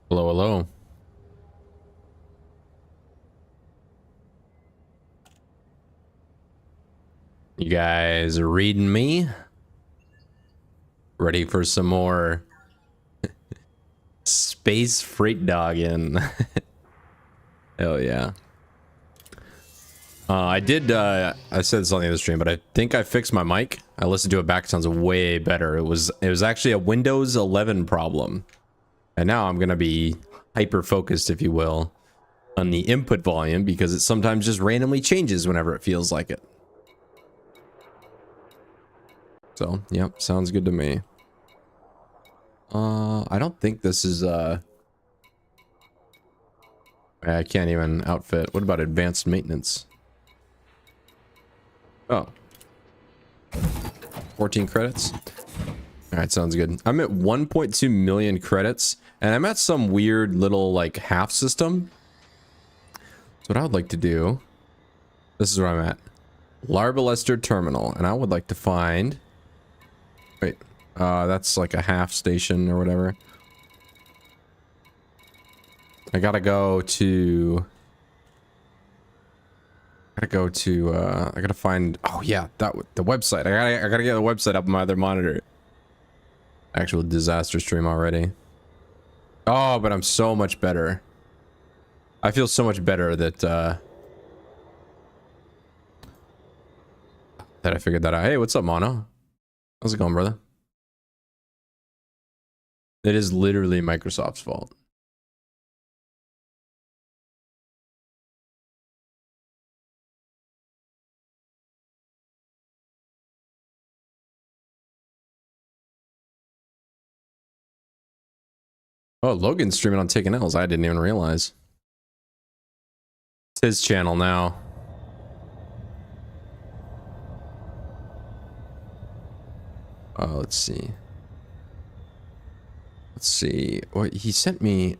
Hello, hello. You guys reading me? Ready for some more space freight dogging? Hell yeah. I said something in the stream, but I think I fixed my mic. I listened to it back. It sounds way better. It was actually a Windows 11 problem. And now I'm going to be hyper focused, if you will, on the input volume because it sometimes just randomly changes whenever it feels like it. So, yep, sounds good to me. I don't think this is, I can't even outfit. What about advanced maintenance? Oh. 14 credits. Alright, sounds good. I'm at 1.2 million credits, and I'm at some weird little, like, half system. So what I would like to do, this is where I'm at. Larbalester Terminal, and I would like to find, wait, that's like a half station or whatever. I gotta go to, I gotta find, oh yeah, the website. I gotta get the website up on my other monitor. Actual disaster stream already. Oh, but I'm so much better. I feel so much better that I figured that out. Hey, what's up, Mono? How's it going, brother? It is literally Microsoft's fault. Oh, Logan's streaming on Taking L's. I didn't even realize. It's his channel now. Let's see. Let's see. What he sent me.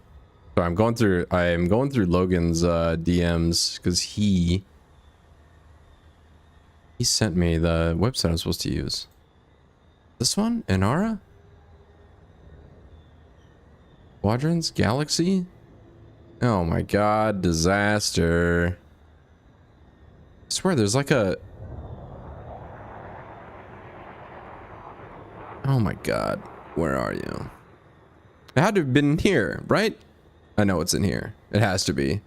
So I'm going through Logan's DMs because he sent me the website I'm supposed to use. This one? Inara? Quadrants? Galaxy? Oh my god, disaster. I swear there's like a... Oh my god, where are you? It had to have been here, right? I know it's in here. It has to be.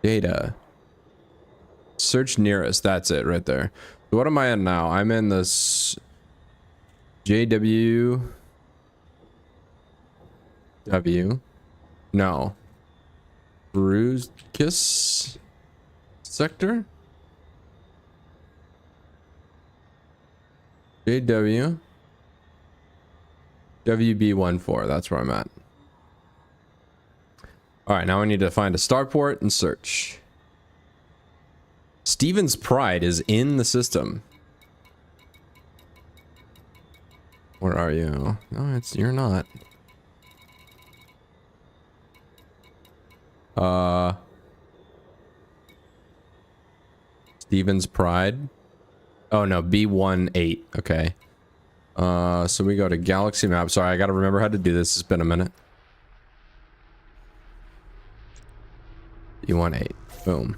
Data. Search nearest. That's it right there. So what am I in now? I'm in this JW. No. Bruzkis sector? JW. WB14. That's where I'm at. Alright, now I need to find a starport and search. Steven's Pride is in the system. Where are you? No, you're not. Steven's Pride. Oh no, B18. Okay. So we go to Galaxy Map. Sorry, I gotta remember how to do this. It's been a minute. B18. Boom.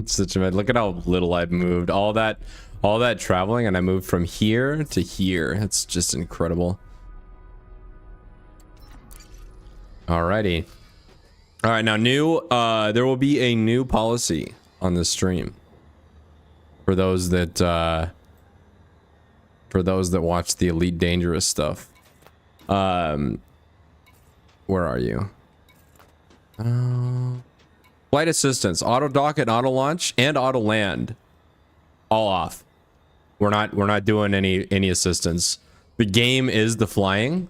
Such a look at how little I've moved. All that traveling, and I moved from here to here. It's just incredible. Alrighty. All right, now there will be a new policy on this stream for those that watch the Elite Dangerous stuff. Where are you? Flight assistance, auto dock and auto launch and auto land, all off. We're not doing any assistance. The game is the flying,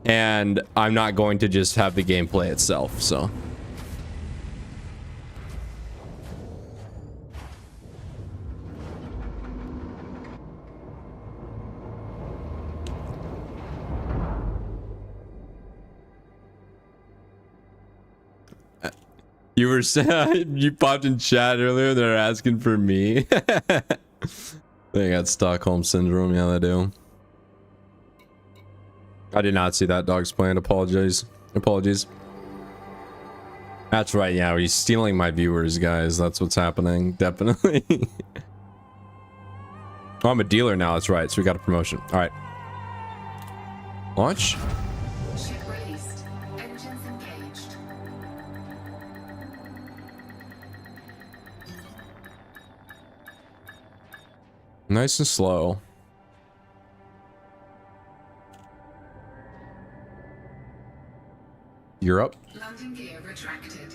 and I'm not going to just have the game play itself. So. You were you popped in chat earlier. They're asking for me. They got Stockholm syndrome. Yeah, they do. I did not see that Dog's Plan. Apologies. That's right. Yeah, he's stealing my viewers, guys. That's what's happening. Definitely. Oh, I'm a dealer now. That's right. So we got a promotion. All right. Launch. Ship released. Engines engaged. Nice and slow. Europe. Landing gear retracted.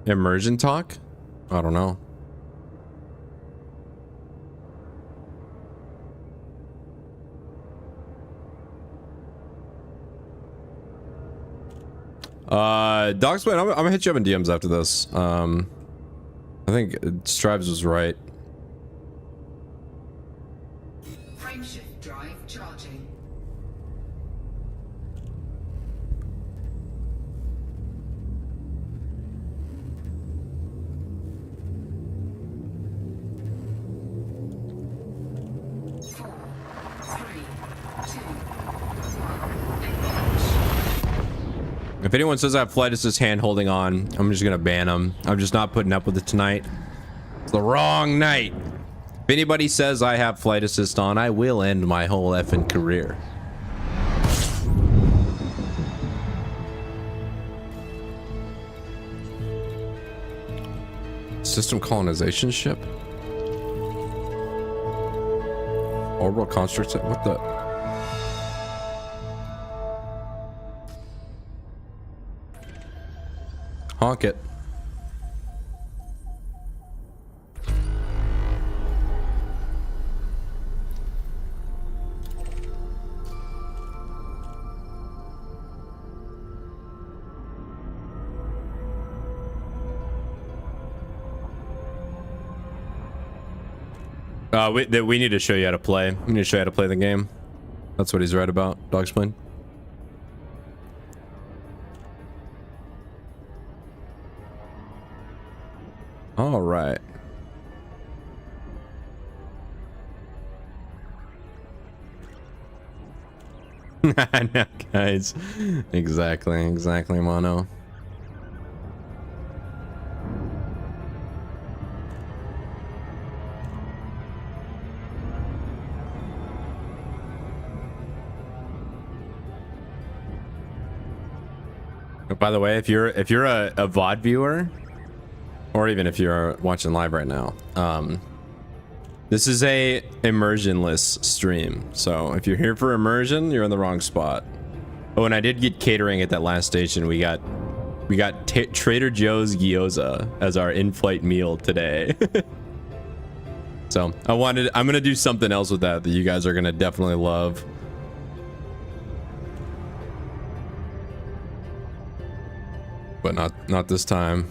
Immersion talk? I don't know. Dog's Plan, I'm gonna hit you up in DMs after this. I think Strives was right. Frameshift drive charging. If anyone says I have flight assist hand holding on, I'm just gonna ban them. I'm just not putting up with it tonight. It's the wrong night. If anybody says I have flight assist on, I will end my whole effing career. System colonization ship? Orbital constructs? What the? Honk it. We need to show you how to play. We need to show you how to play the game. That's what he's right about. Dog's Plan. All right. No, guys. Exactly, Mono. By the way, if you're a VOD viewer, or even if you're watching live right now, this is a immersionless stream. So if you're here for immersion, you're in the wrong spot. Oh, and I did get catering at that last station. We got Trader Joe's gyoza as our in-flight meal today. So I'm gonna do something else with that you guys are gonna definitely love. But not this time.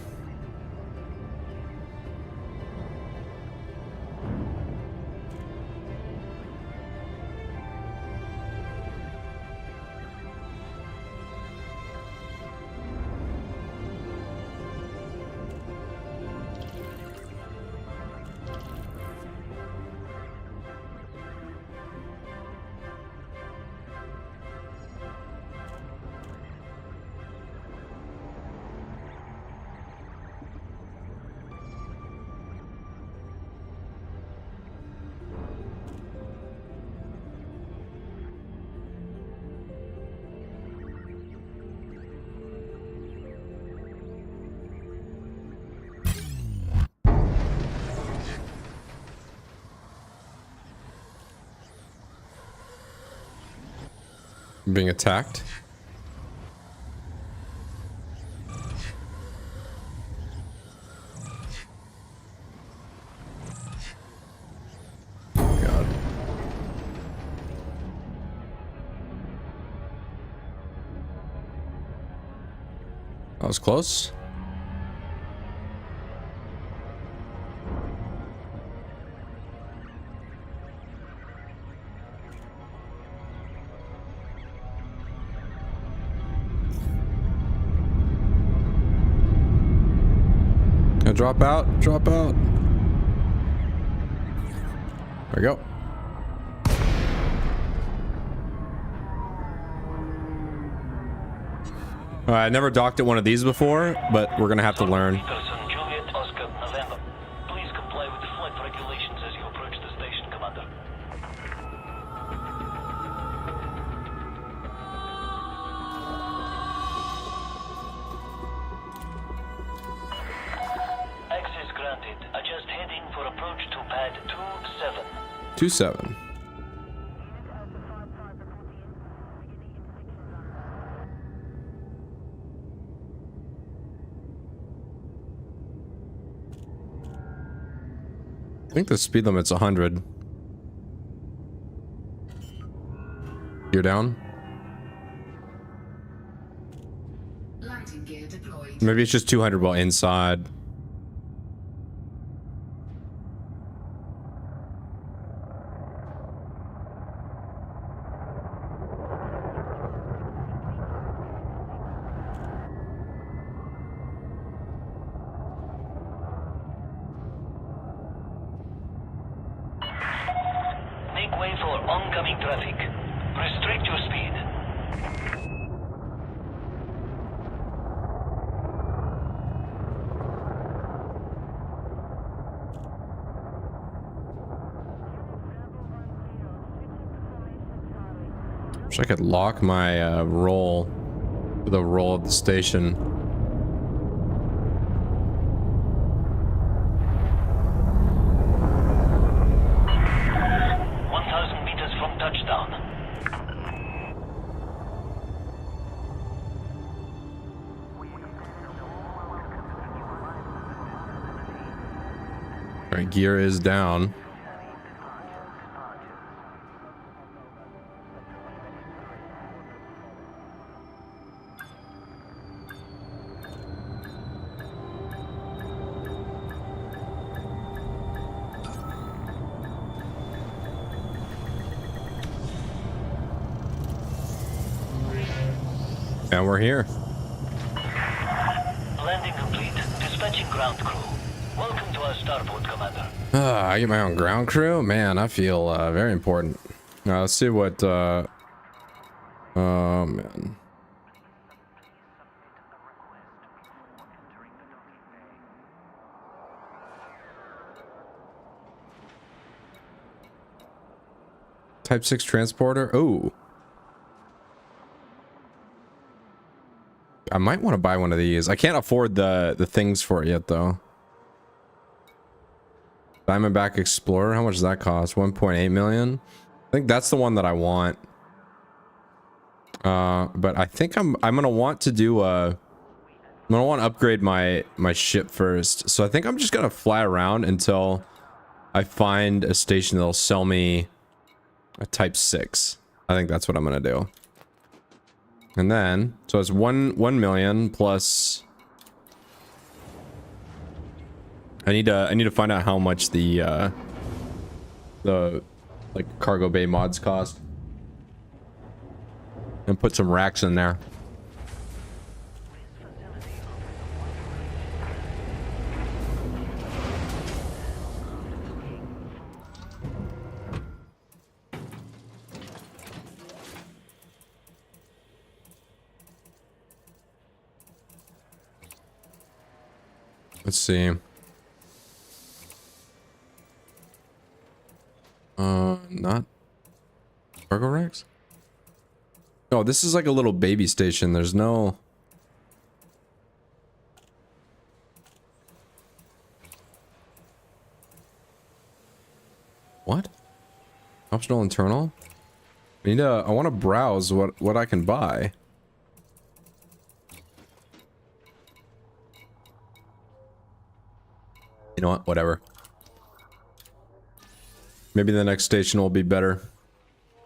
Being attacked. God. That was close. Drop out. Drop out. There we go. I never docked at one of these before, but we're gonna have to learn. Juliet, Oscar, November. Please comply with the flight regulations as you approach the station, Commander. Access granted. Adjust heading for approach to pad 27. 27. I think the speed limit's 100. You're down? Lighting gear deployed. Maybe it's just 200 while inside. Make way for oncoming traffic. Restrict your speed. Wish I could lock my roll to the roll of the station. Alright, gear is down. And we're here. Landing complete. Dispatching ground crew. Welcome to our starboard, Commander. I get my own ground crew? Man, I feel very important. Now, let's see what... oh, man. Type 6 transporter? Oh. I might want to buy one of these. I can't afford the things for it yet, though. Diamondback Explorer, how much does that cost? 1.8 million. I think that's the one that I want. But I think I'm gonna want to do I'm gonna want to upgrade my ship first. So I think I'm just gonna fly around until I find a station that'll sell me a Type 6. I think that's what I'm gonna do. And then, so it's 1 million plus. I need to find out how much the like cargo bay mods cost, and put some racks in there. Let's see. Not cargo racks? Oh, this is like a little baby station. There's no... What? Optional internal? I want to browse what I can buy. You know what? Whatever. Maybe the next station will be better.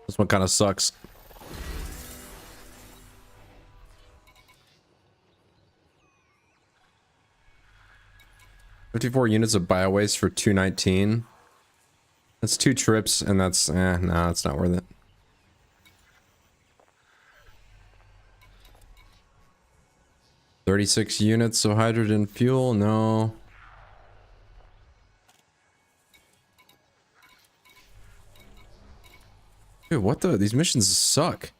This one kind of sucks. $54 units of biowaste for $219. That's 2 trips, and that's no, it's not worth it. $36 units of hydrogen fuel. No. Dude, what the? These missions suck.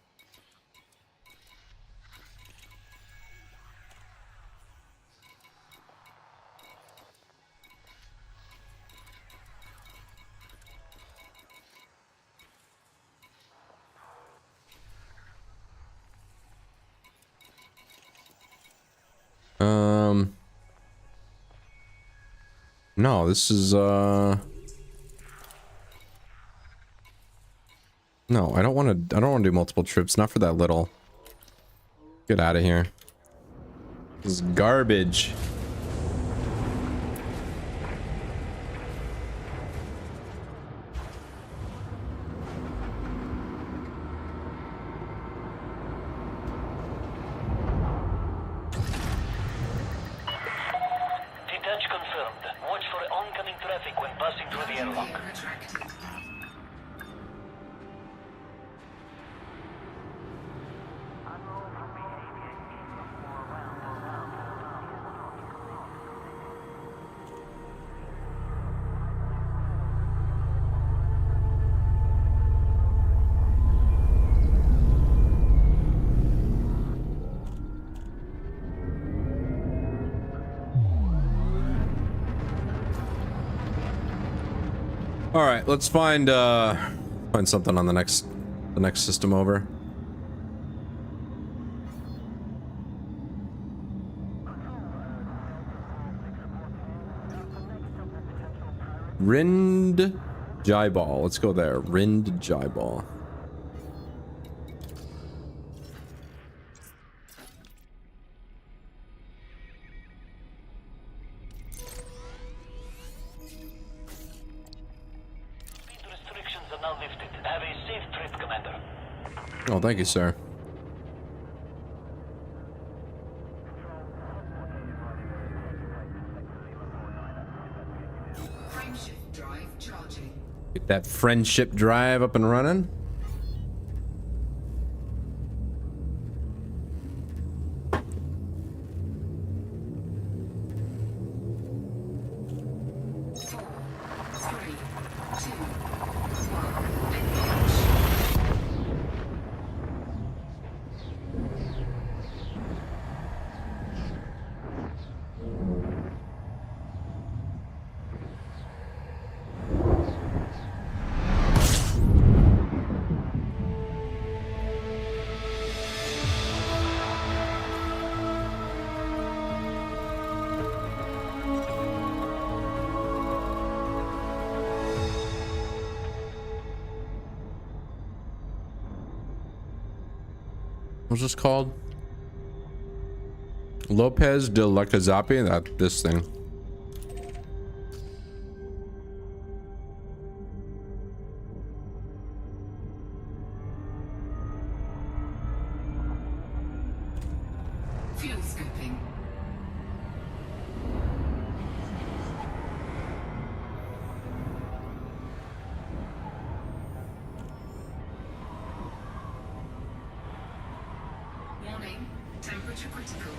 No, this is, no, I don't want to do multiple trips, not for that little. Get out of here. This is garbage. Detach confirmed. Watch for oncoming traffic when passing through the Landing airlock. gear retracted. All right, let's find something on the next system over. Rind Jybal. Let's go there. Rind Jybal. Speed restrictions are now lifted. Have a safe trip, Commander. Oh, thank you, sir. Frameshift drive charging. Get that friendship drive up and running. Four, three, two, one. Engage. What's this called? Lopez de la Cazapi? That this thing. Fuel scoping. Warning, temperature critical.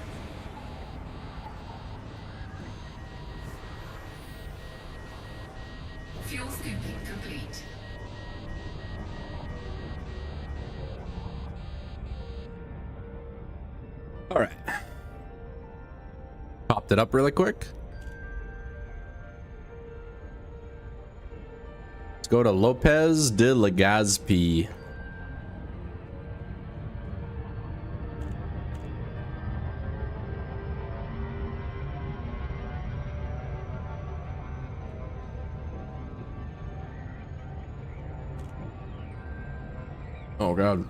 Fuel scoping complete. All right. Popped it up really quick. Let's go to Lopez de Legazpi. Oh God.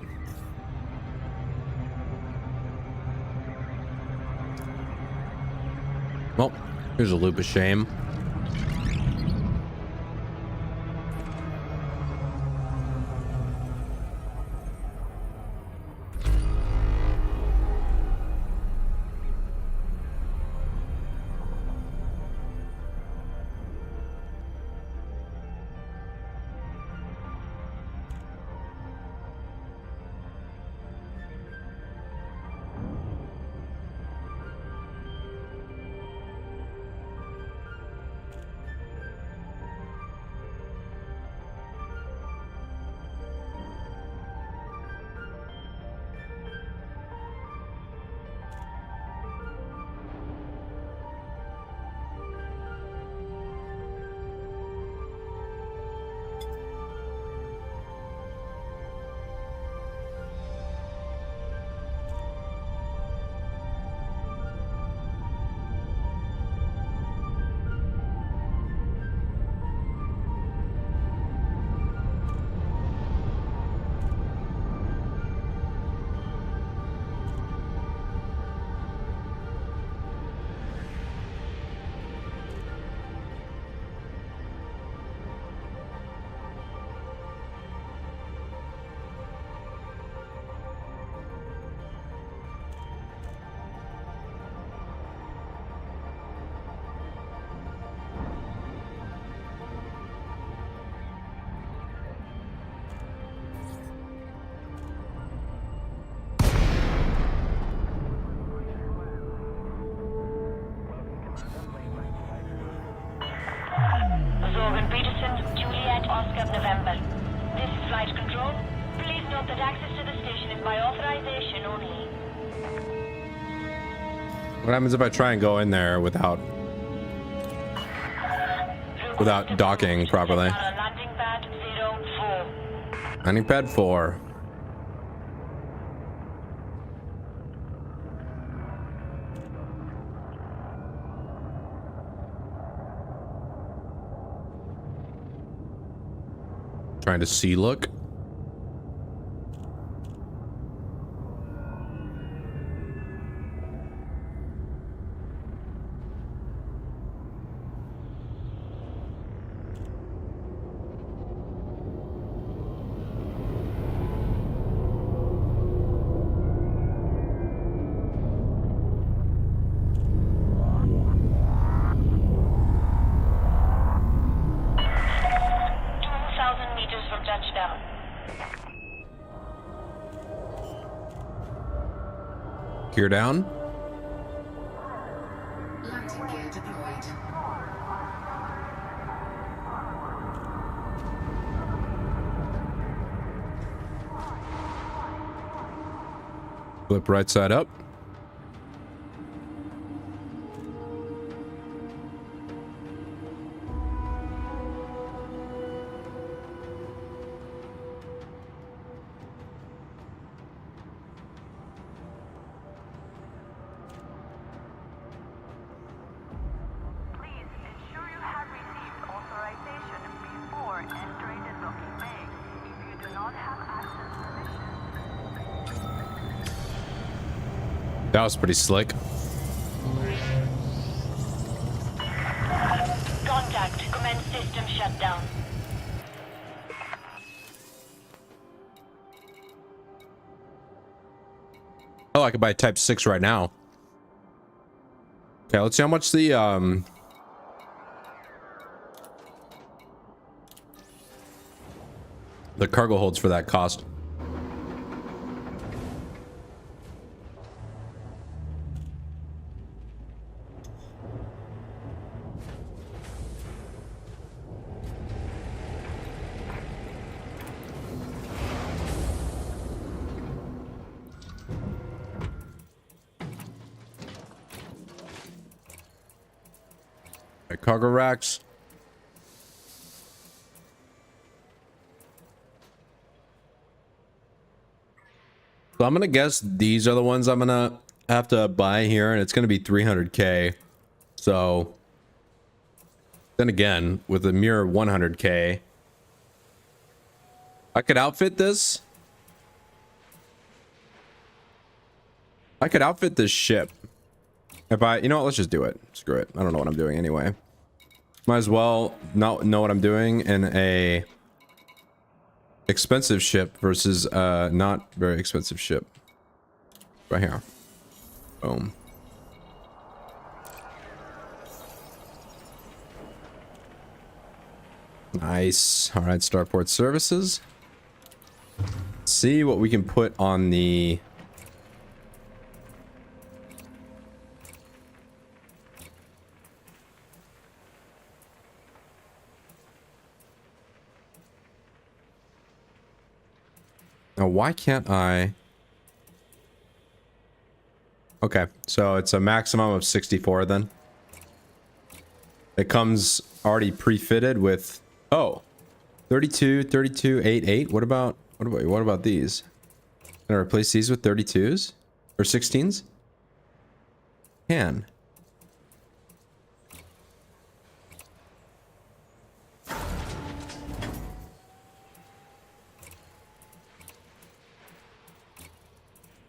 Well, here's a loop of shame. Oscar November. This is Flight Control. Please note that access to the station is by authorization only. What happens if I try and go in there without docking properly? Landing pad 04. Landing pad 4. Trying to see look. Gear down. Landing gear deployed. Flip right side up. That was pretty slick. Contact. Commence system shutdown. Oh, I could buy Type 6 right now. Okay, let's see how much the cargo holds for that cost. Cargo racks. So I'm gonna guess these are the ones I'm gonna have to buy here, and it's gonna be 300k. So then again, with a mere 100k, I could outfit this. I could outfit this ship. If I, you know what, let's just do it. Screw it. I don't know what I'm doing anyway. Might as well not know what I'm doing in a expensive ship versus not very expensive ship. Right here. Boom. Nice. All right, Starport Services. Let's see what we can put on the... Now, why can't I... Okay, so it's a maximum of 64 then. It comes already pre-fitted with... Oh, 32, 32, 88. What about these? Can I replace these with 32s? Or 16s? Can.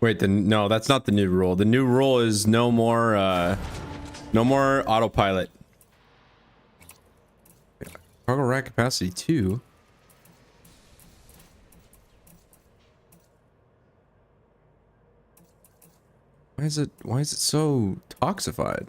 Wait, no, that's not the new rule. The new rule is no more autopilot. Cargo rack capacity 2. Why is it so toxified?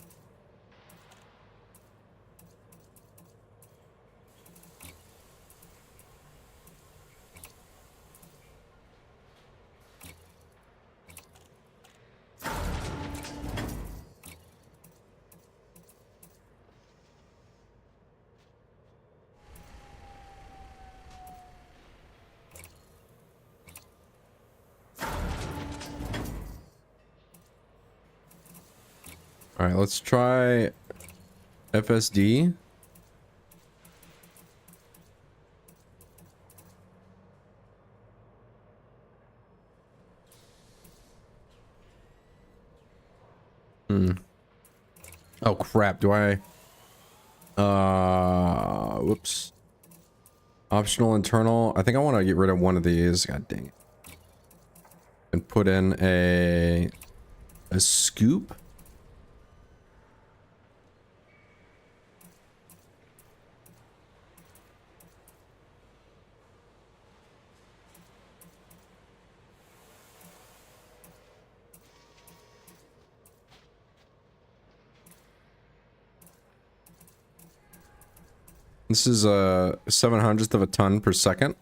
All right, let's try FSD. Oh crap, do I whoops. Optional internal. I think I want to get rid of one of these. God dang it. And put in a scoop. This is a 700th of a ton per second.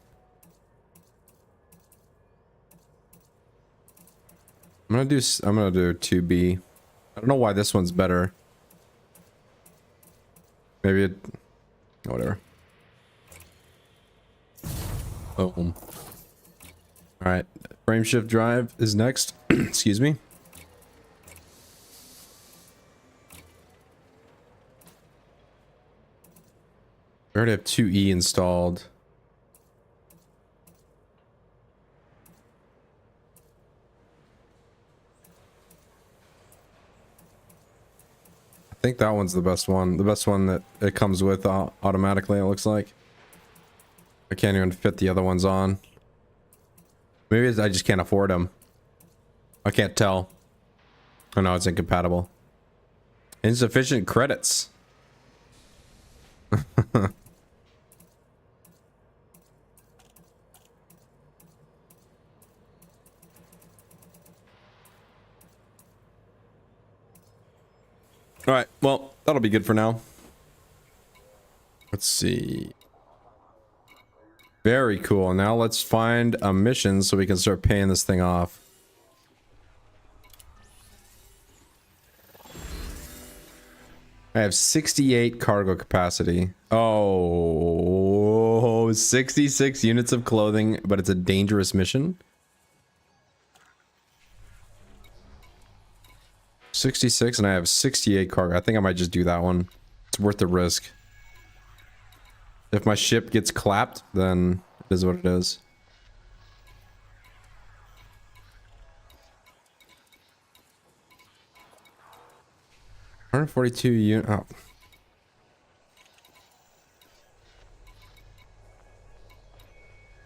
I'm gonna do 2B. I don't know why this one's better. Maybe it, whatever. Boom. All right, frame shift drive is next. Excuse me. I already have 2E installed. I think that one's the best one. The best one that it comes with automatically, it looks like. I can't even fit the other ones on. Maybe I just can't afford them. I can't tell. Oh no, it's incompatible. Insufficient credits. All right, well, that'll be good for now. Let's see. Very cool. Now let's find a mission so we can start paying this thing off. I have 68 cargo capacity. Oh, 66 units of clothing, but it's a dangerous mission. 66 and I have 68 cargo. I think I might just do that one. It's worth the risk. If my ship gets clapped, then it is what it is. $142 oh. I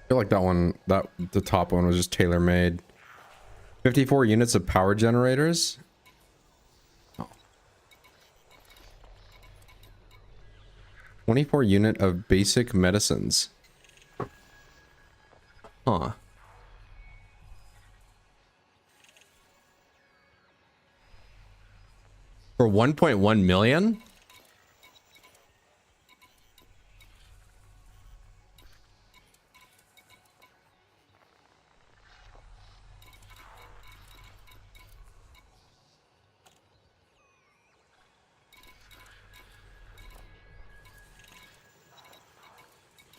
feel like that one, the top one was just tailor-made. 54 units of power generators. 24 unit of basic medicines. Huh. For 1.1 million?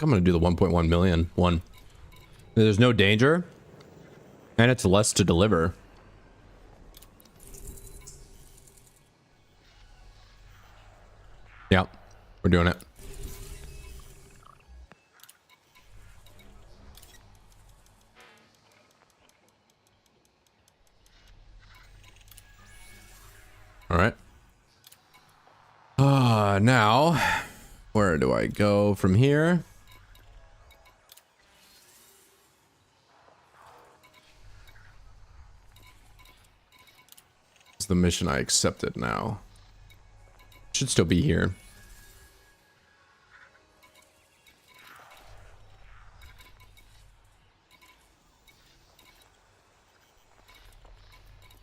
I'm gonna do the 1.1 million one. There's no danger, and it's less to deliver. Yeah, we're doing it. All right. Now, where do I go from here? The mission I accepted now. Should still be here.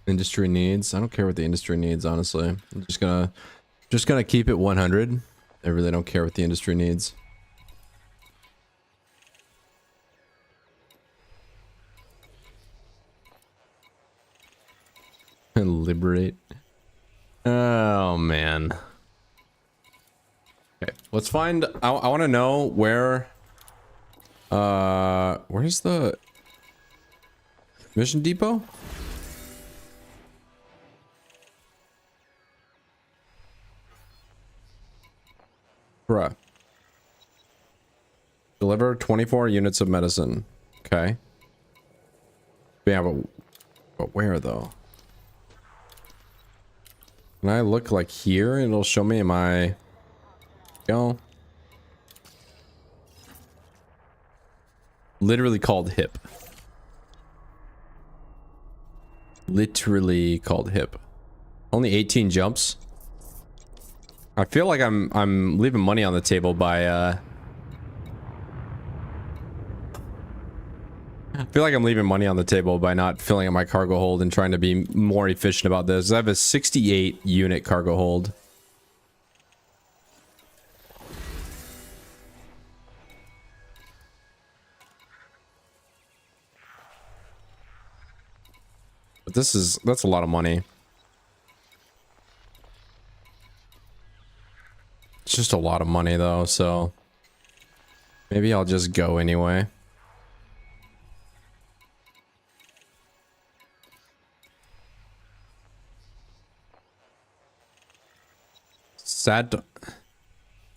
Industry needs. I don't care what the industry needs, honestly. I'm just gonna keep it 100. I really don't care what the industry needs. Liberate. Oh man. Okay, let's find. I want to know where. Where's the mission depot? Bruh. Deliver 24 units of medicine. Okay. Yeah, but where though? Can I look like here and it'll show me, am I... Go. Literally called hip. Literally called hip. Only 18 jumps. I feel like I'm leaving money on the table by I feel like I'm leaving money on the table by not filling up my cargo hold and trying to be more efficient about this. I have a 68 unit cargo hold. But that's a lot of money. It's just a lot of money though, so maybe I'll just go anyway.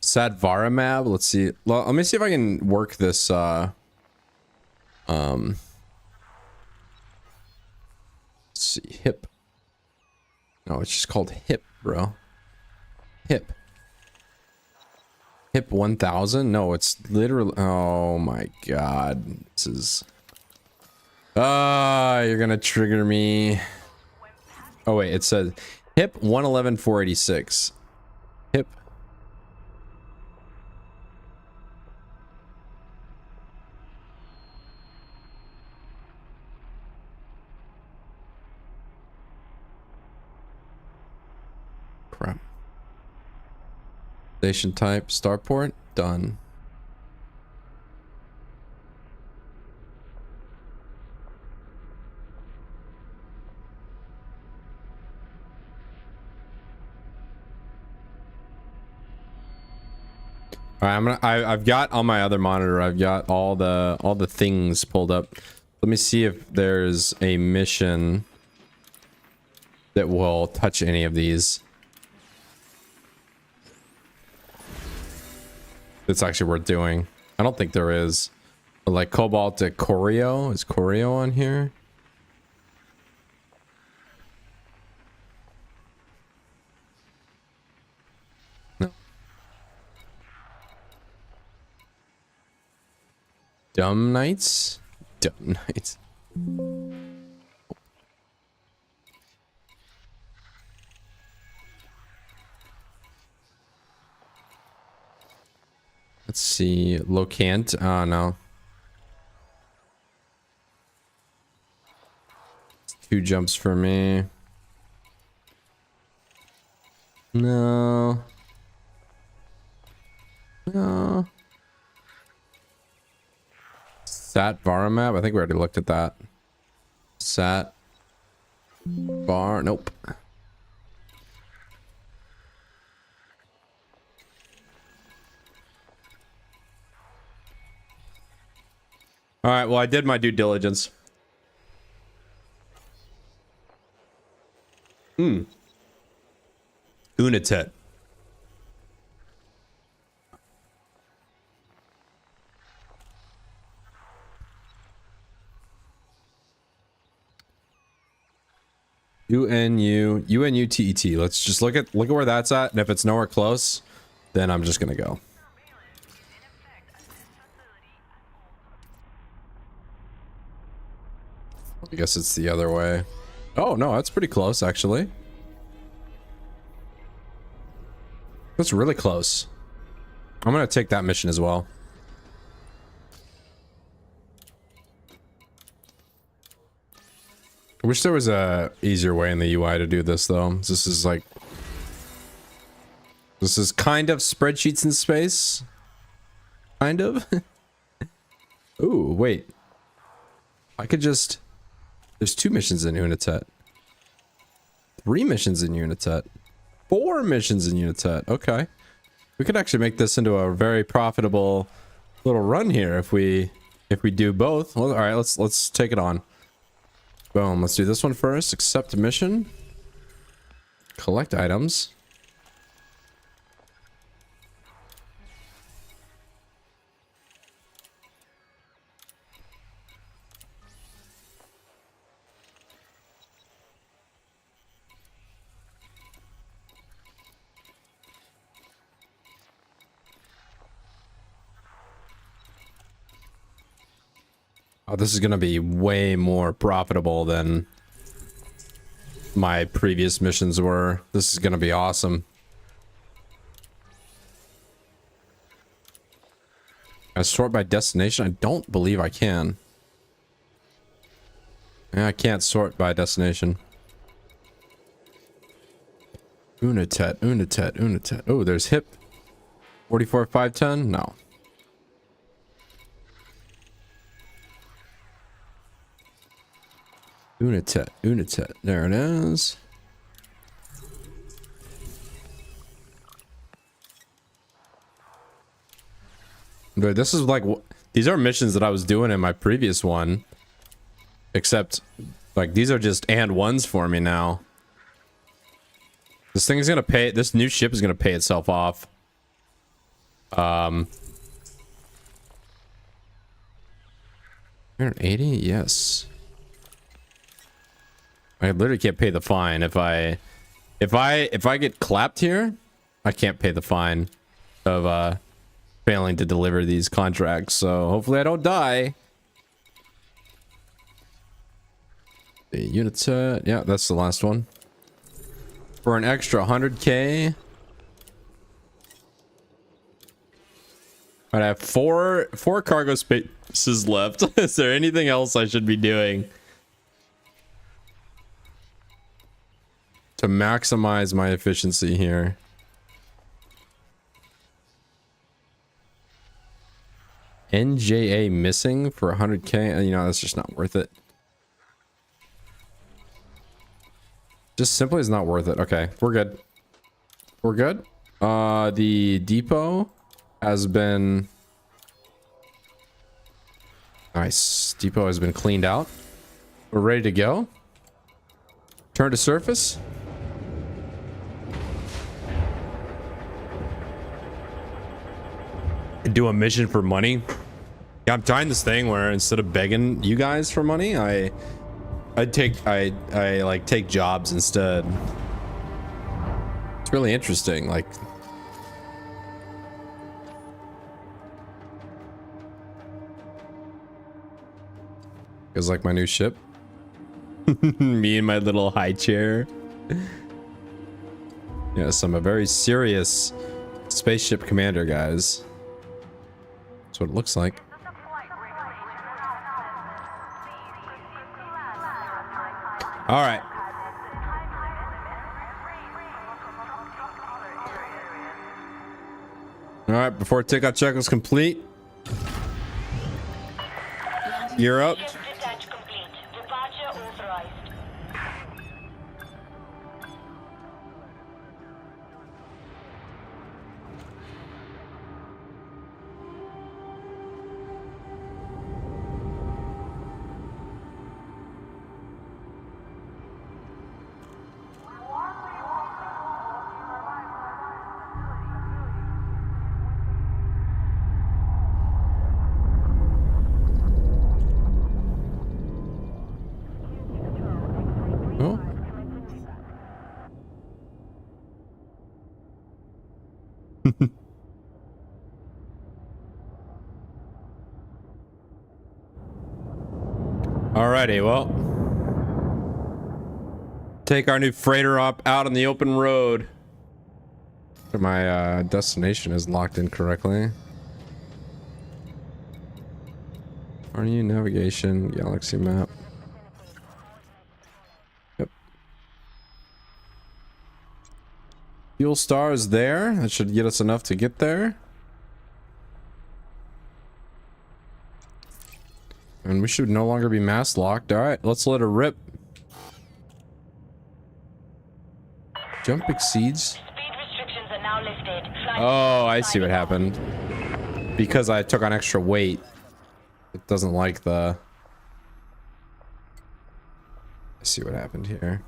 Sadvaramab. Let's see. Let me see if I can work this. Let's see. Hip. No, it's just called hip, bro. Hip. Hip 1000. No, it's literally. Oh my god. This is. You're gonna trigger me. Oh wait, it says hip 111,486. Hip. Crap. Station type, starport, done. All right, I've got on my other monitor, I've got all the things pulled up. Let me see if there's a mission that will touch any of these. It's actually worth doing. I don't think there is. But like Cobalt at Corio. Is Corio on here? No. Dumb Knights? Dumb Knights. Let's see. Locant. Oh, no. 2 jumps for me. No. No. Sat Varamab. I think we already looked at that. Sat Bar. Nope. All right, well, I did my due diligence. Unitet. UNUTET. Let's just look at where that's at, and if it's nowhere close, then I'm just gonna go. I guess it's the other way. Oh no, that's pretty close actually. That's really close. I'm gonna take that mission as well. I wish there was a easier way in the UI to do this though. This is like, this is kind of spreadsheets in space. Kind of. Ooh, wait. I could just, there's 2 missions in Unitet. 3 missions in Unitet. 4 missions in Unitet. Okay. We could actually make this into a very profitable little run here if we do both. Well, all right, let's take it on. Boom, let's do this one first. Accept mission. Collect items. Oh, this is gonna be way more profitable than my previous missions were. This is gonna be awesome. Can I sort by destination? I don't believe I can. Yeah, I can't sort by destination. Unitet, Unitet, Unitet. Oh, there's hip. 44,510? No. Unitet, Unitet. There it is. Dude, this is like, these are missions that I was doing in my previous one. Except, like, these are just and ones for me now. This thing is gonna pay, this new ship is gonna pay itself off. 180? Yes. I literally can't pay the fine. If I get clapped here, I can't pay the fine of failing to deliver these contracts. So hopefully I don't die. The units, yeah, that's the last one. For an extra 100k. I have four cargo spaces left. Is there anything else I should be doing to maximize my efficiency here? NJA missing for 100k? You know, that's just not worth it. Just simply is not worth it. Okay, we're good. We're good. The depot has been... Nice. Depot has been cleaned out. We're ready to go. Turn to surface. Do a mission for money. Yeah, I'm trying this thing where instead of begging you guys for money, I like take jobs instead. It's really interesting. Like, feels like my new ship. Me and my little high chair. Yes, I'm a very serious spaceship commander, guys. That's what it looks like. All right. All right, before takeout check is complete. You're up. Ship dispatch complete. Departure authorized. Oh. Alrighty, well, take our new freighter up out on the open road. My destination is locked in correctly. RNU navigation, galaxy map. Yep. Fuel star is there. That should get us enough to get there. And we should no longer be mass locked. All right, let's let her rip. Jump exceeds. Speed restrictions are now lifted. Flight Oh, I see what happened. Because I took on extra weight, it doesn't like the... I see what happened here.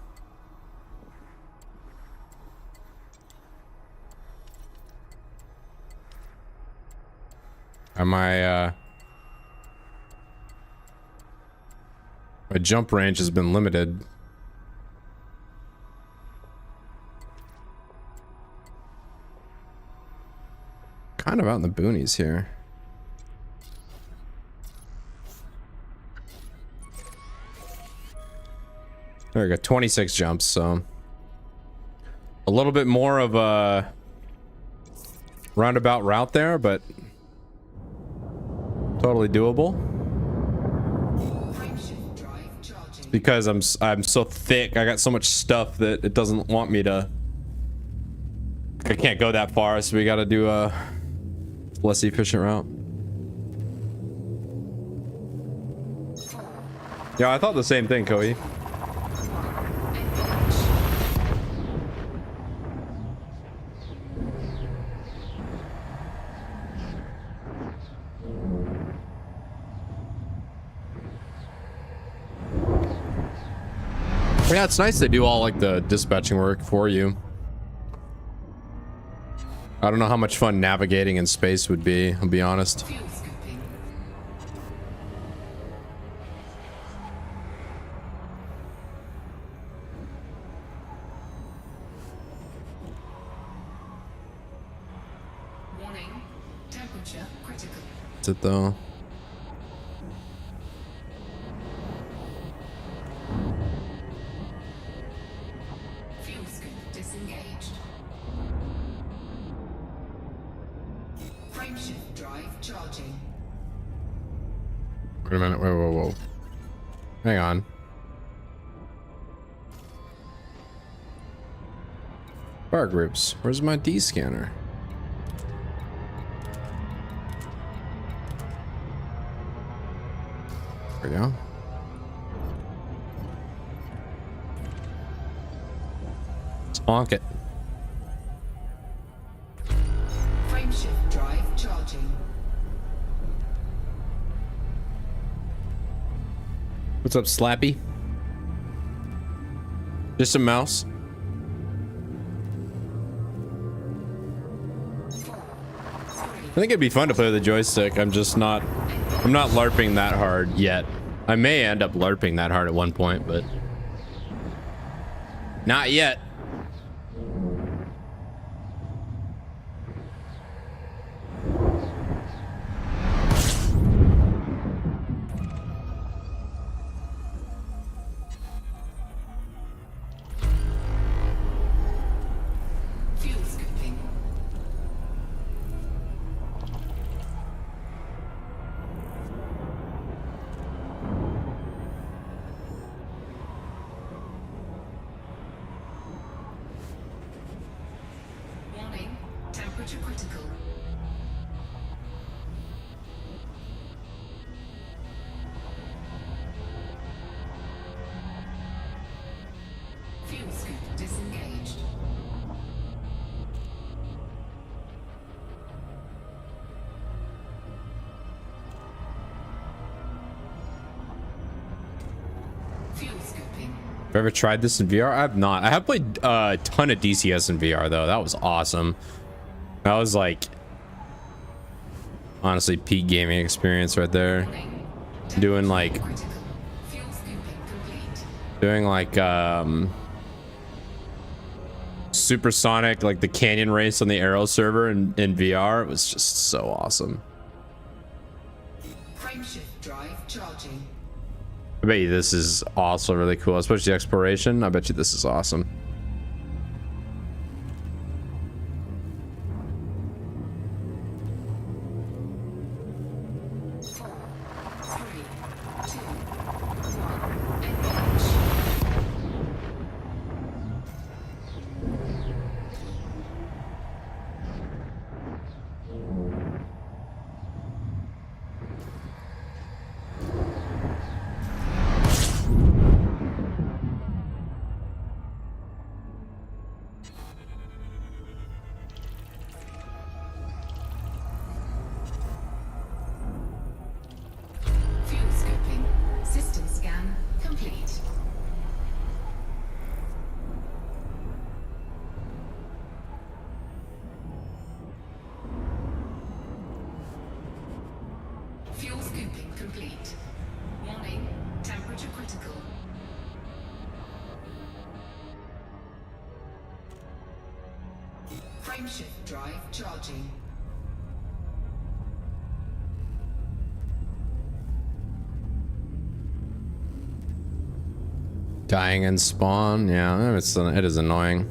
My jump range has been limited. Kind of out in the boonies here. There we go, 26 jumps, so a little bit more of a roundabout route there, but totally doable. Frameshift drive charging. Because I'm so thick, I got so much stuff that it doesn't want me to. I can't go that far, so we got to do a less efficient route. Yeah, I thought the same thing, Koei. Yeah, it's nice they do all like the dispatching work for you. I don't know how much fun navigating in space would be, I'll be honest. Fuel scooping. Warning. Temperature critical. Is it though? Fuel scoop disengaged. Frameshift drive charging. Wait a minute, whoa. Hang on. Bar groups, where's my D scanner? There we go. Let's honk it. Frameshift drive charging. What's up, Slappy? Just a mouse. I think it'd be fun to play with the joystick. I'm not LARPing that hard yet. I may end up LARPing that hard at one point, but not yet. Fuel scooping. Warning. Temperature critical. Fuel scoop disengaged. Fuel scooping. Have you ever tried this in VR? I have not. I have played a ton of DCS in VR though. That was awesome. That was like honestly peak gaming experience right there. Warning. Doing like Critical. Fuel scooping complete. doing like supersonic, like the canyon race on the Aero server in VR. It was just so awesome. Frameshift drive charging. I bet you this is also really cool, especially exploration. I bet you this is awesome. Four, three, two, one. Engage. Fuel scooping. System scan complete. Fuel scooping complete. Warning. Temperature critical. Frameshift drive charging. Dying in spawn, yeah, it is annoying.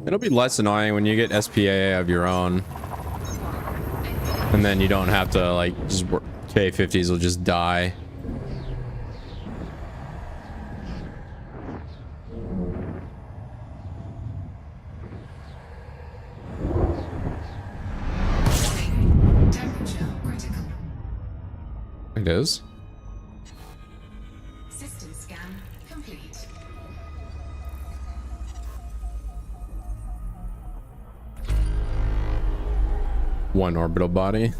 It'll be less annoying when you get SPA of your own, and then you don't have to like just work. K50s will just die. Warning. Temperature critical. It is. System scan complete. One orbital body.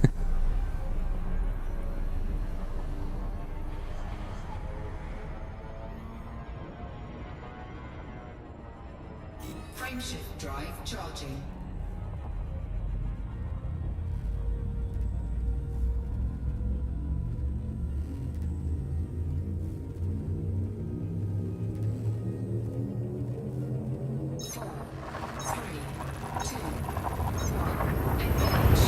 Frameshift drive charging. Four, three, two, one. Engage.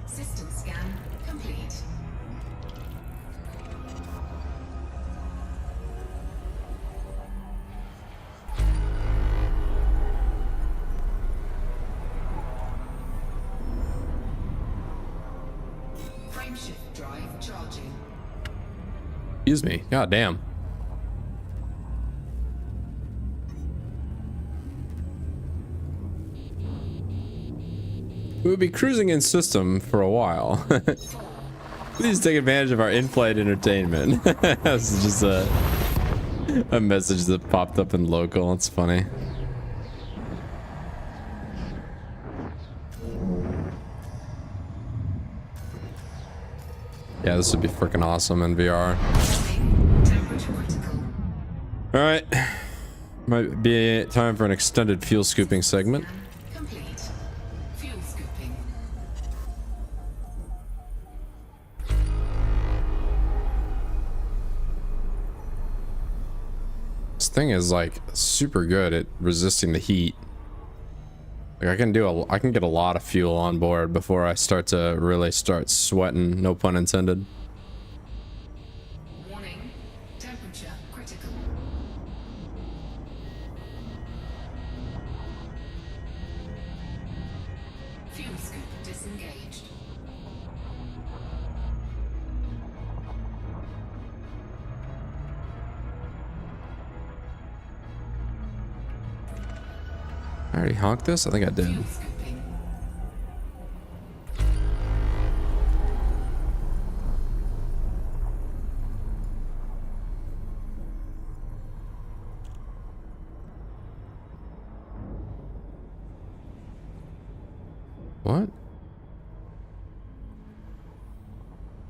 System scan complete. Frameshift drive charging. Excuse me. God damn. We will be cruising in system for a while. Please take advantage of our in-flight entertainment. This is just a message that popped up in local. It's funny. Yeah, this would be freaking awesome in VR. Warning. Temperature critical. All right, might be time for an extended fuel scooping segment. Complete. Fuel scooping. This thing is like super good at resisting the heat. Like I can get a lot of fuel on board before I start to really start sweating, no pun intended. Warning. Temperature critical. Fuel scoop disengaged. I already honked this? I think I did. Fuel scooping. What?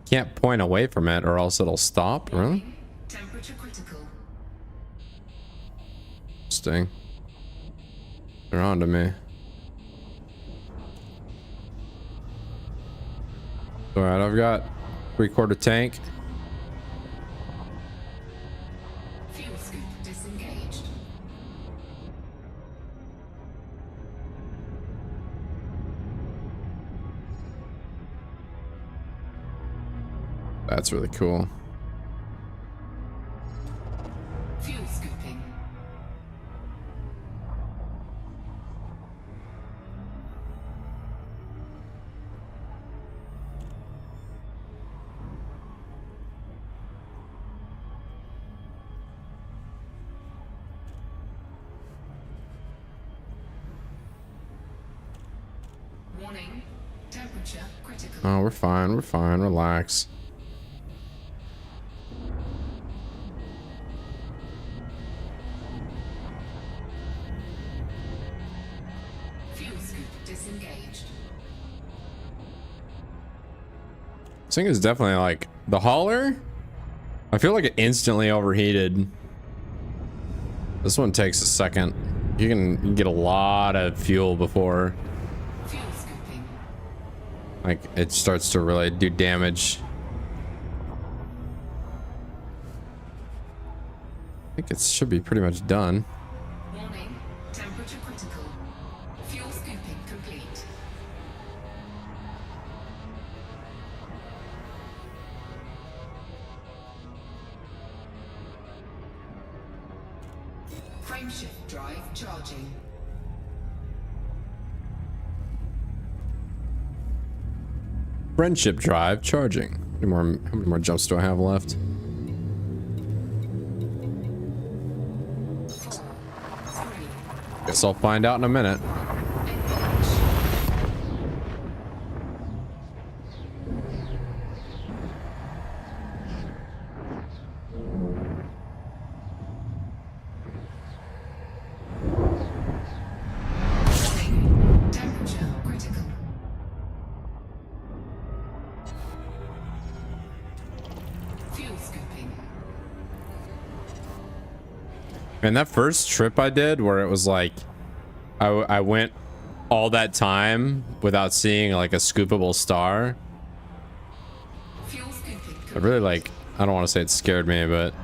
Can't point away from it or else it'll stop, really? Warning. Temperature critical. Interesting. They're on to me. Alright, I've got 3/4 tank. Fuel scoop disengaged. That's really cool. Fuel scooping. Warning. Temperature critical. Oh, we're fine. We're fine. Relax. Fuel scoop disengaged. This thing is definitely like the hauler. I feel like it instantly overheated. This one takes a second. You can get a lot of fuel before Fuel scooping. like it starts to really do damage. like it should be pretty much done. Warning, temperature critical. Fuel scooping complete. Frameshift drive charging. Friendship drive charging. How many more jumps do I have left? 4, 3, Guess I'll find out in a minute. engage. Warning, temperature critical. Fuel scooping. And that first trip I did where it was like I went all that time without seeing like a scoopable star. Fuel scooping I complete. really like, I don't want to say it scared me, but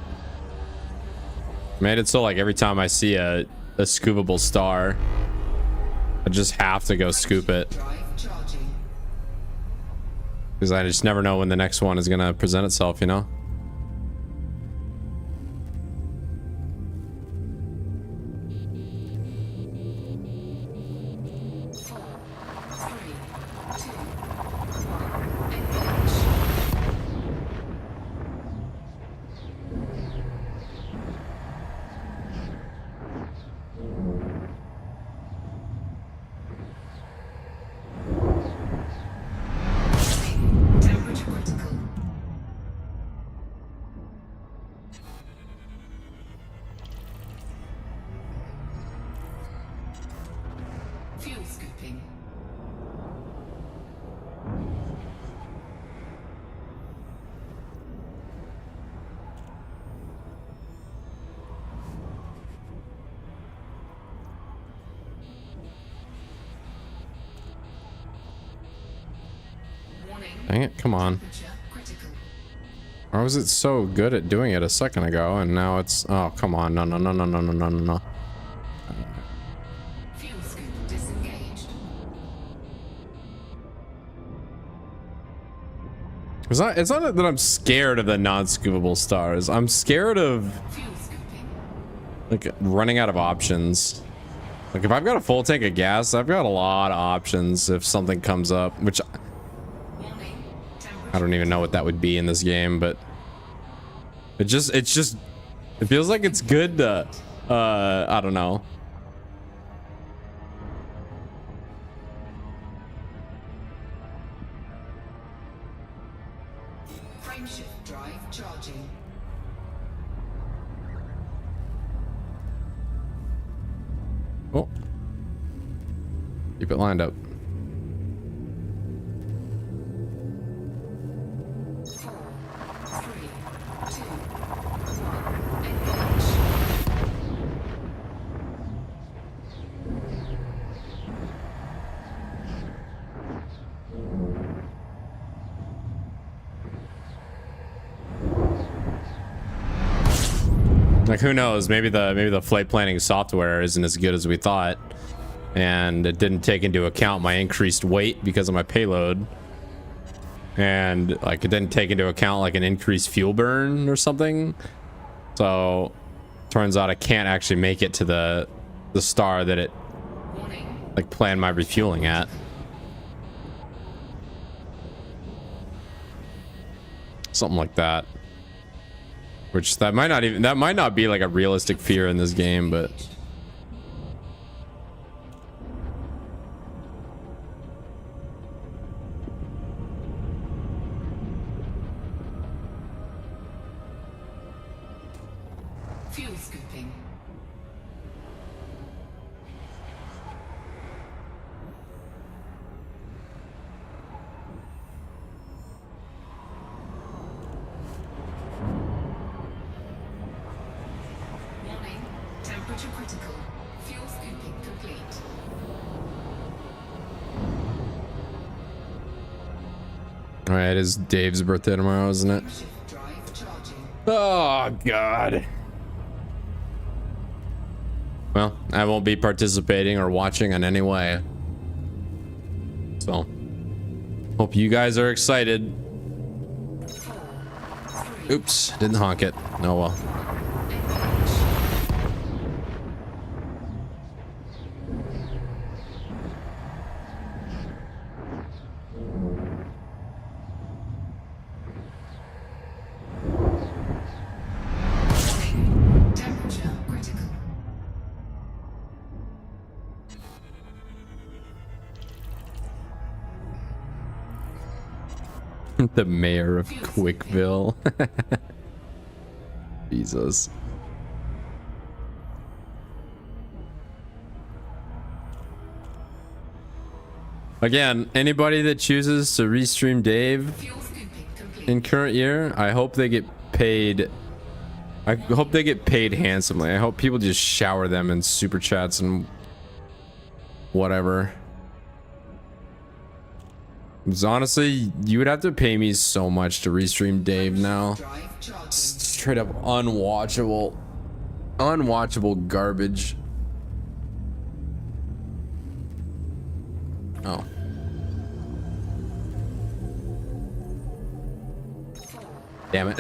made it so like every time I see a scoopable star, I just have to go scoop it Drive charging. because I just never know when the next one is gonna present itself, you know? Four, three, two, one. Engage. Temperature critical. Fuel scooping. Warning. Dang it, come on. Temperature critical. Why was it so good at doing it a second ago and now it's, oh, come on, no, no, no, no, no, no, no, no, no. Fuel scoop disengaged. It's not that I'm scared of the non-scoopable stars. I'm scared of Fuel scooping. like running out of options. Like if I've got a full tank of gas, I've got a lot of options if something comes up, which Warning. I don't even know what that would be in this game, but it feels like it's good to, I don't know. Frameshift drive charging. Oh. Keep it lined up. 4, 3, 2, 1. Engage. Like who knows? Maybe the flight planning software isn't as good as we thought, and it didn't take into account my increased weight because of my payload, and like it didn't take into account like an increased fuel burn or something. So turns out I can't actually make it to the star that it Warning. like planned my refueling at. Something like that. Which that might not be like a realistic fear in this game, but Fuel scooping. Warning. Temperature critical. Fuel scooping complete. all right, it is Dave's birthday tomorrow, isn't it? Frameshift drive charging. Oh God. I won't be participating or watching in any way. So, hope you guys are excited. Oops, didn't honk it. Oh well. Temperature critical. The mayor of Quickville. Jesus. Again, anybody that chooses to restream Dave Fuel scooping complete. in current year, I hope they get paid. I hope they get paid handsomely. I hope people just shower them in super chats and whatever. 'Cause honestly, you would have to pay me so much to restream Dave now. Drive charging. Straight up unwatchable. Unwatchable garbage. Oh. Damn it.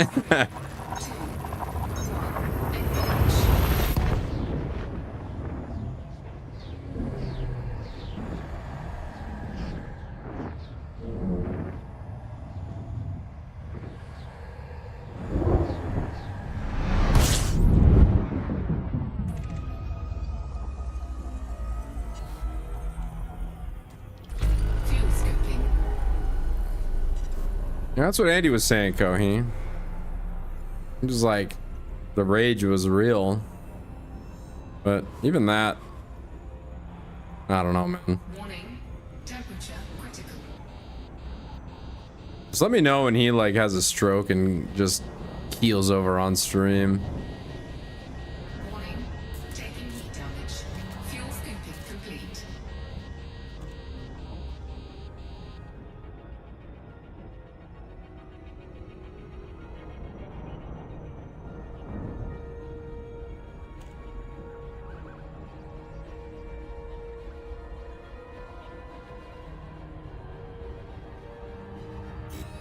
Fuel scooping. Yeah, that's what Andy was saying, Kohi. It was like the rage was real. But even that, I don't know, man. Warning. Temperature critical. Just let me know when he like has a stroke and just keels over on stream. Warning. Taking heat damage. Fuel scooping complete.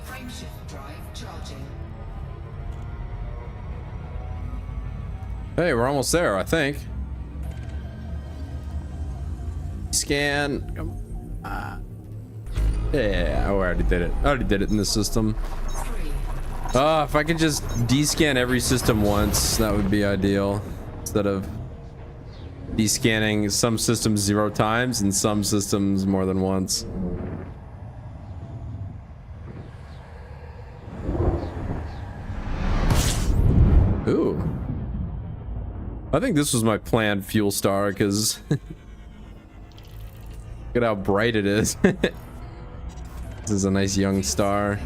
Frameshift drive charging. Hey, we're almost there, I think. Scan. Yeah, I already did it. I already did it in the system. 3. If I could just descan every system once, that would be ideal. Instead of descanning some systems 0 times and some systems more than once. Ooh. I think this was my planned fuel star because look at how bright it is. This is a nice young star.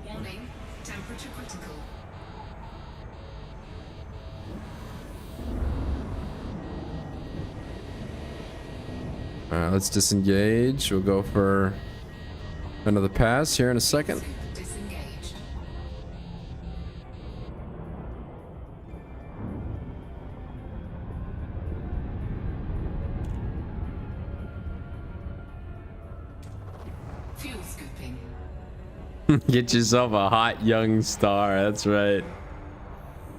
Warning. Temperature critical. Let's disengage. We'll go for another pass here in a second. Scoop disengaged. Fuel scooping. Get yourself a hot young star. That's right.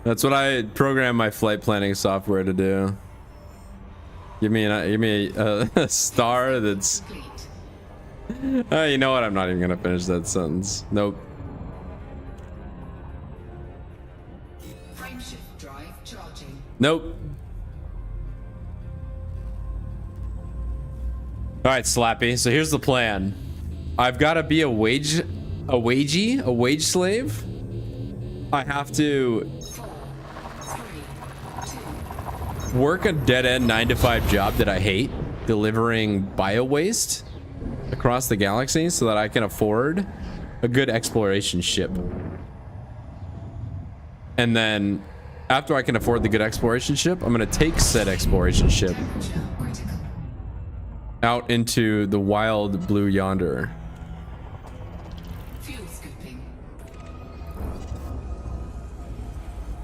That's what I programmed my flight planning software to do. Give me a star that's. Complete. You know what? I'm not even gonna finish that sentence. Nope. Frameshift drive charging. Nope. All right, Slappy. So here's the plan. I've got to be a wage slave. I have to 4, 3, 2. work a dead-end 9-to-5 job that I hate, delivering bio waste across the galaxy so that I can afford a good exploration ship. And then after I can afford the good exploration ship, I'm going to take said exploration ship Temperature critical. out into the wild blue yonder. Fuel scooping.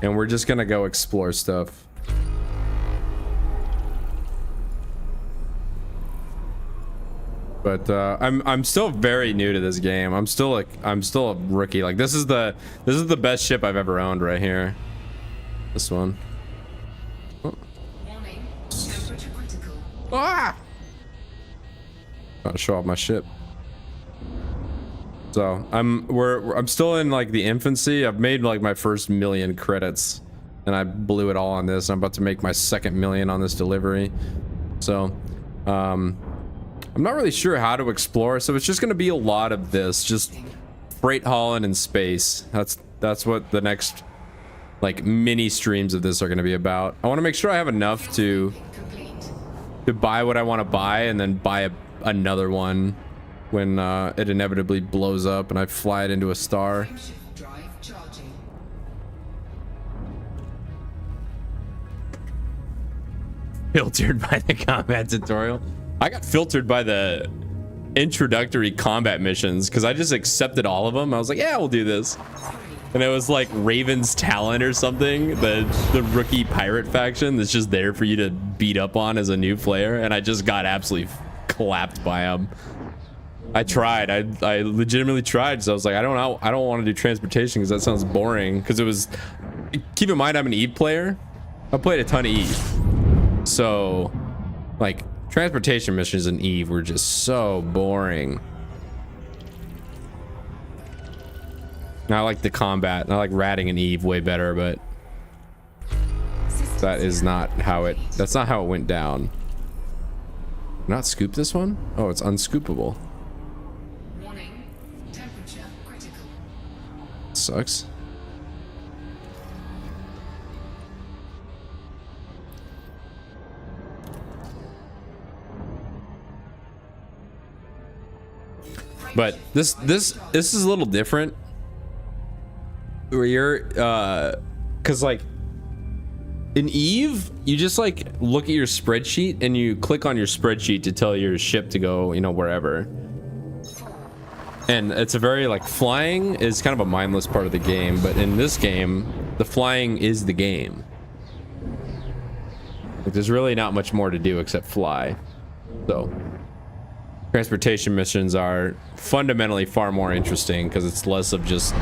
And we're just gonna go explore stuff. But I'm still very new to this game. I'm still a rookie. Like this is the best ship I've ever owned right here. This one. Oh. Warning. Temperature critical. Ah! Trying to show off my ship. So I'm still in like the infancy. I've made like my first 1,000,000 credits, and I blew it all on this. I'm about to make my second 1,000,000 on this delivery. So I'm not really sure how to explore, so it's just gonna be a lot of this, just freight hauling in space. That's what the next like mini streams of this are gonna be about. I want to make sure I have enough to buy what I want to buy, and then buy another one when it inevitably blows up and I fly it into a star. Frameshift drive charging. Filtered by the combat tutorial. I got filtered by the introductory combat missions because I just accepted all of them. I was like, yeah, we'll do this. And it was like Raven's Talon or something, the rookie pirate faction that's just there for you to beat up on as a new player. And I just got absolutely clapped by them. I tried. I legitimately tried. So I was like, I don't want to do transportation because that sounds boring. Because it was. Keep in mind, I'm an Eve player. I played a ton of Eve. So, like, transportation missions in Eve were just so boring. I like the combat. I like ratting in Eve way better, but that is not how it. That's not how it went down. Not scoop this one? Oh, it's unscoopable. Warning. Temperature critical. Sucks. But this is a little different. Where you're cause like in Eve, you just like look at your spreadsheet and you click on your spreadsheet to tell your ship to go, you know, wherever. And it's a very like flying is kind of a mindless part of the game, but in this game, the flying is the game. Like, there's really not much more to do except fly. So transportation missions are fundamentally far more interesting because it's less of just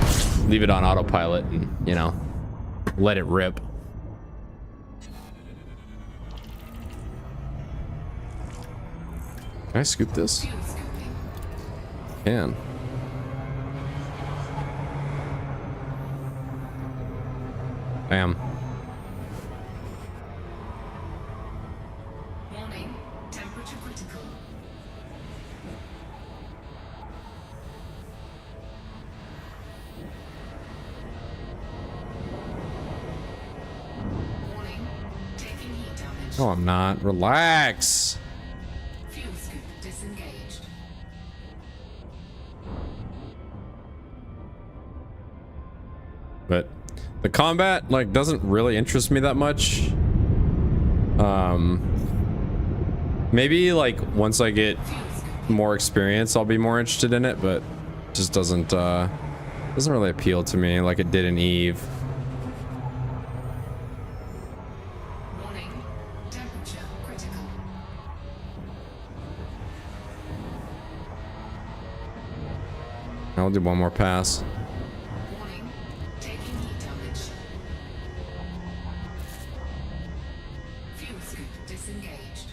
leave it on autopilot and, you know, let it rip. Can I scoop this? Fuel scooping. Can. Bam. Warning. Temperature critical. Warning. Taking heat damage. Oh, I'm not. Relax. Fuel scoop disengaged. But the combat like doesn't really interest me that much. Maybe like once I get more experience I'll be more interested in it, but it just doesn't really appeal to me like it did in Eve. Warning. Temperature critical. I'll do one more pass. Warning. Taking heat damage. Fuel scoop disengaged.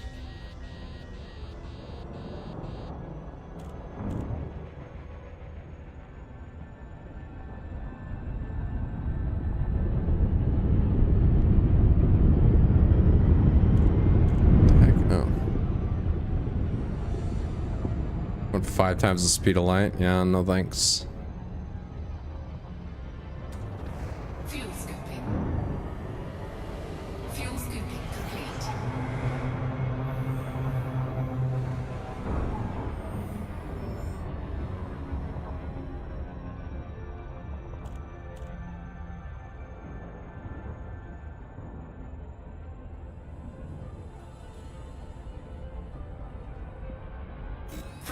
Heck no. What, 5 times the speed of light? Yeah, no thanks. Fuel scooping. Fuel scooping complete.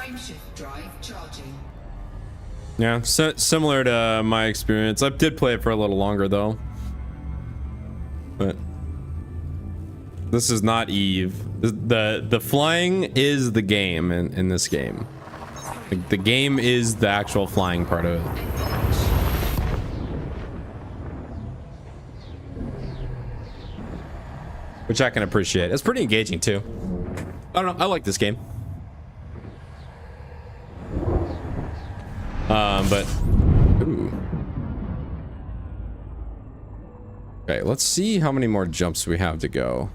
Frameshift drive charging. Yeah, similar to my experience. I did play it for a little longer though. But this is not Eve. The flying is the game in this game. Like, the game is the actual flying part of it. Which I can appreciate. It's pretty engaging too. I don't know, I like this game. But ooh. Okay, let's see how many more jumps we have to go.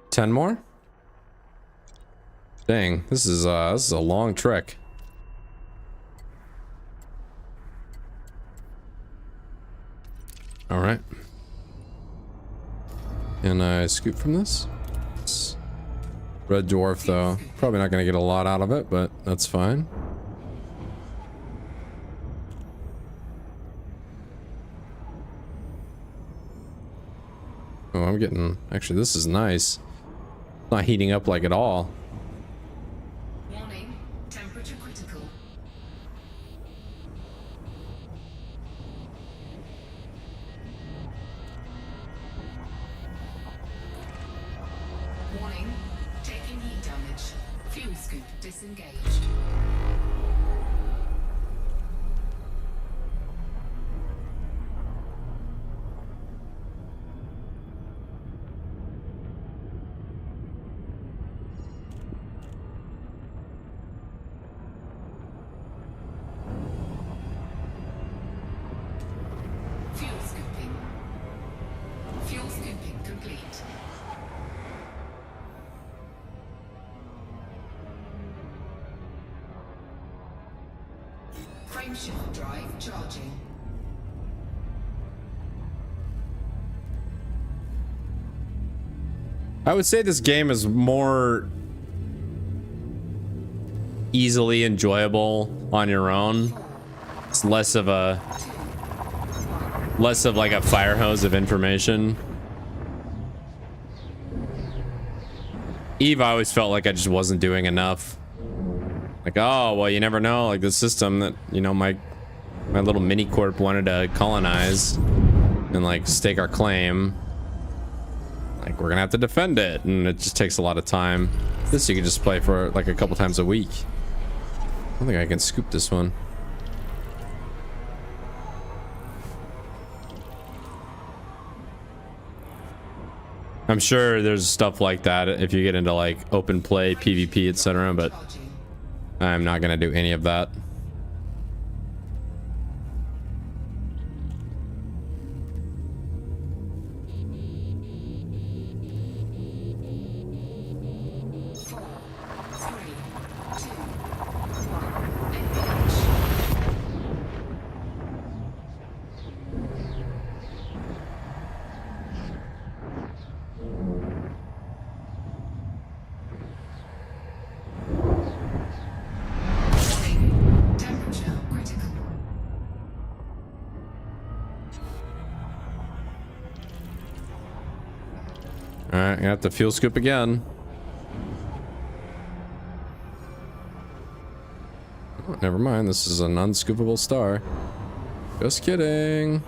Ten more? Dang, this is a long trek. All right. Can I scoop from this? Red dwarf though. Probably not gonna get a lot out of it, but that's fine. Oh, I'm getting... Actually, this is nice. It's not heating up like at all. Warning, temperature critical. Warning, taking heat damage. Fuel scoop disengaged. Fuel scooping. Fuel scooping complete. Frameshift drive charging. I would say this game is more easily enjoyable on your own. It's less of like a fire hose of information. Eve, I always felt like I just wasn't doing enough. Like, oh, well, you never know. Like the system that, you know, my little mini corp wanted to colonize and like stake our claim. Like, we're gonna have to defend it, and it just takes a lot of time. This you can just play for like a couple times a week. I don't think I can scoop this one. I'm sure there's stuff like that if you get into like open play, PvP, etc., but I'm not gonna do any of that. Alright, I have to fuel scoop again. Oh, never mind, this is an unscoopable star. Just kidding.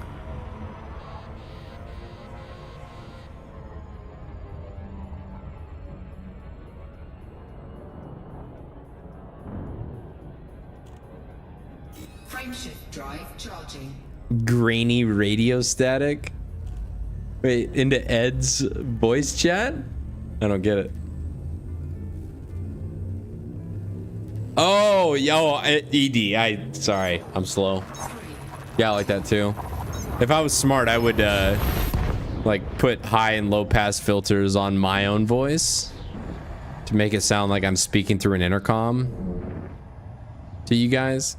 Frameshift drive charging. Grainy radio static? Wait, into Ed's voice chat? I don't get it. Oh, yo, ED. Sorry, I'm slow. Yeah, I like that too. If I was smart, I would like put high and low pass filters on my own voice to make it sound like I'm speaking through an intercom to you guys.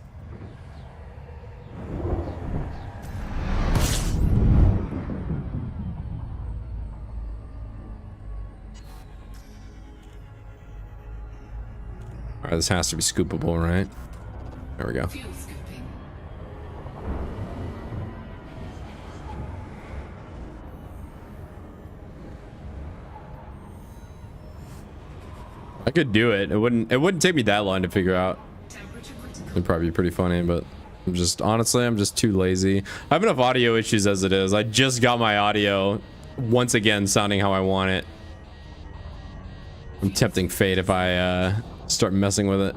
All right, this has to be scoopable, right? There we go. Fuel scooping. I could do it. It wouldn't take me that long to figure out. Temperature critical. It'd probably be pretty funny, but honestly, I'm just too lazy. I have enough audio issues as it is. I just got my audio once again sounding how I want it. I'm tempting fate if I start messing with it.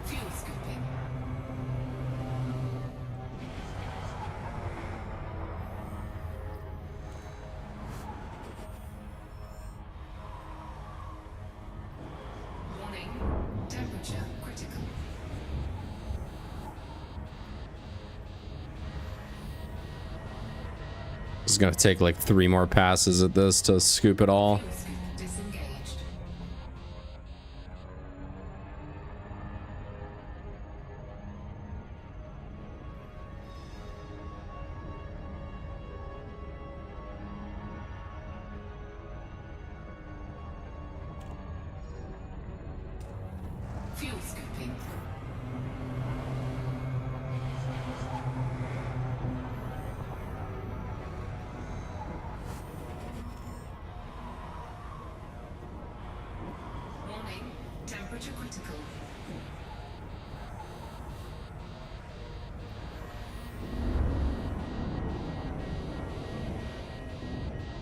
Fuel scooping. Warning. Temperature critical. This is gonna take like 3 more passes at this to scoop it all. Fuel scoop disengaged. Fuel scooping. Warning. Temperature critical.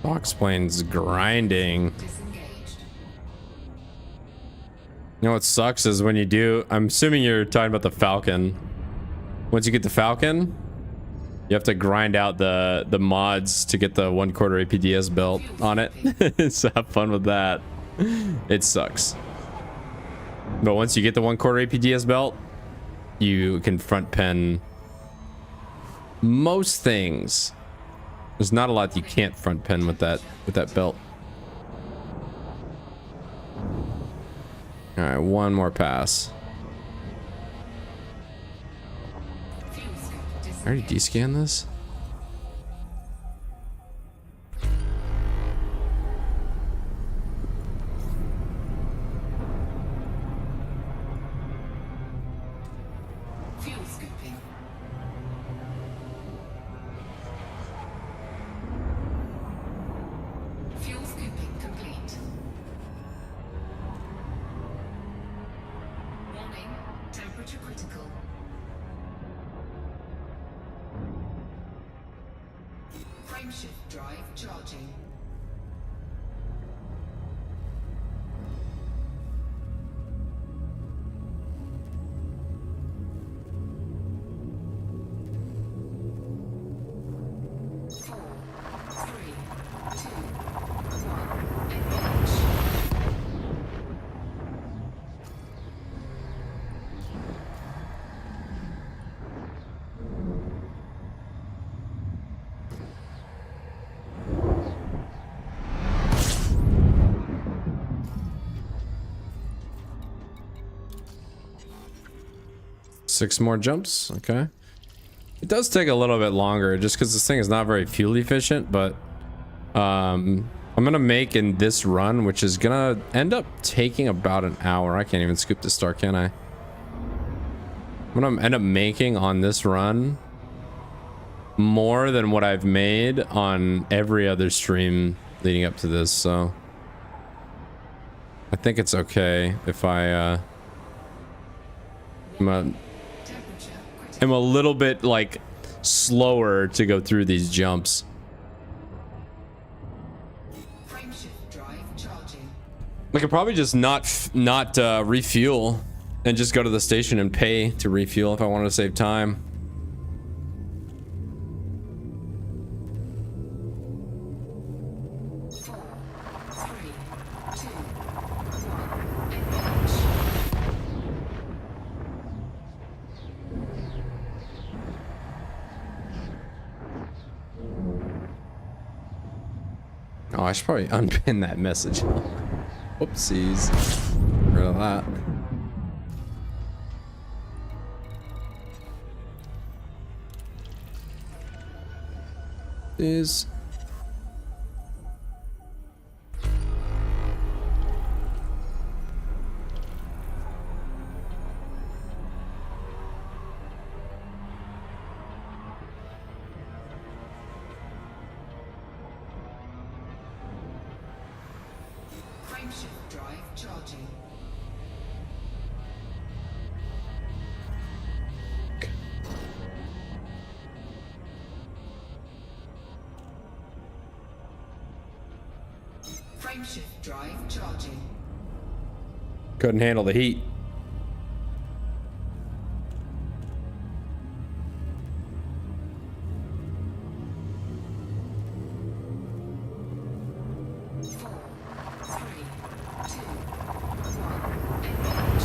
Box plane's grinding. Disengaged. You know what sucks is when you do, I'm assuming you're talking about the Falcon. Once you get the Falcon, you have to grind out the mods to get the 1/4 APDS belt on it. So have fun with that. It sucks. But once you get the 1/4 APDS belt, you can front pen most things. There's not a lot you can't front pen with that belt. All right, one more pass. Fuel scoop I already disengaged. descan this. Fuel scooping. Fuel scooping complete. Warning. Temperature critical. Frameshift drive charging. Four, three, two, one, engage. Six more jumps. Okay. It does take a little bit longer just because this thing is not very fuel efficient, but I'm gonna make in this run, which is gonna end up taking about an hour. I can't even scoop the star, can I? I'm gonna end up making on this run more than what I've made on every other stream leading up to this, so I think it's okay if I'm a little bit like slower to go through these jumps. Frameshift drive charging. I could probably just not refuel and just go to the station and pay to refuel if I wanted to save time. Four, three, two, one, engage. Oh, I should probably unpin that message. Whoopsies. Get rid of that. Is Frameshift drive charging. Frameshift drive charging. Couldn't handle the heat. Four, three, two, one. Engage.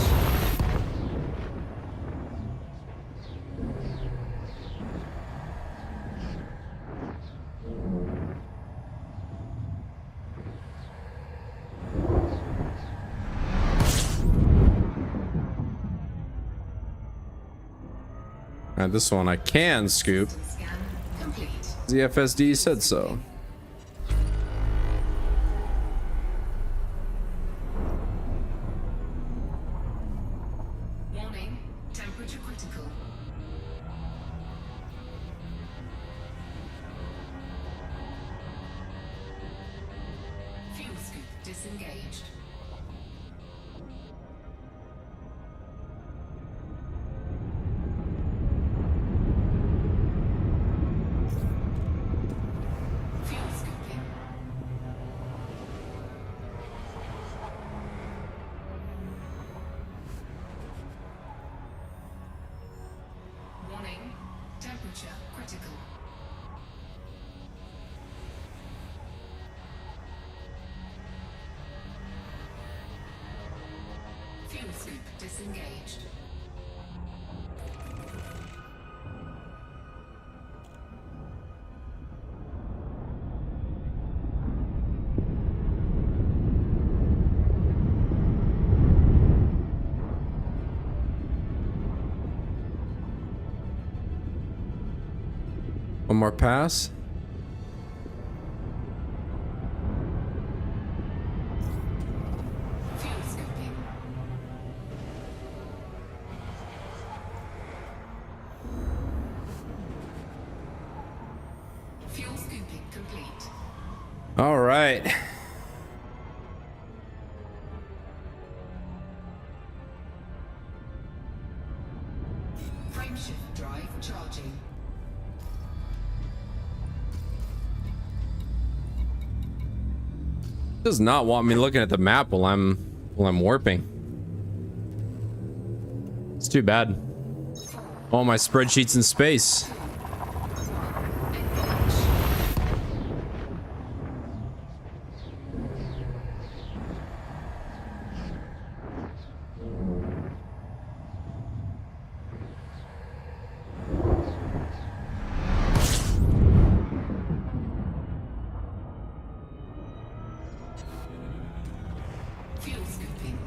Alright, this one I can scoop. Scan complete. The FSD said so. Warning, temperature critical. Fuel scoop disengaged. Fuel scooping. Warning, temperature critical. Fuel scoop disengaged. One more pass. Fuel scooping. Fuel scooping complete. All right. Frameshift drive charging. Does not want me looking at the map while I'm warping. It's too bad. All my spreadsheets in space. Fuel scooping.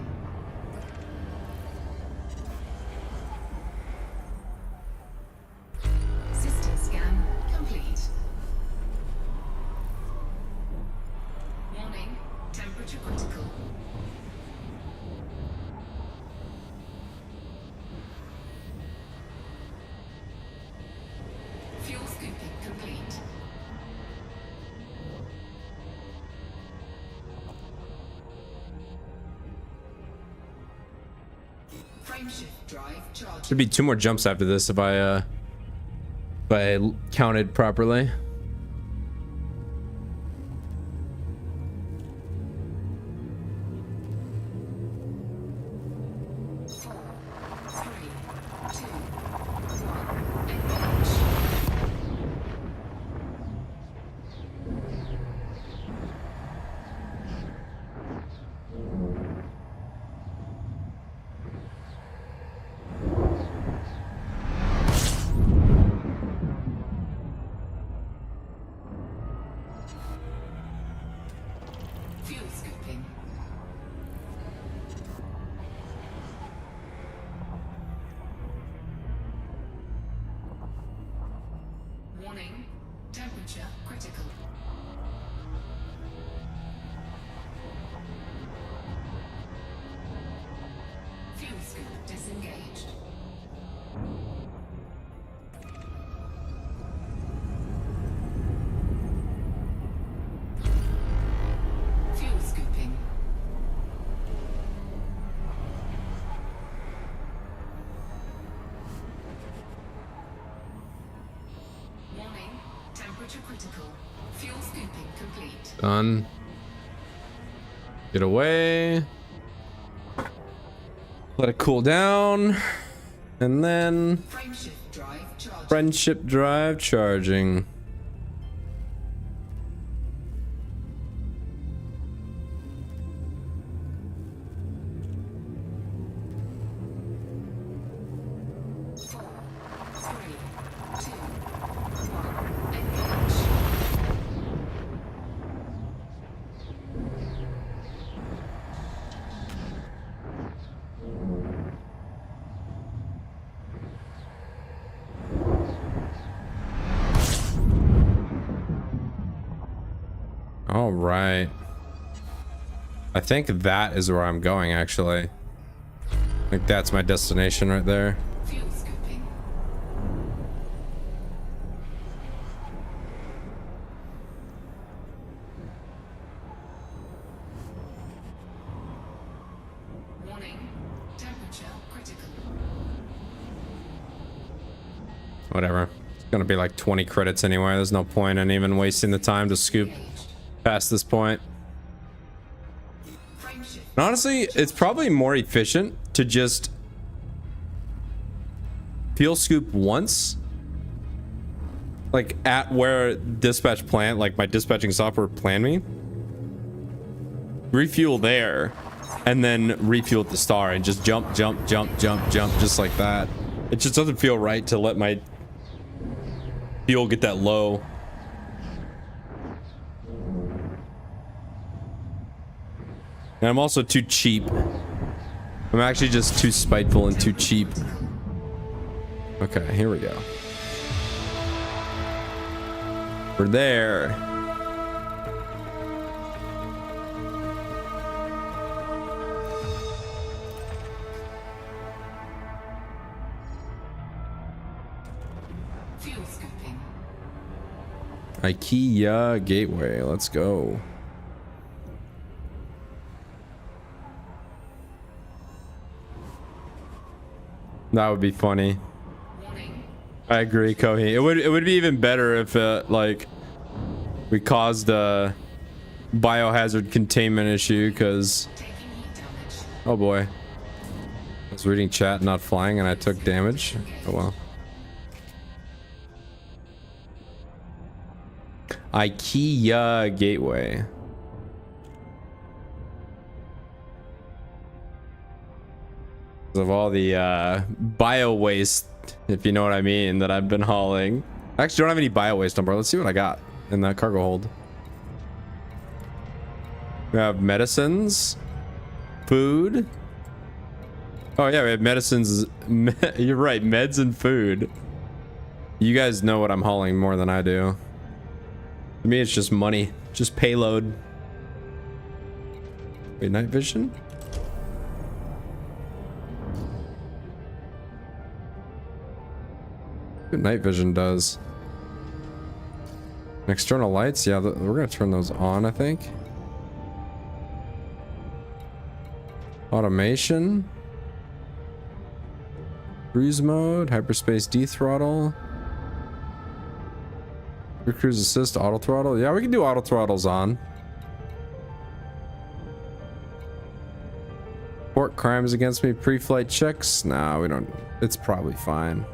System scan complete. Warning, temperature critical. Fuel scooping complete. Frameshift drive charging. Should be 2 more jumps after this if I counted properly. Four, three, two, one. Engage. Fuel scooping. Warning, temperature critical. Fuel scoop disengaged. Fuel scooping. Temperature critical. Fuel scooping complete. Done. Get away. Let it cool down. And then Frameshift drive charged. friendship drive charging. Four, three, two, one. Engage. All right. I think that is where I'm going, actually. I think that's my destination right there. Fuel scooping. Warning. Temperature critical. Whatever. It's gonna be like 20 credits anyway. There's no point in even wasting the time to scoop Engaged. past this point. Frameshift. And honestly, it's probably more efficient to just fuel scoop once, like at where dispatch plant, like my dispatching software planned me, refuel there, and then refuel at the star and just jump, just like that. It just doesn't feel right to let my fuel get that low. And I'm also too cheap. I'm actually just too spiteful and too cheap. Okay, here we go. We're there. Fuel scooping. IKEA Gateway. Let's go. That would be funny. Warning. I agree, Kohi. It would be even better if like we caused a biohazard containment issue, because Taking heat damage. oh boy, I was reading chat, not flying, and I took damage. Oh well. IKEA Gateway. Of all the bio waste, if you know what I mean, that I've been hauling. I actually don't have any bio waste number. Let's see what I got in that cargo hold. We have medicines, food. Oh yeah, we have medicines. You're right, meds and food. You guys know what I'm hauling more than I do. To me, it's just money, just payload. Wait, night vision? What night vision does. External lights, yeah, we're gonna turn those on, I think. Automation. Cruise mode, hyperspace dethrottle. Cruise assist, auto throttle. Yeah, we can do auto throttles on. Report crimes against me, pre-flight checks. Nah, we don't. It's probably fine.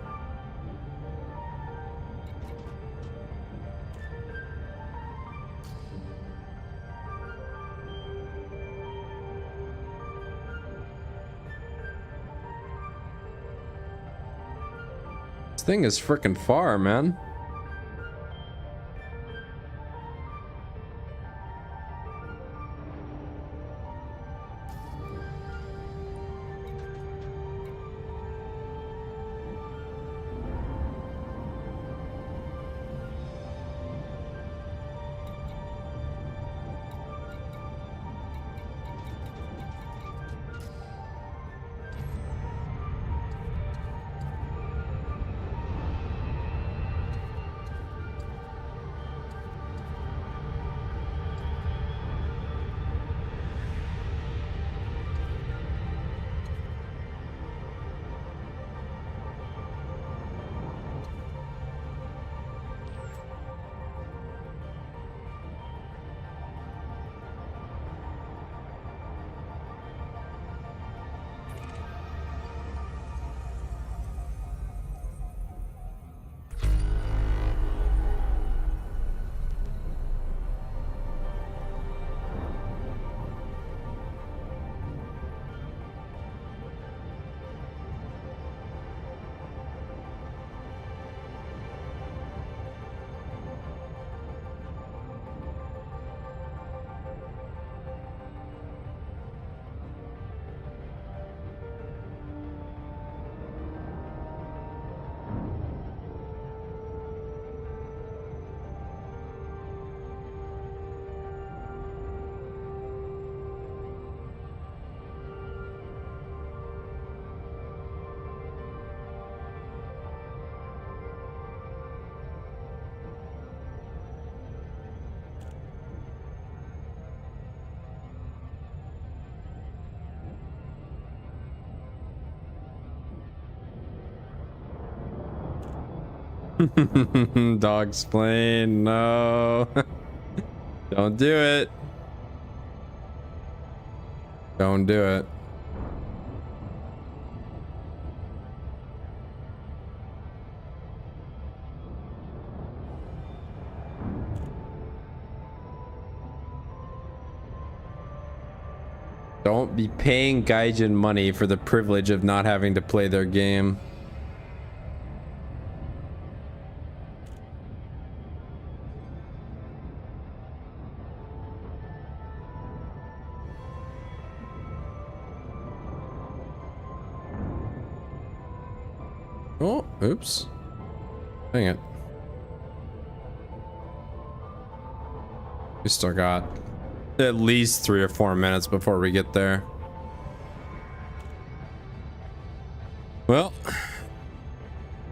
This thing is freaking far, man. Dog's plane, no. Don't do it. Don't do it. Don't be paying Gaijin money for the privilege of not having to play their game. Oh, oops. Dang it. We still got at least 3 or 4 minutes before we get there. Well,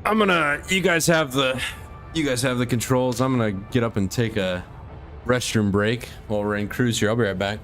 you guys have the controls. I'm gonna get up and take a restroom break while we're in cruise here. I'll be right back.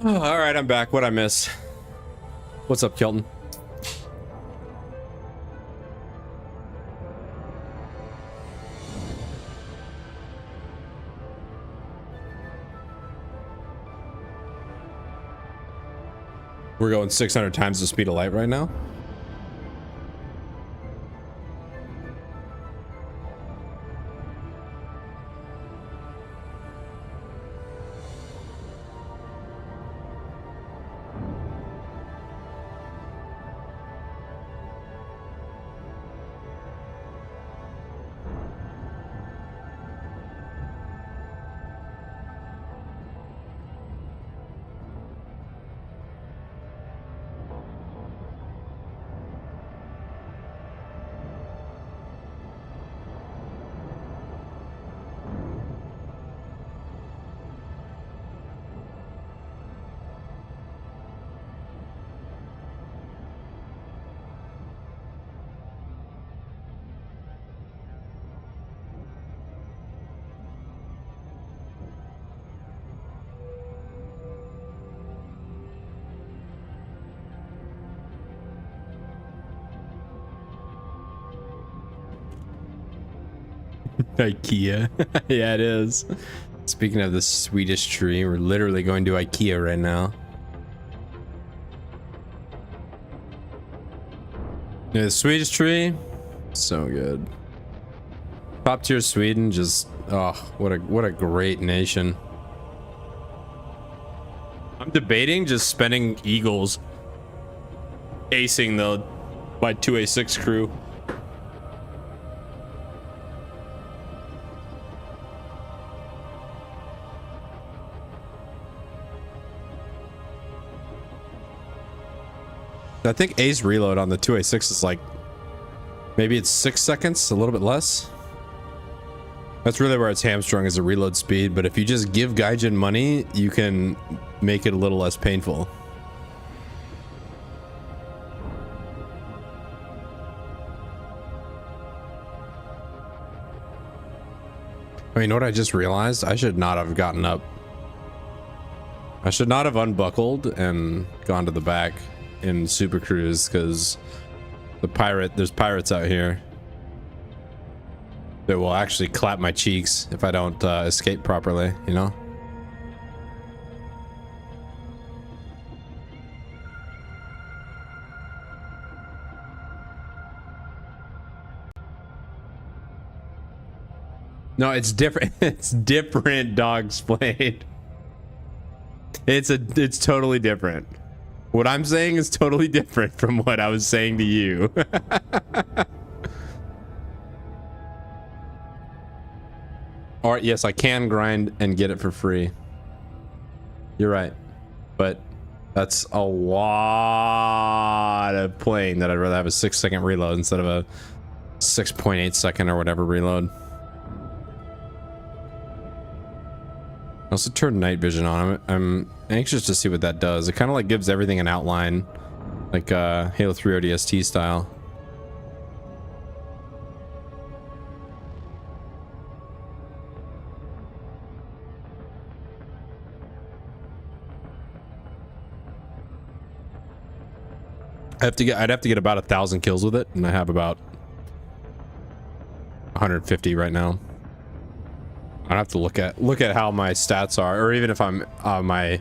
All right, I'm back. What'd I miss? What's up, Kelton? We're going 600 times the speed of light right now. IKEA. Yeah, it is. Speaking of the Swedish tree, we're literally going to IKEA right now. Yeah, the Swedish tree, so good. Top tier Sweden, just what a great nation. I'm debating just spending Eagles acing my 2A6 crew. I think Ace reload on the 2A6 is like, maybe it's 6 seconds, a little bit less. That's really where it's hamstrung, is the reload speed. But if you just give Gaijin money, you can make it a little less painful. Oh, you know what I just realized? I should not have gotten up. I should not have unbuckled and gone to the back in Super Cruise, because there's pirates out here that will actually clap my cheeks if I don't escape properly, you know? No, it's different. It's different, Dog's Blade. It's totally different. What I'm saying is totally different from what I was saying to you. All right, yes, I can grind and get it for free. You're right. But that's a lot of playing that I'd rather have a 6-second reload instead of a 6.8 second or whatever reload. I also turned night vision on. I'm anxious to see what that does. It kind of like gives everything an outline, like Halo 3 ODST style. I'd have to get about 1,000 kills with it, and I have about 150 right now. I'd have to look at how my stats are, or even if I'm my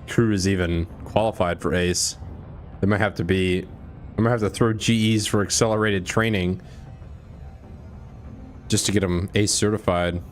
crew is even qualified for ace. They might have to be. I might have to throw GEs for accelerated training just to get them ace certified.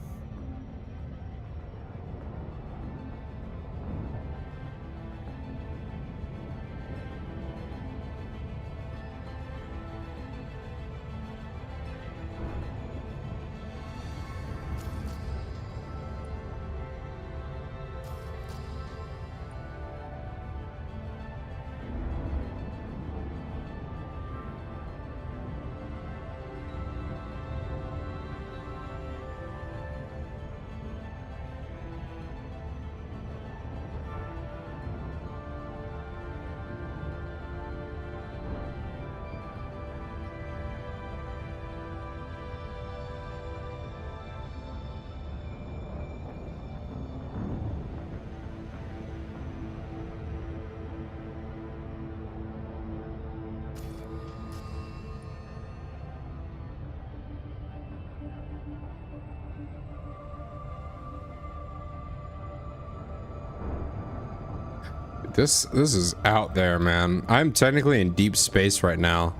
This is out there, man. I'm technically in deep space right now.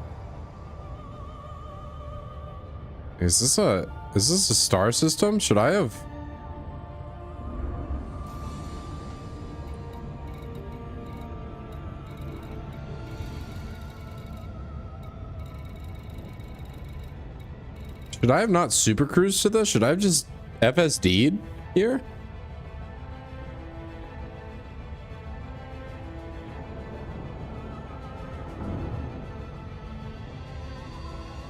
Is this a star system? Should I have? Should I have not super cruised to this? Should I have just FSD'd here?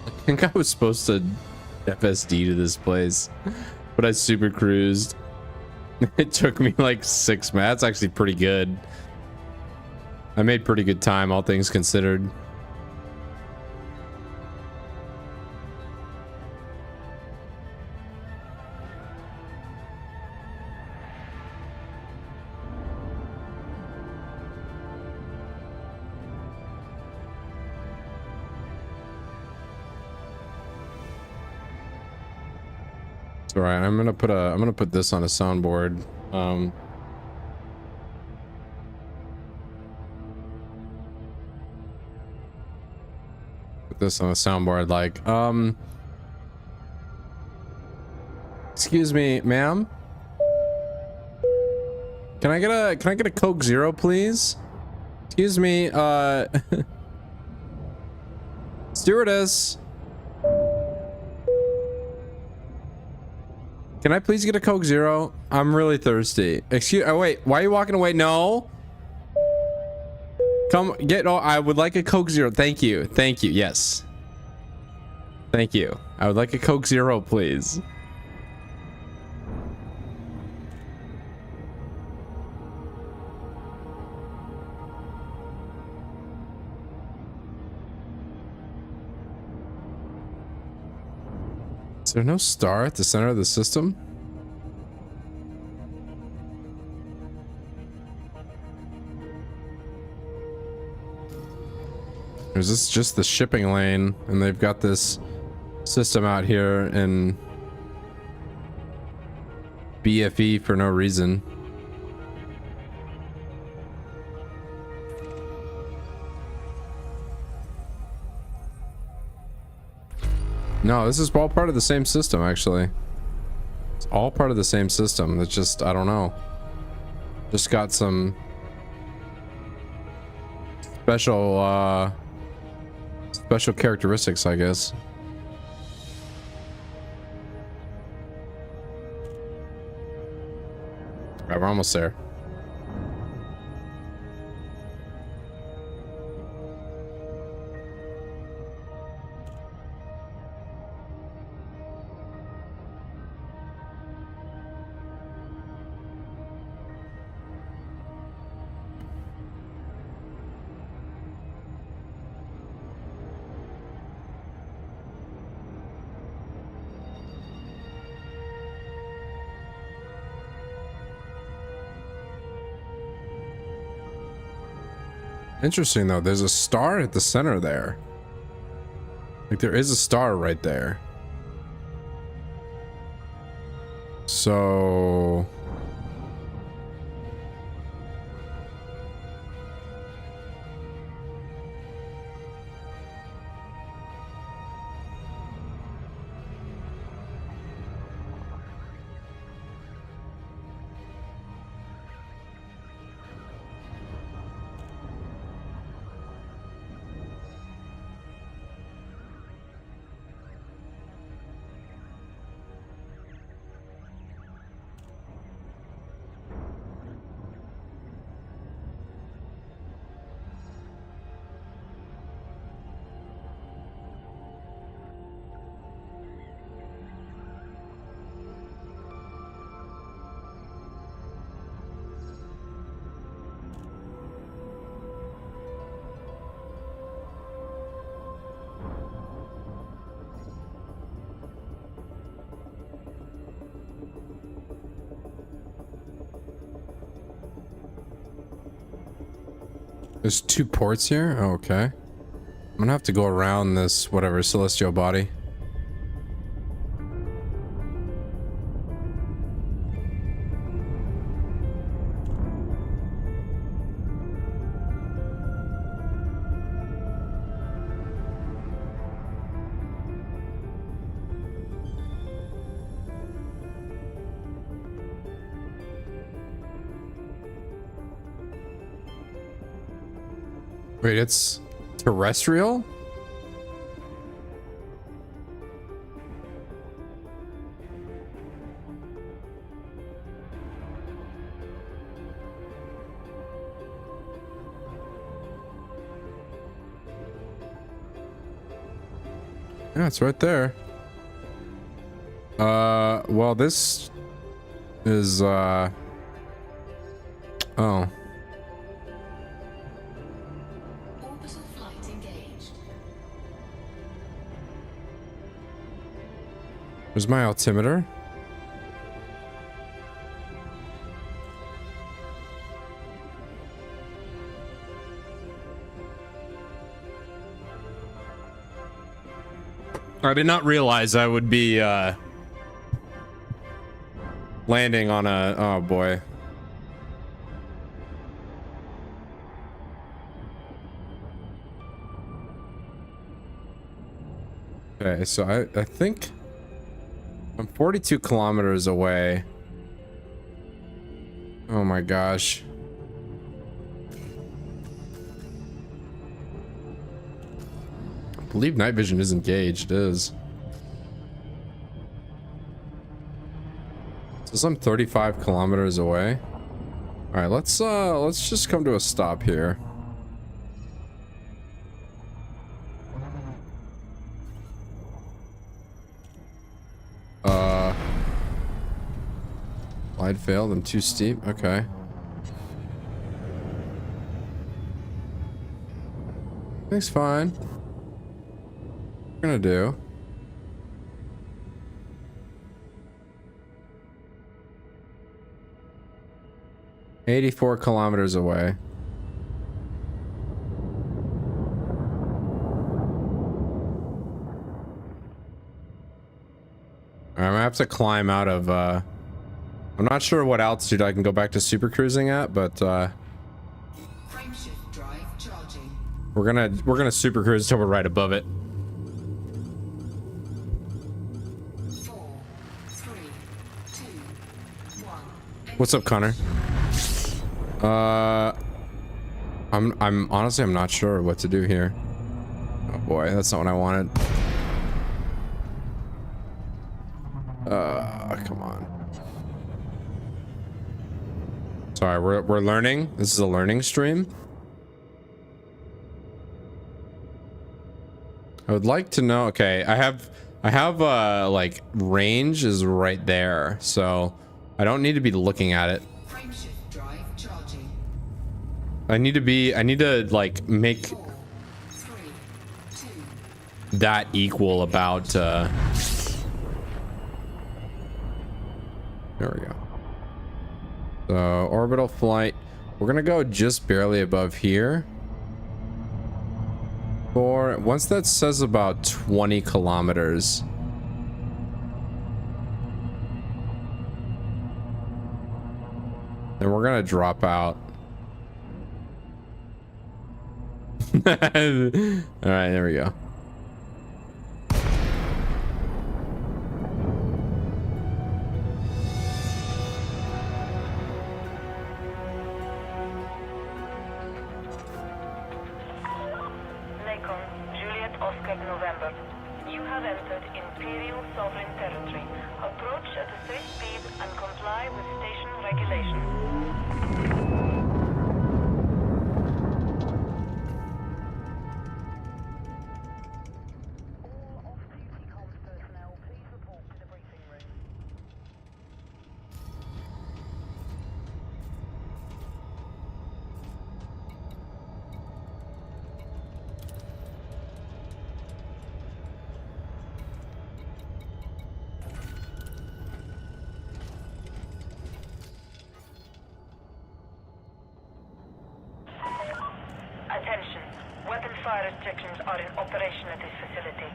I think I was supposed to FSD to this place, but I super cruised. It took me like 6 minutes. That's actually pretty good. I made pretty good time, all things considered. It's all right. I'm gonna put this on a soundboard. Put this on a soundboard, like, excuse me, ma'am. Can I get a Coke Zero, please? Excuse me, stewardess. Can I please get a Coke Zero? I'm really thirsty. Excuse. Oh wait, why are you walking away? No. Come get. Oh, I would like a Coke Zero. Thank you. Thank you. Yes. Thank you. I would like a Coke Zero, please. Is there no star at the center of the system? Or is this just the shipping lane and they've got this system out here in BFE for no reason? No, this is all part of the same system, actually. It's all part of the same system. It's just, I don't know. Just got some special characteristics, I guess. All right, we're almost there. Interesting though, there's a star at the center there. Like there is a star right there. So there's 2 ports here? Oh, okay. I'm gonna have to go around this, whatever, celestial body. Wait, it's terrestrial? Yeah, it's right there. Well, this is, oh. Orbital flight engaged. Where's my altimeter? I did not realize I would be landing on a, oh boy. Okay, so I think I'm 42 kilometers away. Oh my gosh. I believe night vision is engaged. It is. So I'm 35 kilometers away. All right, let's just come to a stop here. Glide failed and too steep. Okay. Everything's fine. What we're gonna do. "84 kilometers away." I'm gonna have to climb out of I'm not sure what altitude I can go back to super cruising at, but Frameshift drive charging. we're gonna super cruise till we're right above it. 4, 3, 2, 1. What's up, Connor? I'm honestly, I'm not sure what to do here. Oh boy, that's not what I wanted. Come on. Sorry, we're learning. This is a learning stream. I would like to know. Okay, I have like range is right there, so I don't need to be looking at it. Frameshift drive charging. I need to like make 4, 3, 2. that equal about there we go. So orbital flight, we're gonna go just barely above here. For once that says about 20 kilometers. Then we're gonna drop out. All right, there we go. Lakon, Juliet Oscar November. You have entered Imperial Sovereign Territory. Approach at a safe speed and comply with station regulations. All off-duty comms personnel, please report to the briefing room. Attention. Weapon fire restrictions are in operation at this facility.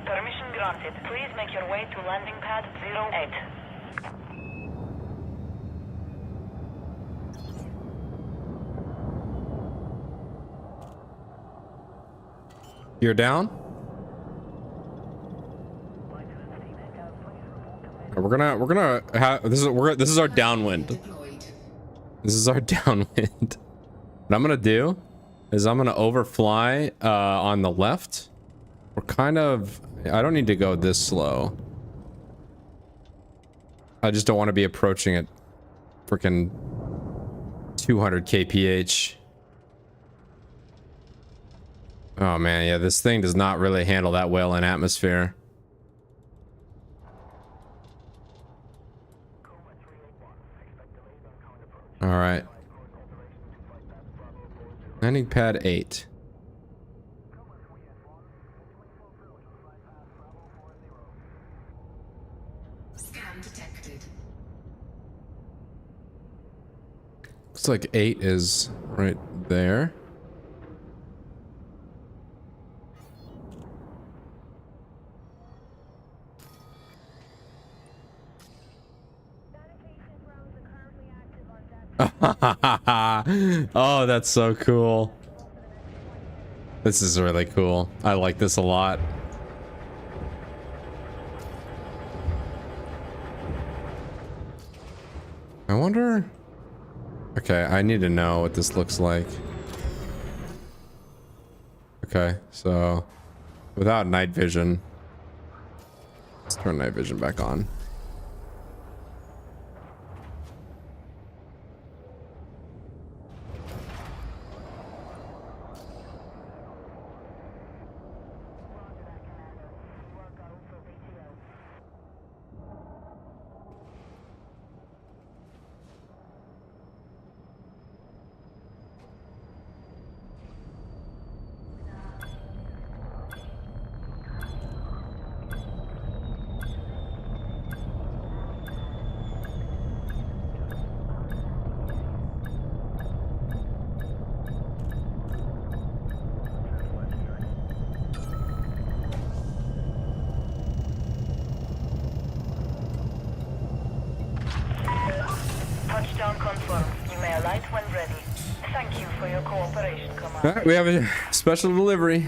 Permission granted. Please make your way to landing pad 08. You're down? We're gonna have this is our downwind. Deployed. This is our downwind. What I'm gonna do is I'm gonna overfly on the left. We're kind of, I don't need to go this slow. I just don't want to be approaching at freaking 200 kph. Oh man, yeah, this thing does not really handle that well in atmosphere. All right. Landing pad 8. Scan detected. Looks like 8 is right there. Oh, that's so cool. This is really cool. I like this a lot. I wonder... Okay, I need to know what this looks like. Okay, so without night vision, let's turn night vision back on. Touchdown confirmed. You may alight when ready. Thank you for your cooperation, All Commander. right, we have a special delivery.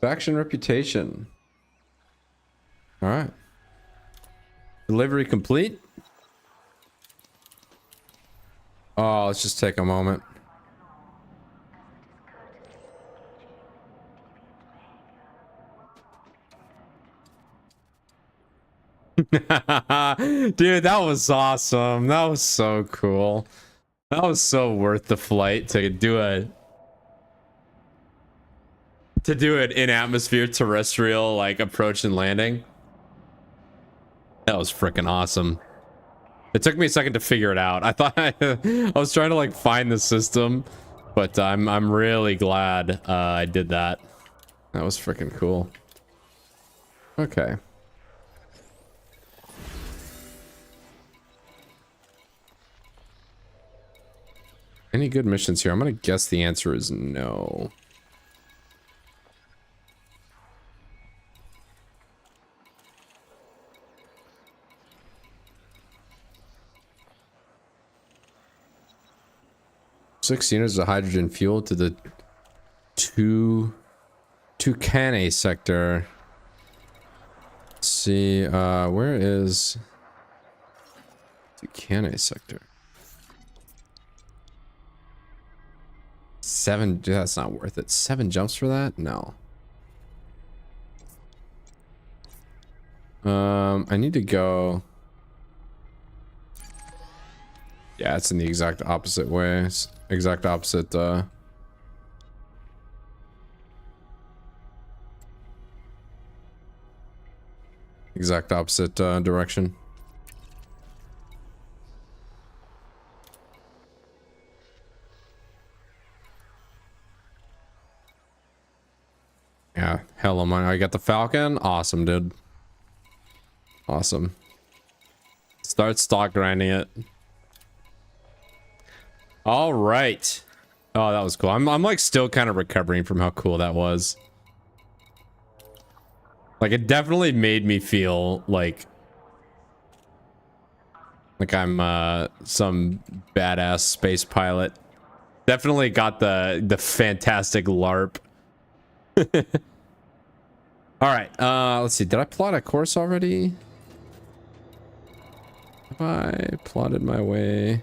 Faction reputation. All right. Delivery complete. Oh, let's just take a moment. Dude, that was awesome. That was so cool. That was so worth the flight to do it in atmosphere terrestrial like approach and landing. That was freaking awesome. It took me a second to figure it out. I thought I was trying to like find the system, but I'm really glad I did that. That was freaking cool. Okay. Any good missions here? I'm gonna guess the answer is no. Six units of hydrogen fuel to the Toucan sector. Let's see, where is Toucan sector? 7, that's not worth it. 7 jumps for that? No. I need to go. Yeah, it's in the exact opposite way. Exact opposite, direction. Yeah, hella money. I got the Falcon. Awesome, dude. Awesome. Start stock grinding it. All right. Oh, that was cool. I'm like still kind of recovering from how cool that was. Like it definitely made me feel like I'm some badass space pilot. Definitely got the fantastic LARP. All right, let's see. Did I plot a course already? Have I plotted my way?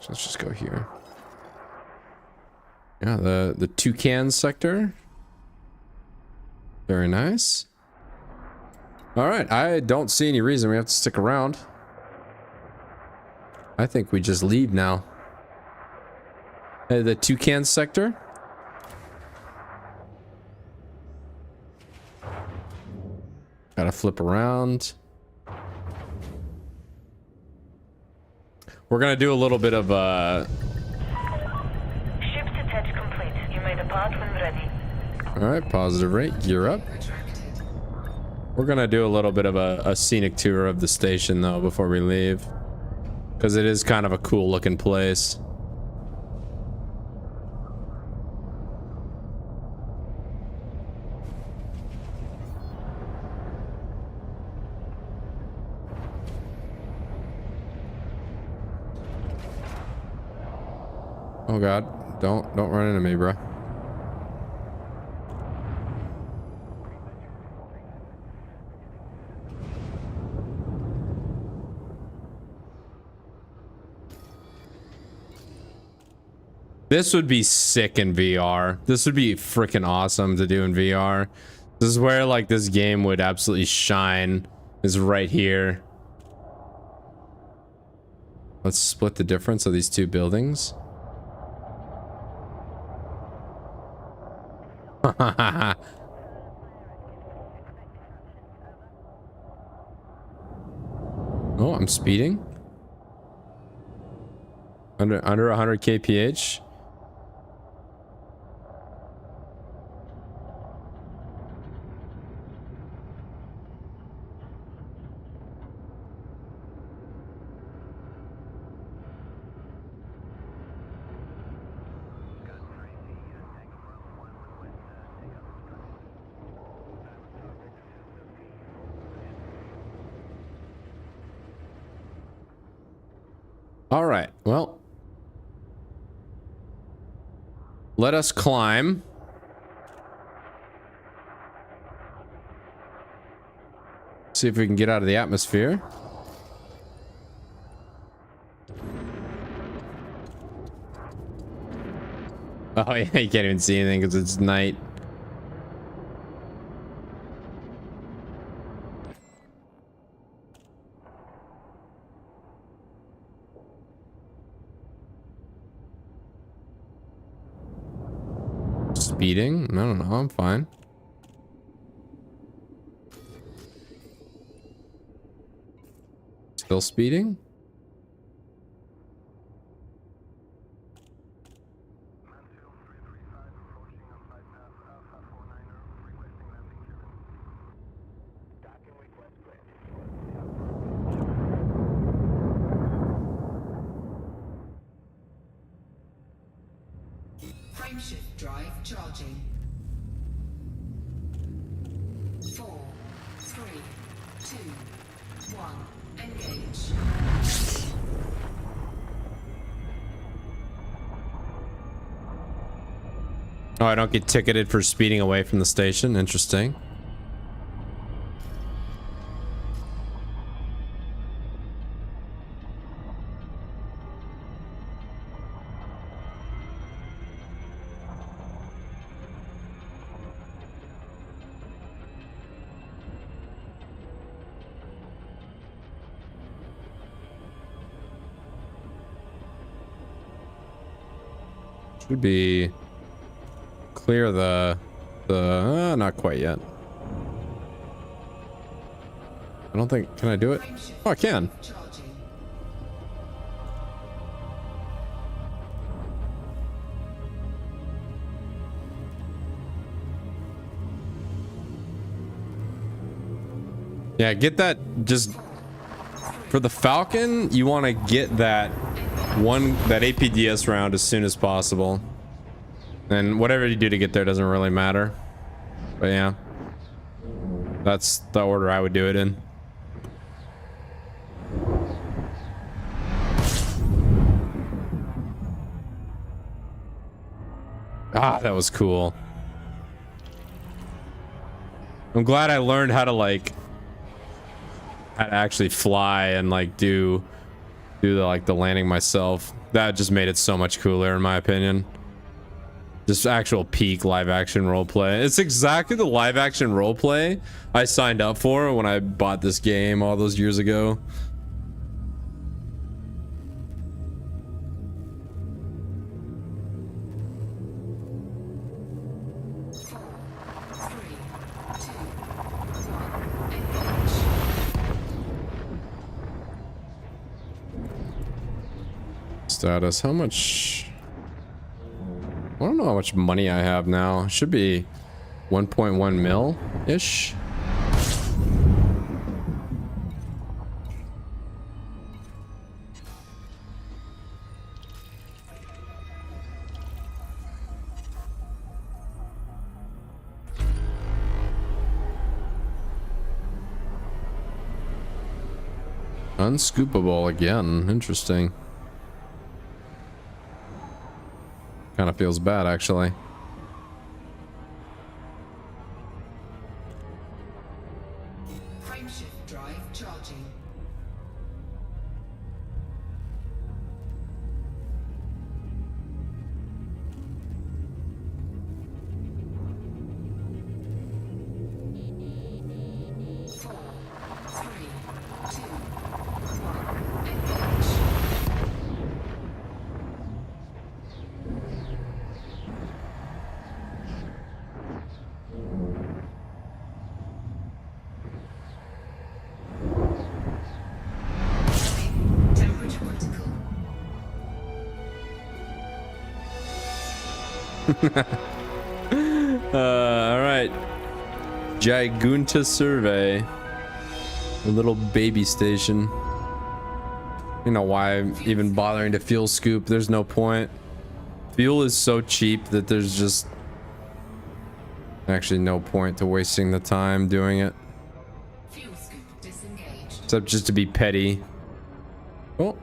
So let's just go here. Yeah, the Toucan sector. Very nice. All right, I don't see any reason we have to stick around. I think we just leave now. The Toucan sector. Gotta flip around. We're gonna do a little bit of Ship's attach complete. You may depart when ready. all right, positive rate, gear up. Retracted. We're gonna do a little bit of a scenic tour of the station though before we leave, because it is kind of a cool looking place. Oh god, don't run into me, bro. This would be sick in VR. This would be freaking awesome to do in VR. This is where like this game would absolutely shine, is right here. Let's split the difference of these two buildings. Oh, I'm speeding. Under 100 kph. All right. Well, let us climb. See if we can get out of the atmosphere. Oh yeah, you can't even see anything because it's night. Speeding? I don't know, I'm fine. Still speeding? Frameshift drive charging. 4, 3, 2, 1. Engage. Oh, I don't get ticketed for speeding away from the station. Interesting. Should be clear the not quite yet. I don't think, can I do it? Oh, I can. Charging. Yeah, get that. Just for the Falcon, you want to get that APDS round as soon as possible. And whatever you do to get there doesn't really matter. But yeah, that's the order I would do it in. Ah, that was cool. I'm glad I learned how to actually fly and do the landing myself. That just made it so much cooler in my opinion. Just actual peak live action roleplay. It's exactly the live action roleplay I signed up for when I bought this game all those years ago. Status, how much? I don't know how much money I have now. Should be 1.1 mil ish. Unscoopable again. Interesting. Kind of feels bad, actually. Frameshift drive charging. All right. Gigunta survey. A little baby station. You know why I'm even bothering to fuel scoop? There's no point. Fuel is so cheap that there's just actually no point to wasting the time doing it. Fuel scoop disengaged. Except just to be petty. Oh.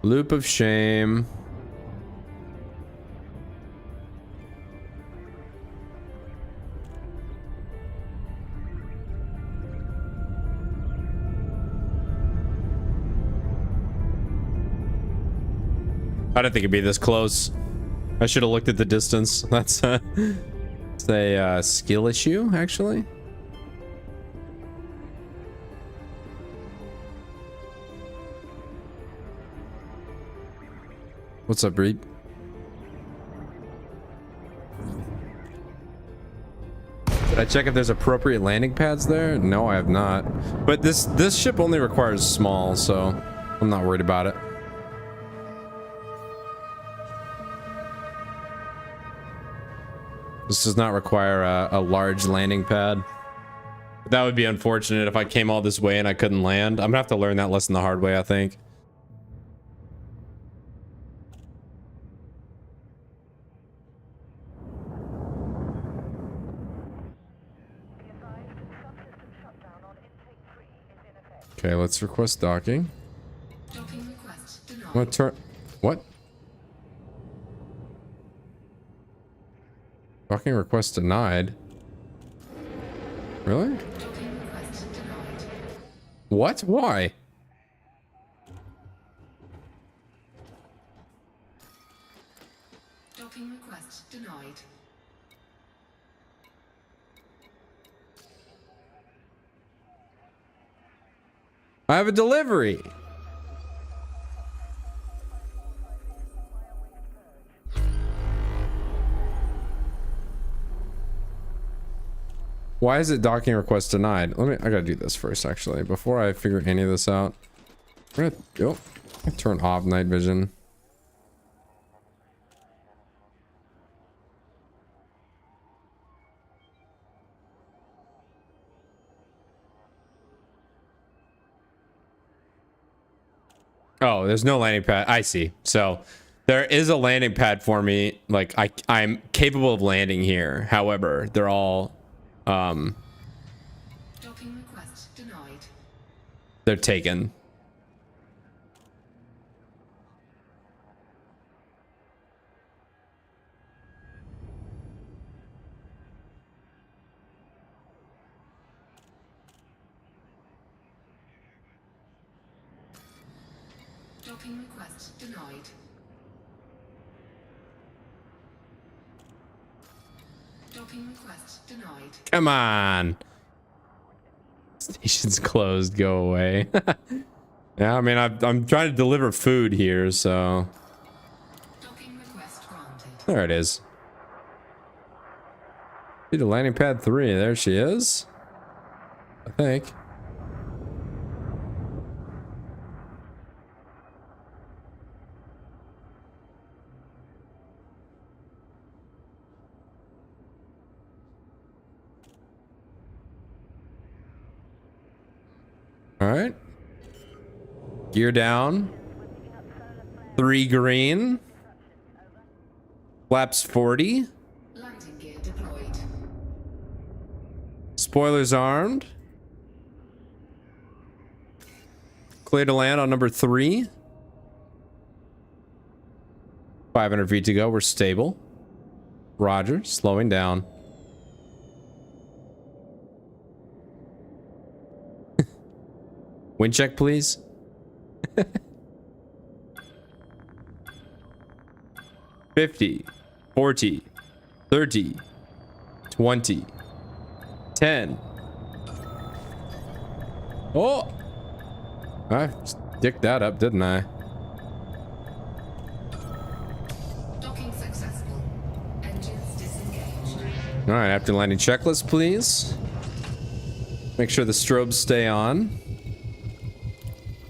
Loop of shame. I didn't think it'd be this close. I should have looked at the distance. That's it's a skill issue, actually. What's up, Reed? Did I check if there's appropriate landing pads there? No, I have not. But this ship only requires small, so I'm not worried about it. This does not require a large landing pad. That would be unfortunate if I came all this way and I couldn't land. I'm gonna have to learn that lesson the hard way, I think. Okay, let's request docking. Docking request denied. I'm gonna turn. What? Docking request denied. Really? Docking request denied. What? Why? Docking request denied. I have a delivery. Why is it docking request denied? I gotta do this first, actually, before I figure any of this out. I'm gonna go turn off night vision. Oh, there's no landing pad. I see. So there is a landing pad for me. Like I'm capable of landing here. However, they're all Docking request denied. they're taken. Docking request denied. Docking request denied. Come on. Station's closed. Go away. Yeah, I mean, I'm trying to deliver food here, so Docking request granted. there it is. See the landing pad 3. There she is. I think. All right. Gear down. 3 green. Flaps 40. Landing gear deployed. Spoilers armed. Clear to land on number 3. 500 feet to go. We're stable. Roger. Slowing down. Wind check, please. 50, 40, 30, 20, 10. Oh! I dicked that up, didn't I? Docking successful. Engines disengaged. All right, after landing checklist, please. Make sure the strobes stay on.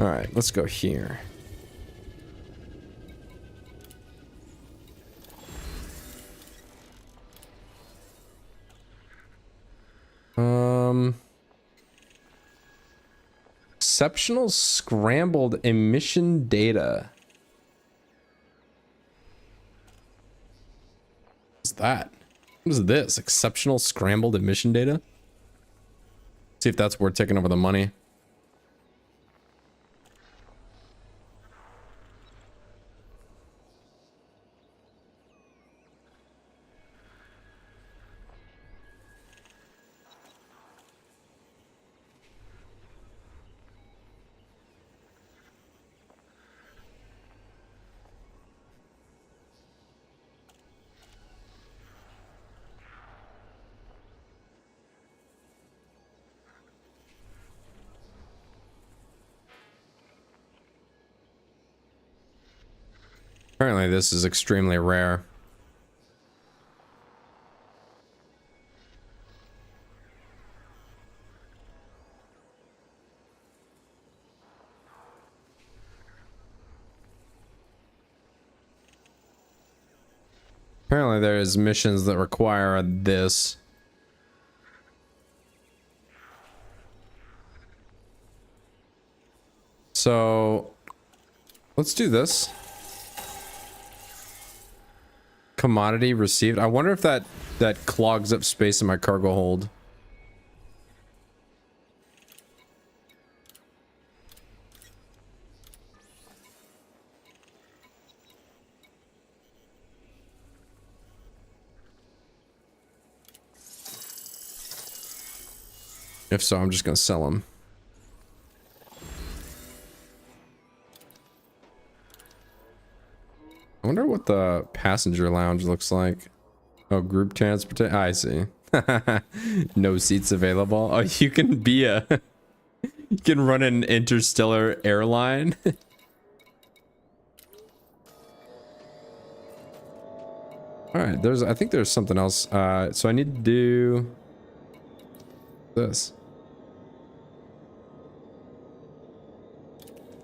All right, let's go here. Exceptional scrambled emission data. What's that? What is this? Exceptional scrambled emission data? See if that's worth taking over the money. Apparently this is extremely rare. Apparently there's missions that require this. So let's do this. Commodity received. I wonder if that clogs up space in my cargo hold. If so, I'm just gonna sell them. I wonder what the passenger lounge looks like. Oh, group transportation. I see. No seats available. Oh, you can be a... You can run an interstellar airline. Alright, I think there's something else. So I need to do... this.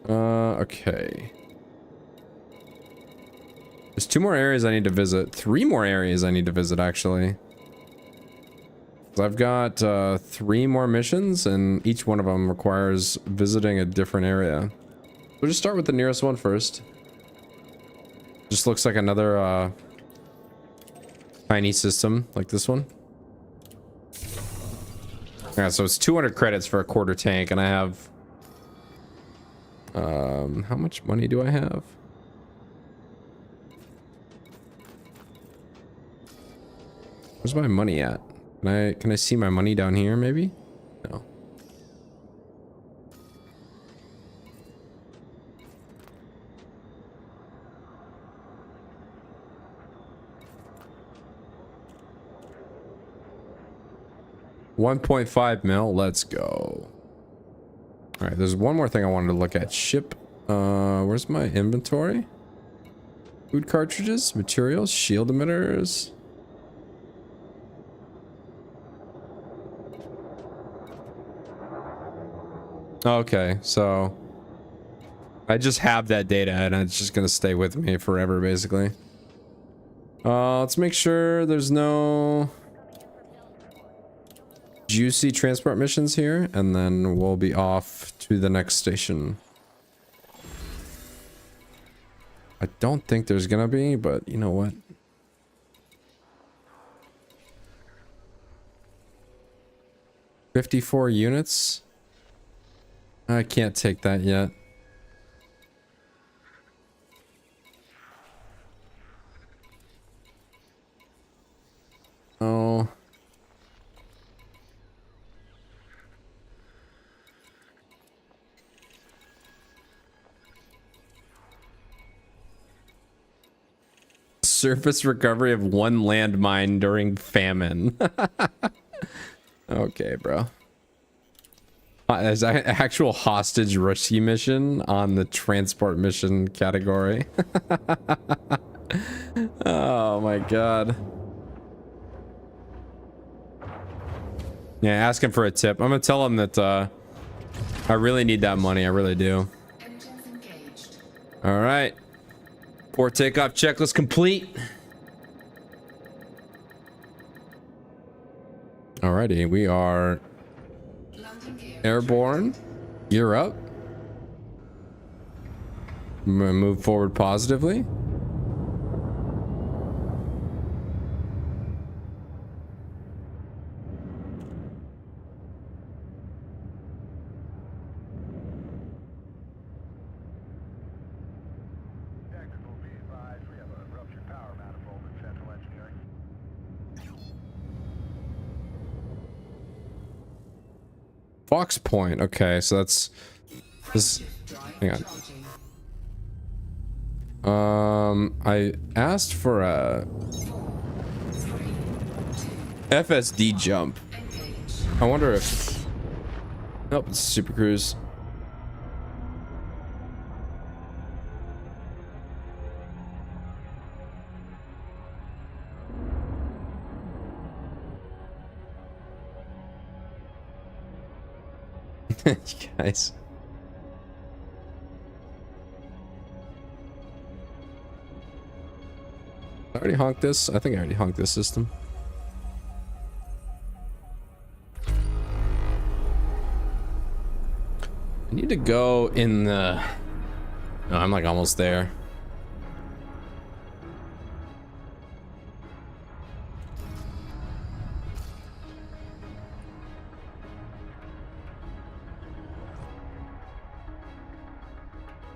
Okay. There's 2 more areas I need to visit. 3 more areas I need to visit, actually. So I've got 3 more missions, and each one of them requires visiting a different area. We'll just start with the nearest one first. Just looks like another tiny system, like this one. Yeah, so it's 200 credits for a quarter tank, and I have... how much money do I have? Where's my money at? Can I see my money down here, maybe? No. $1.5 mil. Let's go. All right, there's one more thing I wanted to look at. Ship. Where's my inventory? Food cartridges, materials, shield emitters. Okay, so I just have that data and it's just gonna stay with me forever, basically. Let's make sure there's no juicy transport missions here, and then we'll be off to the next station. I don't think there's gonna be, but you know what? $54 units. I can't take that yet. Oh. Surface recovery of 1 landmine during famine. Okay, bro. There's an actual hostage rescue mission on the transport mission category. Oh my god. Yeah, ask him for a tip. I'm gonna tell him that I really need that money. I really do. Engines engaged. All right. Port takeoff checklist complete. Alrighty, we are Landing gear. airborne. Gear up. Move forward positively. Technical, be advised, we have a ruptured power manifold in central engineering. Fox Point. Okay, so that's this. Hang on. I asked for a FSD jump. I wonder if. Nope, it's Super Cruise. You guys. I already honked this. I think I already honked this system. I need to go in the... No, I'm like almost there.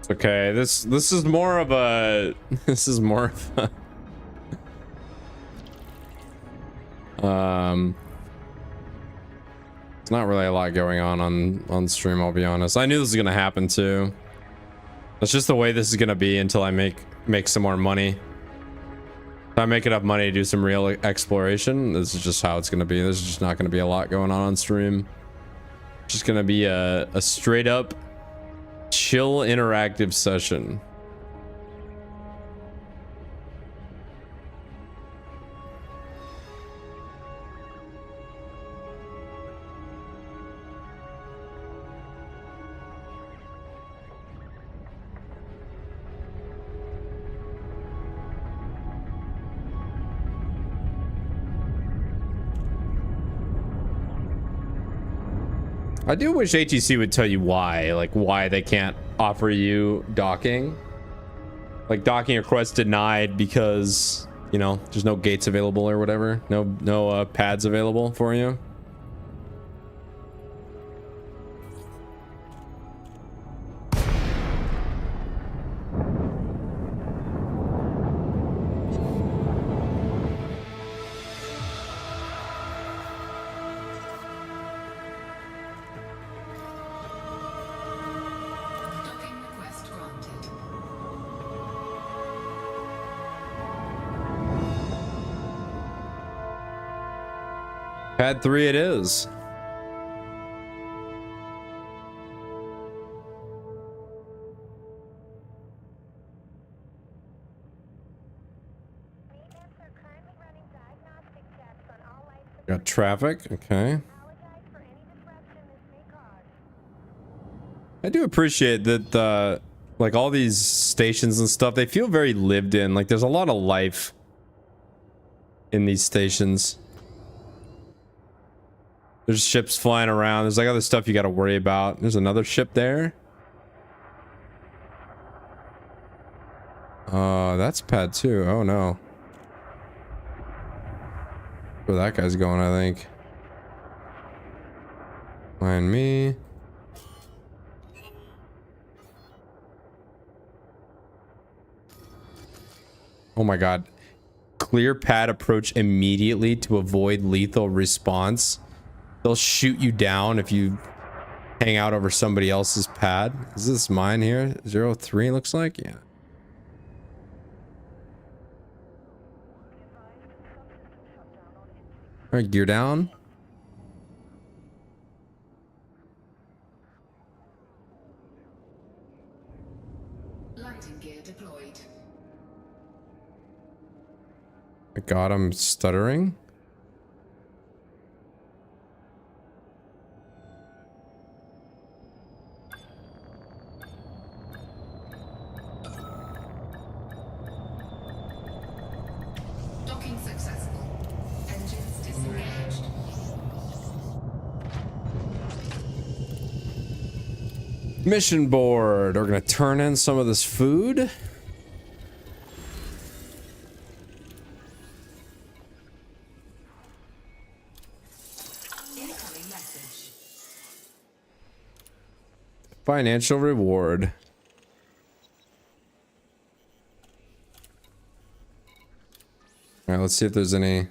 It's okay. This is more of a... This is more of a... It's not really a lot going on stream, I'll be honest. I knew this was gonna happen too. That's just the way this is gonna be until I make some more money. If I make enough money to do some real exploration, this is just how it's gonna be. There's just not gonna be a lot going on stream. It's just gonna be a straight up chill interactive session. I do wish ATC would tell you why, like why they can't offer you docking. Like docking request denied because, you know, there's no gates available or whatever. No pads available for you. Docking request granted. Pad 3 it is. Maintenance are currently running diagnostic checks on all life support. Got traffic, okay. Apologize for any disruption this may cause. I do appreciate that like all these stations and stuff, they feel very lived in. Like there's a lot of life in these stations. There's ships flying around. There's like other stuff you got to worry about. There's another ship there. That's pad 2. Oh no. Where that guy's going, I think. Mind me. Oh my god. Clear pad approach immediately to avoid lethal response. They'll shoot you down if you hang out over somebody else's pad. Is this mine here? 03 looks like? Yeah. Alright, gear down. Lighting gear deployed. My god, I'm stuttering. Docking successful. Engines disengaged. Mission board. We're gonna turn in some of this food. Incoming message. Financial reward. All right, let's see if there's any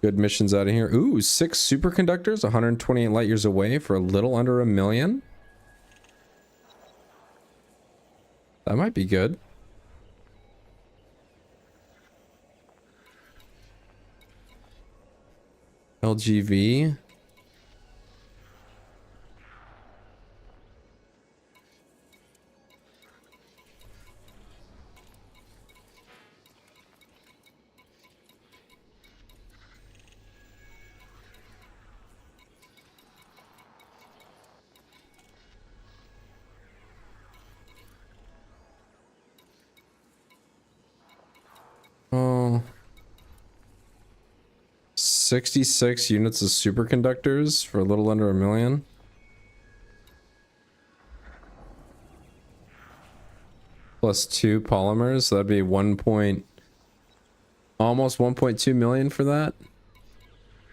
good missions out of here. Ooh, 6 superconductors, 128 light years away for a little under $1 million. That might be good. LGV. 66 units of superconductors for a little under $1 million. Plus 2 polymers, so that'd be almost 1.2 million for that.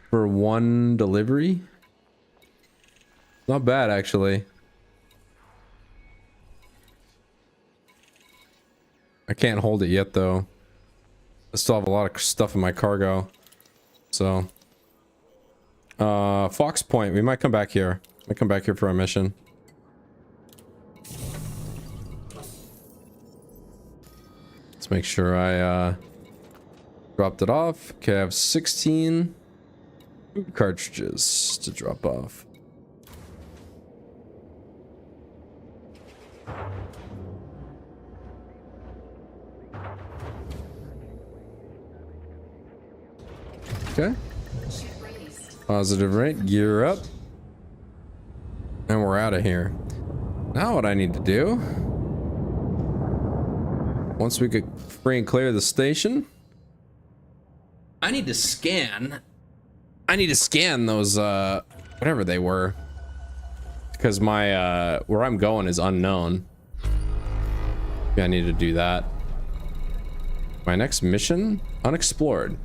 For one delivery. Not bad, actually. I can't hold it yet, though. I still have a lot of stuff in my cargo. So. Fox Point. We might come back here. Might come back here for a mission. Let's make sure I, dropped it off. Okay, I have 16 food cartridges to drop off. Okay. Ship released. Positive rate, gear up. And we're out of here. Now what I need to do, once we could free and clear the station, I need to scan those, whatever they were. Because my, where I'm going is unknown. Yeah, I need to do that. My next mission, unexplored.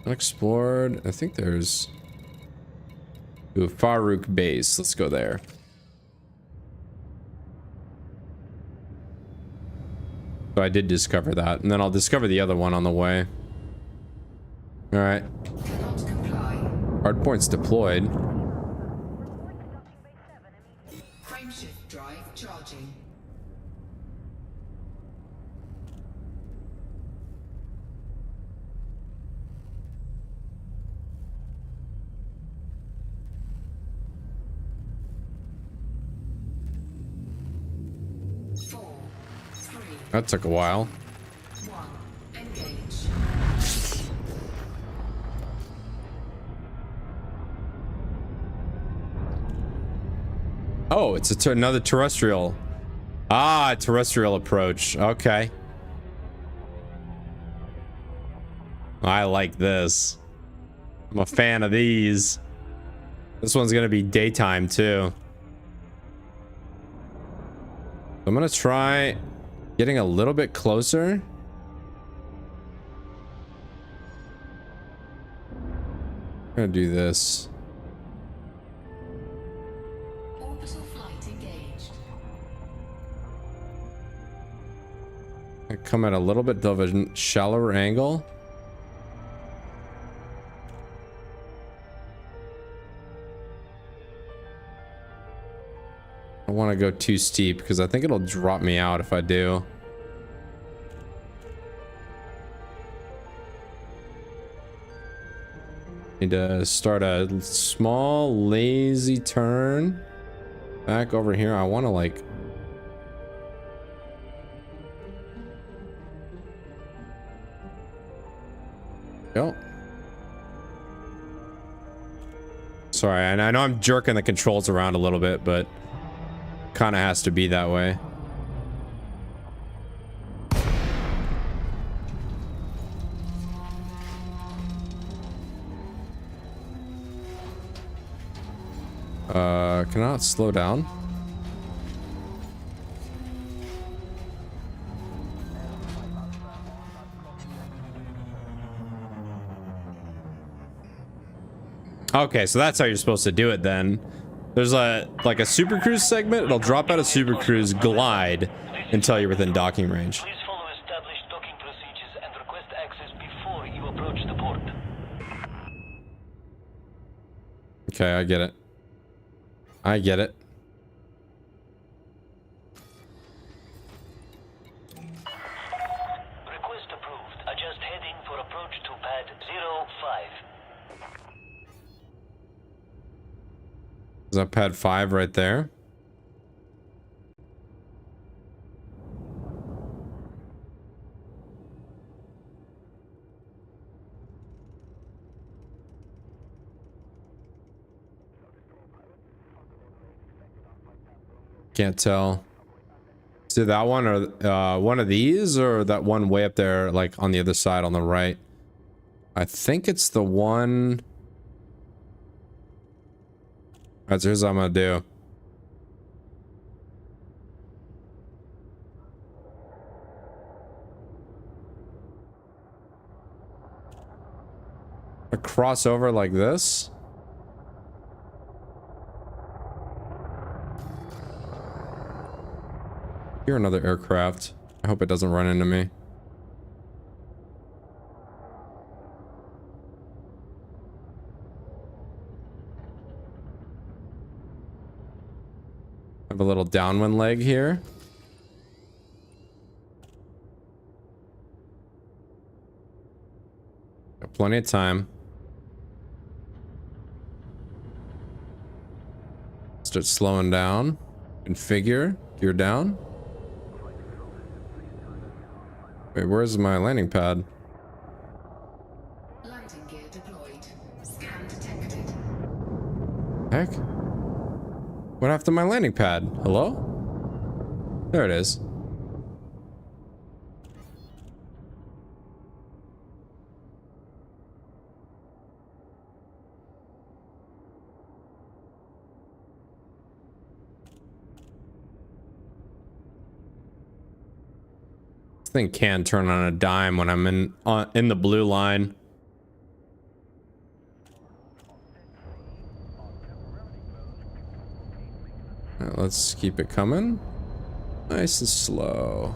Unexplored. I think there's... Ooh, Farouk Base. Let's go there. So I did discover that. And then I'll discover the other one on the way. Alright. Cannot comply. Hardpoint's deployed. Frameshift drive charging. That took a while. 1. Engage. Oh, it's another terrestrial. Ah, terrestrial approach. Okay. I like this. I'm a fan of these. This one's gonna be daytime too. I'm gonna try getting a little bit closer. I'm gonna do this. Orbital flight engaged. I come at a little bit of a shallower angle. I don't want to go too steep because I think it'll drop me out if I do. Need to start a small lazy turn back over here. I want to like go. Sorry, and I know I'm jerking the controls around a little bit, but kind of has to be that way. Can I not slow down? Okay, so that's how you're supposed to do it then. There's like a Super Cruise segment. It'll drop out of Super Cruise, glide until you're within docking range. Please follow established docking procedures and request access before you approach the port. Okay, I get it. I get it. Request approved. Adjust heading for approach to pad 05. Is that pad 5 right there? Can't tell. To that one or one of these, or that one way up there, like on the other side on the right? I think it's the one. Alright, so here's what I'm gonna do. A crossover like this. You're another aircraft. I hope it doesn't run into me. Have a little downwind leg here. Got plenty of time. Start slowing down. Configure. Gear down. Wait, where's my landing pad? Landing gear deployed. Scan detected. Heck? What happened to my landing pad? Hello? There it is. This thing can turn on a dime when I'm in the blue line. Alright, let's keep it coming. Nice and slow.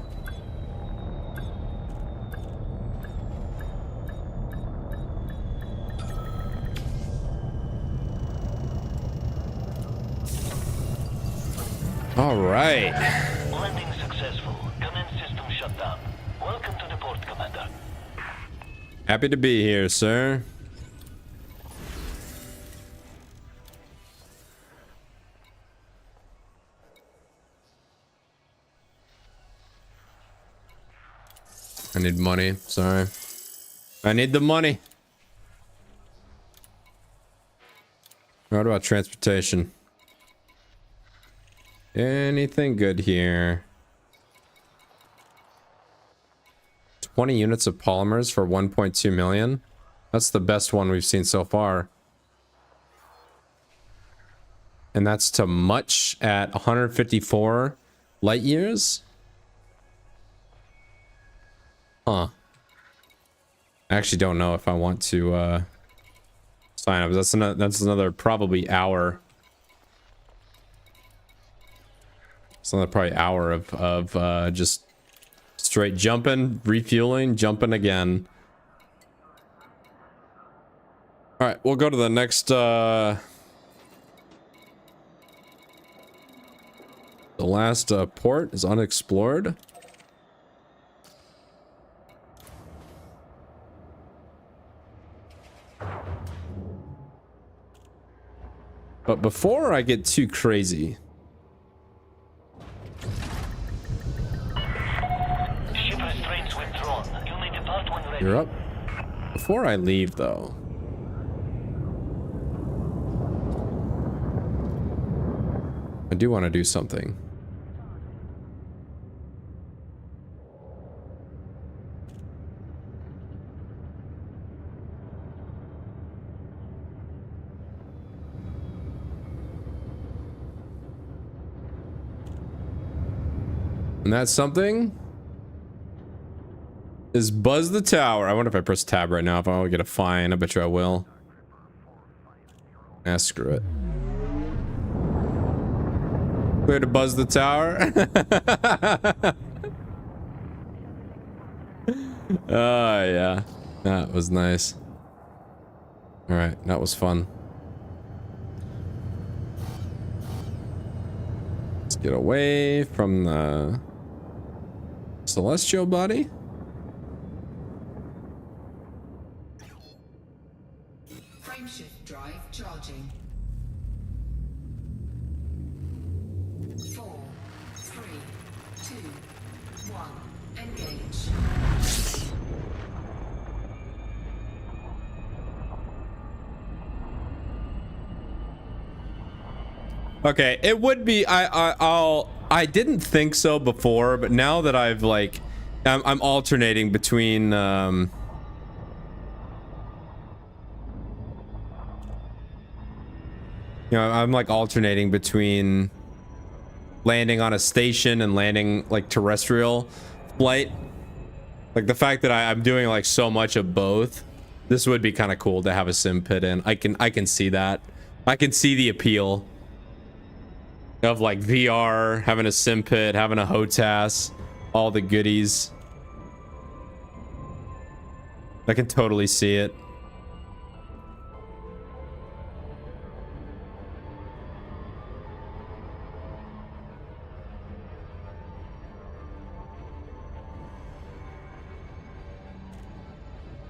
All right. Landing successful. Command system shut down. Welcome to the port, Commander. Happy to be here, sir. I need money. Sorry. I need the money. What about transportation? Anything good here? 20 units of polymers for 1.2 million. That's the best one we've seen so far. And that's to much at 154 light years. Huh. I actually don't know if I want to sign up. That's another probably hour. It's another probably hour of just straight jumping, refueling, jumping again. All right, we'll go to the next the last port is unexplored. But before I get too crazy, Ship restraints withdrawn. You may depart when ready. you're up. Before I leave, though, I do want to do something. And that's something is buzz the tower. I wonder if I press tab right now if I'll get a fine. I bet you I will. Ah, screw it. Clear to buzz the tower. Oh yeah, that was nice. All right, that was fun. Let's get away from the celestial body. Frameshift drive charging. 4, 3, 2, 1. Engage. Okay, it would be I'll I didn't think so before, but now that I've like, I'm alternating between, you know, I'm like alternating between landing on a station and landing like terrestrial flight. Like the fact that I'm doing like so much of both. This would be kind of cool to have a sim pit in. I can see that. I can see the appeal of like VR, having a sim pit, having a HOTAS, all the goodies. I can totally see it.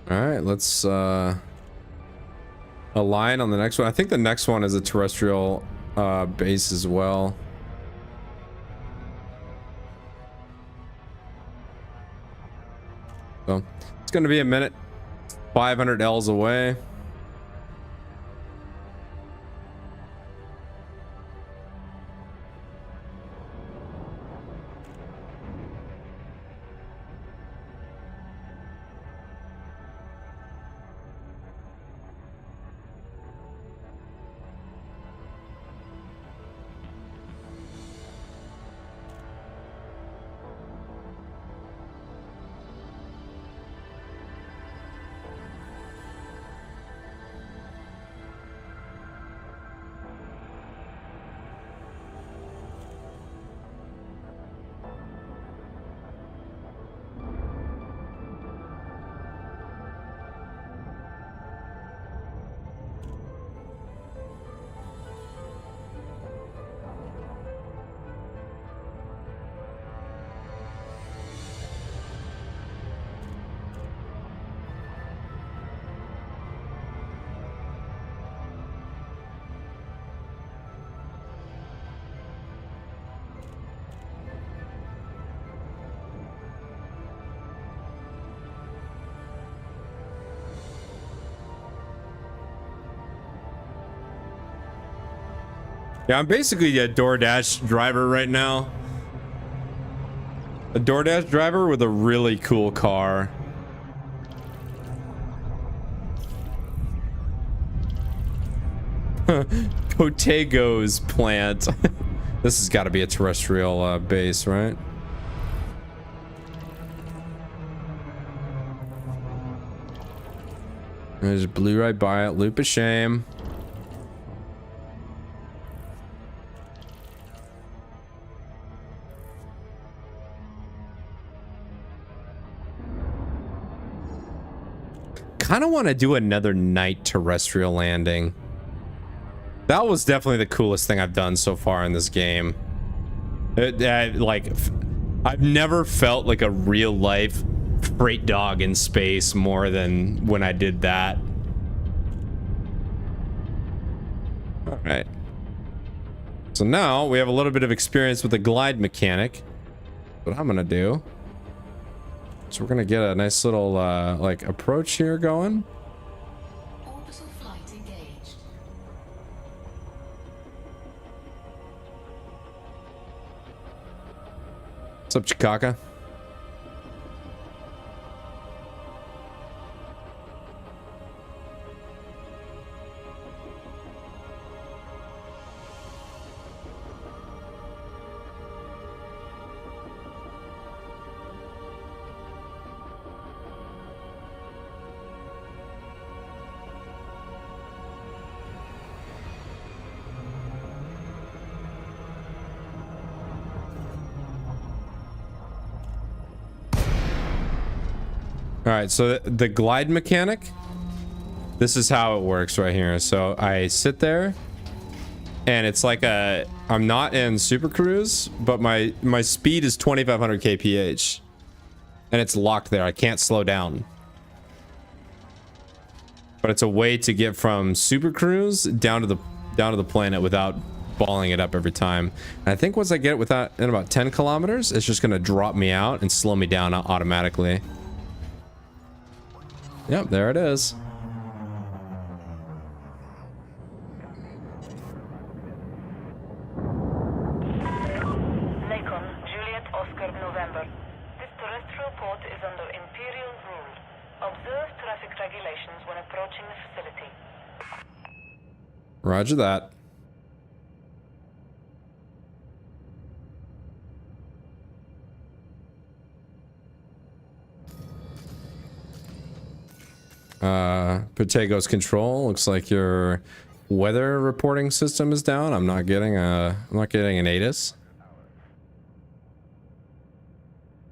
All right, let's align on the next one. I think the next one is a terrestrial base as well. So it's going to be a minute. 500 Ls away. Yeah, I'm basically a DoorDash driver right now. A DoorDash driver with a really cool car. Cotego's plant. This has got to be a terrestrial base, right? There's blew right by it. Loop of shame. Kind of want to do another night terrestrial landing. That was definitely the coolest thing I've done so far in this game. I've never felt like a real life freight dog in space more than when I did that. All right. So now we have a little bit of experience with the glide mechanic. What I'm gonna do. So we're gonna get a nice little like approach here going. Orbital flight engaged. What's up, Chikaka? All right, so the glide mechanic, this is how it works right here. So I sit there and it's like I'm not in Super Cruise, but my speed is 2500 kph and it's locked there. I can't slow down. But it's a way to get from Super Cruise down to the planet without balling it up every time. And I think once I get it in about 10 kilometers, it's just gonna drop me out and slow me down automatically. Yep, there it is. is under Imperial rule. Observe traffic regulations when approaching the facility. Roger that. Patego's control. Looks like your weather reporting system is down. I'm not getting an ATIS.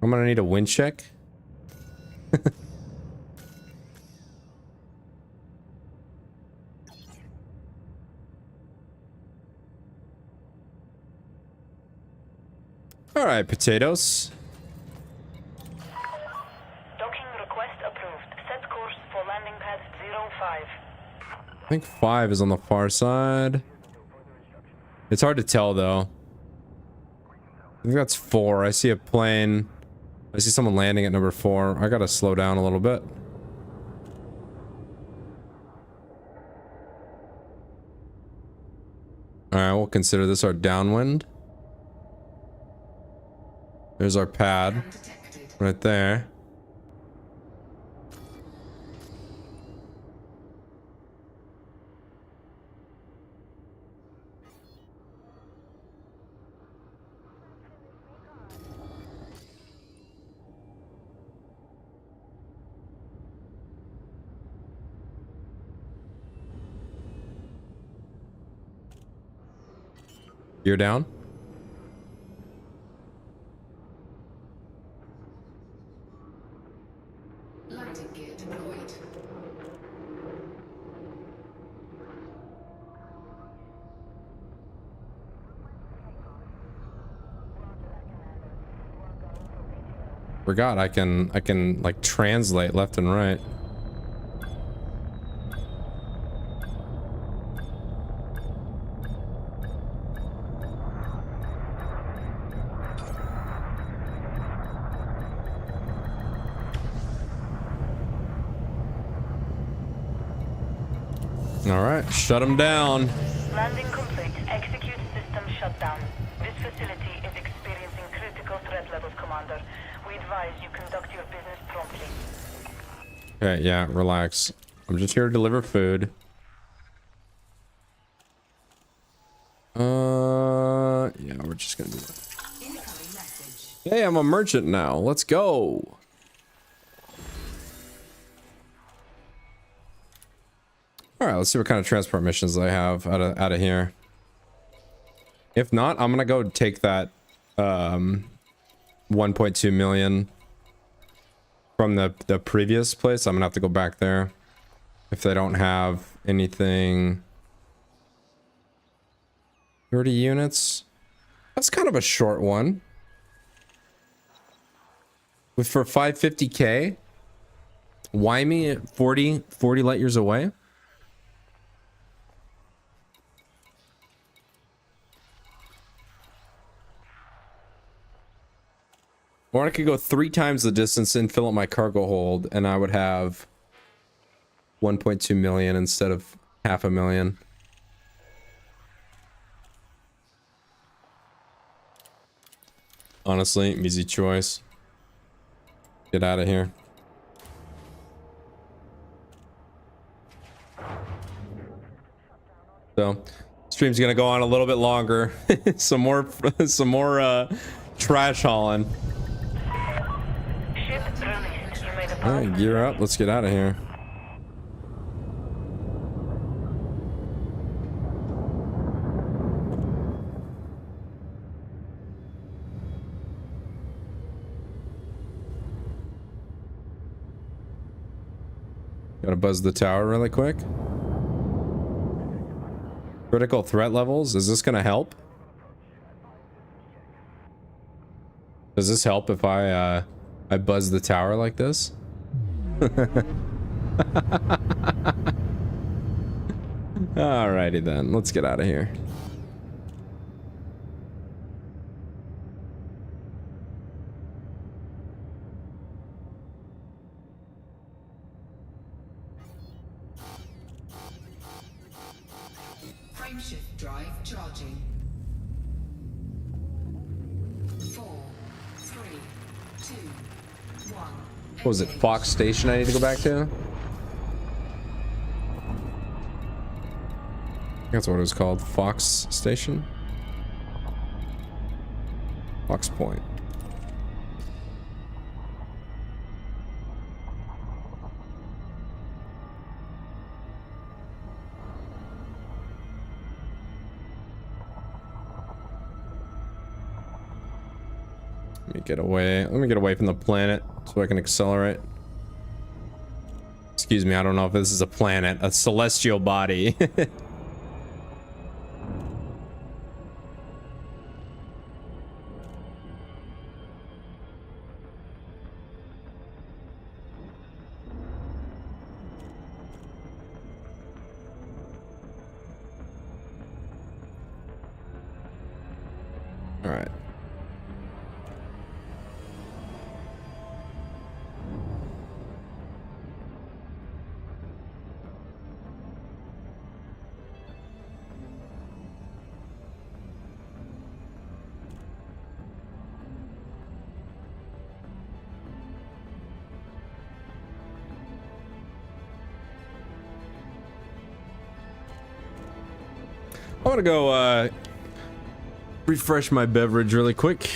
I'm gonna need a wind check. All right, potatoes. Docking request approved. Set course for landing pad 05. I think 5 is on the far side. It's hard to tell though. I think that's 4. I see a plane. I see someone landing at number 4. I gotta slow down a little bit. Alright, we'll consider this our downwind. There's our pad. Right there. You're down? Landing gear deployed. Forgot I can like translate left and right. All right, shut them down. Landing complete. Execute system shutdown. This facility is experiencing critical threat levels, Commander. We advise you conduct your business promptly. Okay, yeah, relax. I'm just here to deliver food. Yeah, we're just gonna do that. Incoming message. Hey, I'm a merchant now. Let's go. All right, let's see what kind of transport missions I have out of here. If not, I'm gonna go take that 1.2 million from the previous place. I'm gonna have to go back there if they don't have anything. 30 units. That's kind of a short one. With for 550k. Why me at 40 light years away? Or I could go 3 times the distance and fill up my cargo hold, and I would have 1.2 million instead of 500,000. Honestly, easy choice. Get out of here. So, stream's gonna go on a little bit longer. some more trash hauling. Ship released. You may depart. All right, gear up. Let's get out of here. Gotta buzz the tower really quick. Critical threat levels. Is this gonna help? Does this help if I buzz the tower like this? Alrighty then, let's get out of here. Frameshift drive charging. 4, 3, 2, What was it? Fox Station I need to go back to? I think that's what it was called. Fox Station? Fox Point. Let me get away. Let me get away from the planet so I can accelerate. Excuse me, I don't know if this is a planet, a celestial body. All right. I'm gonna go refresh my beverage really quick.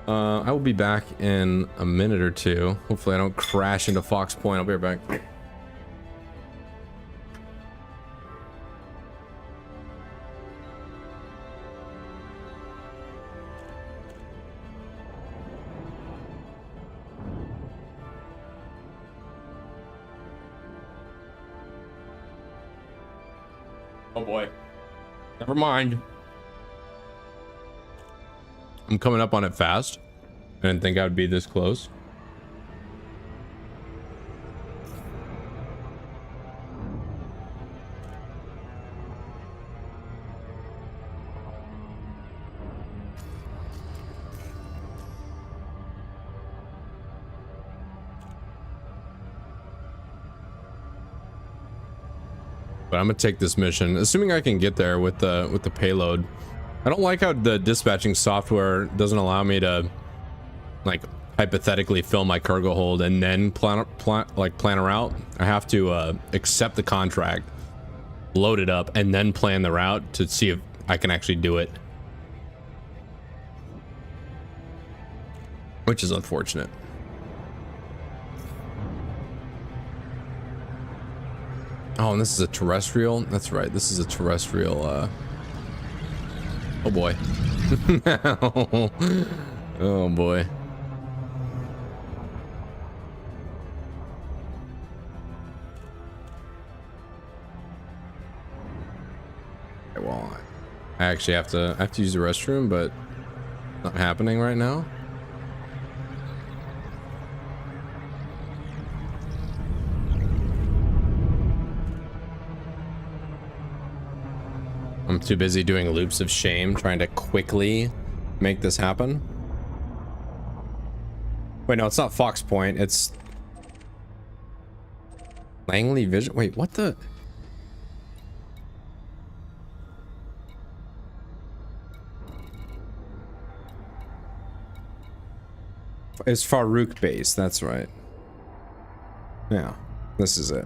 I will be back in a minute or two. Hopefully I don't crash into Fox Point. I'll be right back. Oh boy. Never mind. I'm coming up on it fast. I didn't think I would be this close. But I'm gonna take this mission, assuming I can get there with the payload. I don't like how the dispatching software doesn't allow me to, like, hypothetically fill my cargo hold and then plan a route. I have to accept the contract, load it up, and then plan the route to see if I can actually do it, which is unfortunate. Oh, and this is a terrestrial. That's right. This is a terrestrial. Oh boy. Oh boy. Okay, well, I actually have to use the restroom, but it's not happening right now. I'm too busy doing loops of shame, trying to quickly make this happen. Wait, no, it's not Fox Point. It's Langley Vision. Wait, what the? It's Farouk Base. That's right. Yeah, this is it.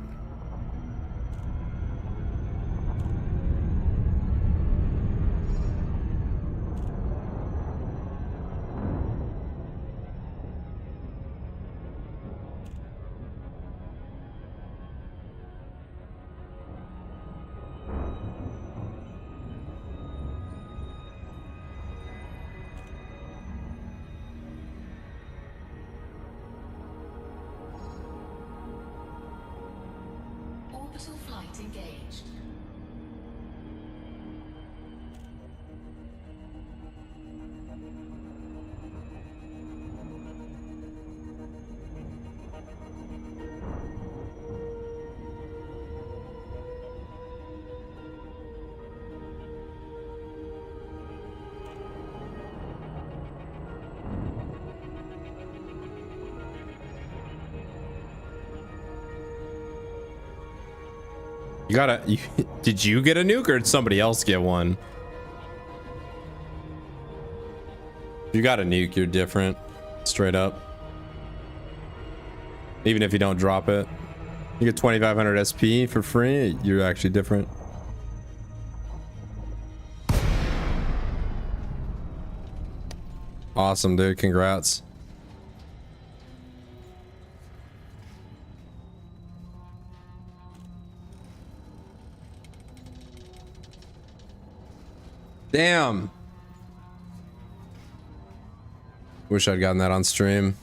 Orbital flight engaged. You gotta. Did you get a nuke or did somebody else get one? If you got a nuke, you're different. Straight up. Even if you don't drop it. You get 2500 SP for free, you're actually different. Awesome, dude. Congrats. Damn. Wish I'd gotten that on stream.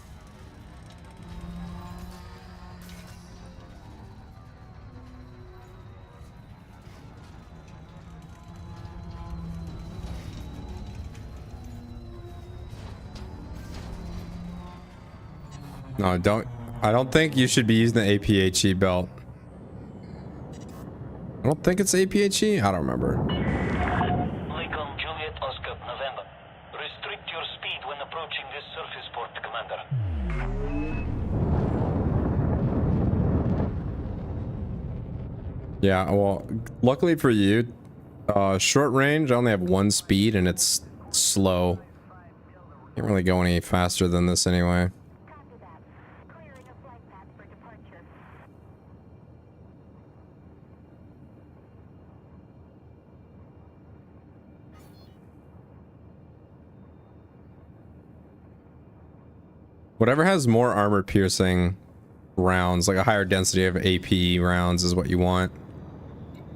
No, I don't think you should be using the APHE belt. I don't think it's APHE. I don't remember. Lincoln Juliet Oscar November. Restrict your speed when approaching this surface port, Commander. Yeah, well, luckily for you, short range, I only have 1 speed and it's slow. Can't really go any faster than this anyway. Copy that. Clearing a flight path for departure. Whatever has more armor piercing rounds, like a higher density of AP rounds, is what you want.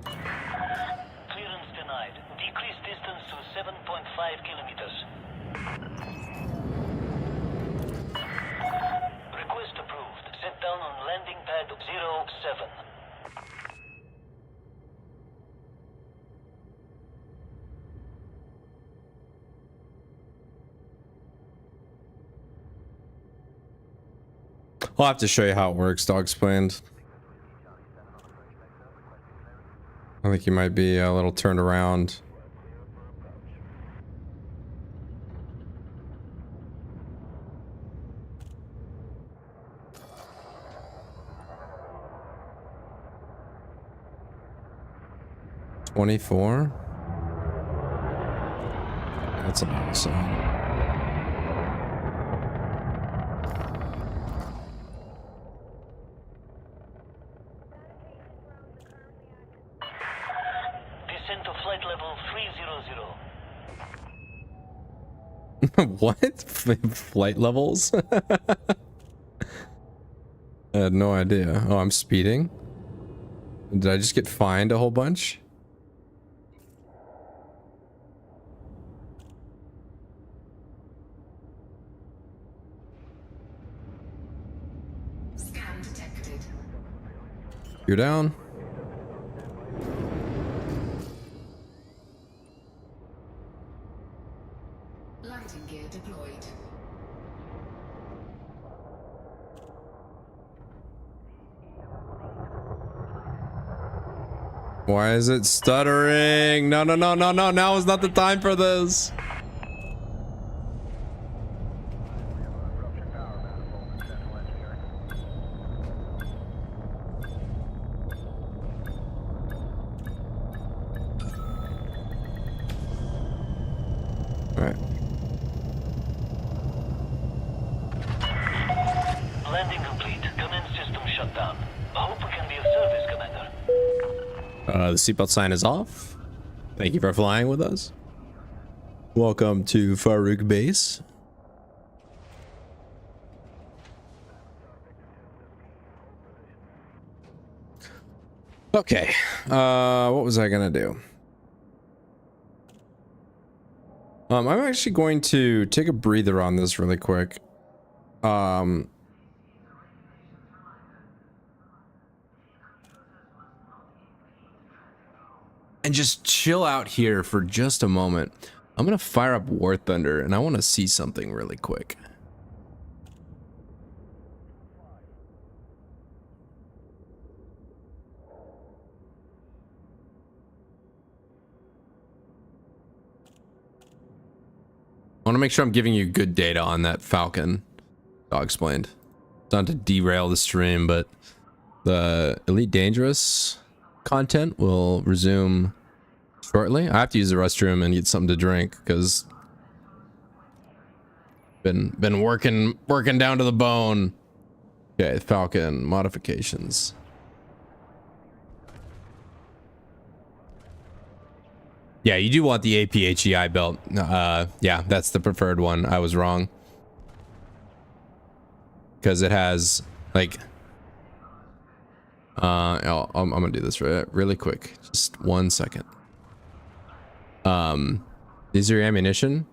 Clearance denied. Decrease distance to 7.5 kilometers. Request approved. Set down on landing pad 07. I'll have to show you how it works, Dog explained. I think you might be a little turned around. $24? That's about so. Descend to flight level 300. What? Flight levels? I had no idea. Oh, I'm speeding? Did I just get fined a whole bunch? Scan detected. You're down. Lighting gear deployed. Why is it stuttering? No, no, no, no, no. Now is not the time for this. Ruptured power manifold in central engineering. All right. Landing complete. Commence system shutdown. I hope we can be of service, Commander. The seatbelt sign is off. Thank you for flying with us. Welcome to Farouk Base. Okay. What was I gonna do? I'm actually going to take a breather on this really quick. And just chill out here for just a moment. I'm gonna fire up War Thunder and I want to see something really quick. I want to make sure I'm giving you good data on that Falcon. Dog explained. Not to derail the stream, but the Elite Dangerous content will resume shortly. I have to use the restroom and get something to drink because been working down to the bone. Okay, Falcon modifications. Yeah, you do want the APHEI belt. Yeah, that's the preferred one. I was wrong. Because it has, like... I'm gonna do this really quick. Just 1 second. These are your ammunition.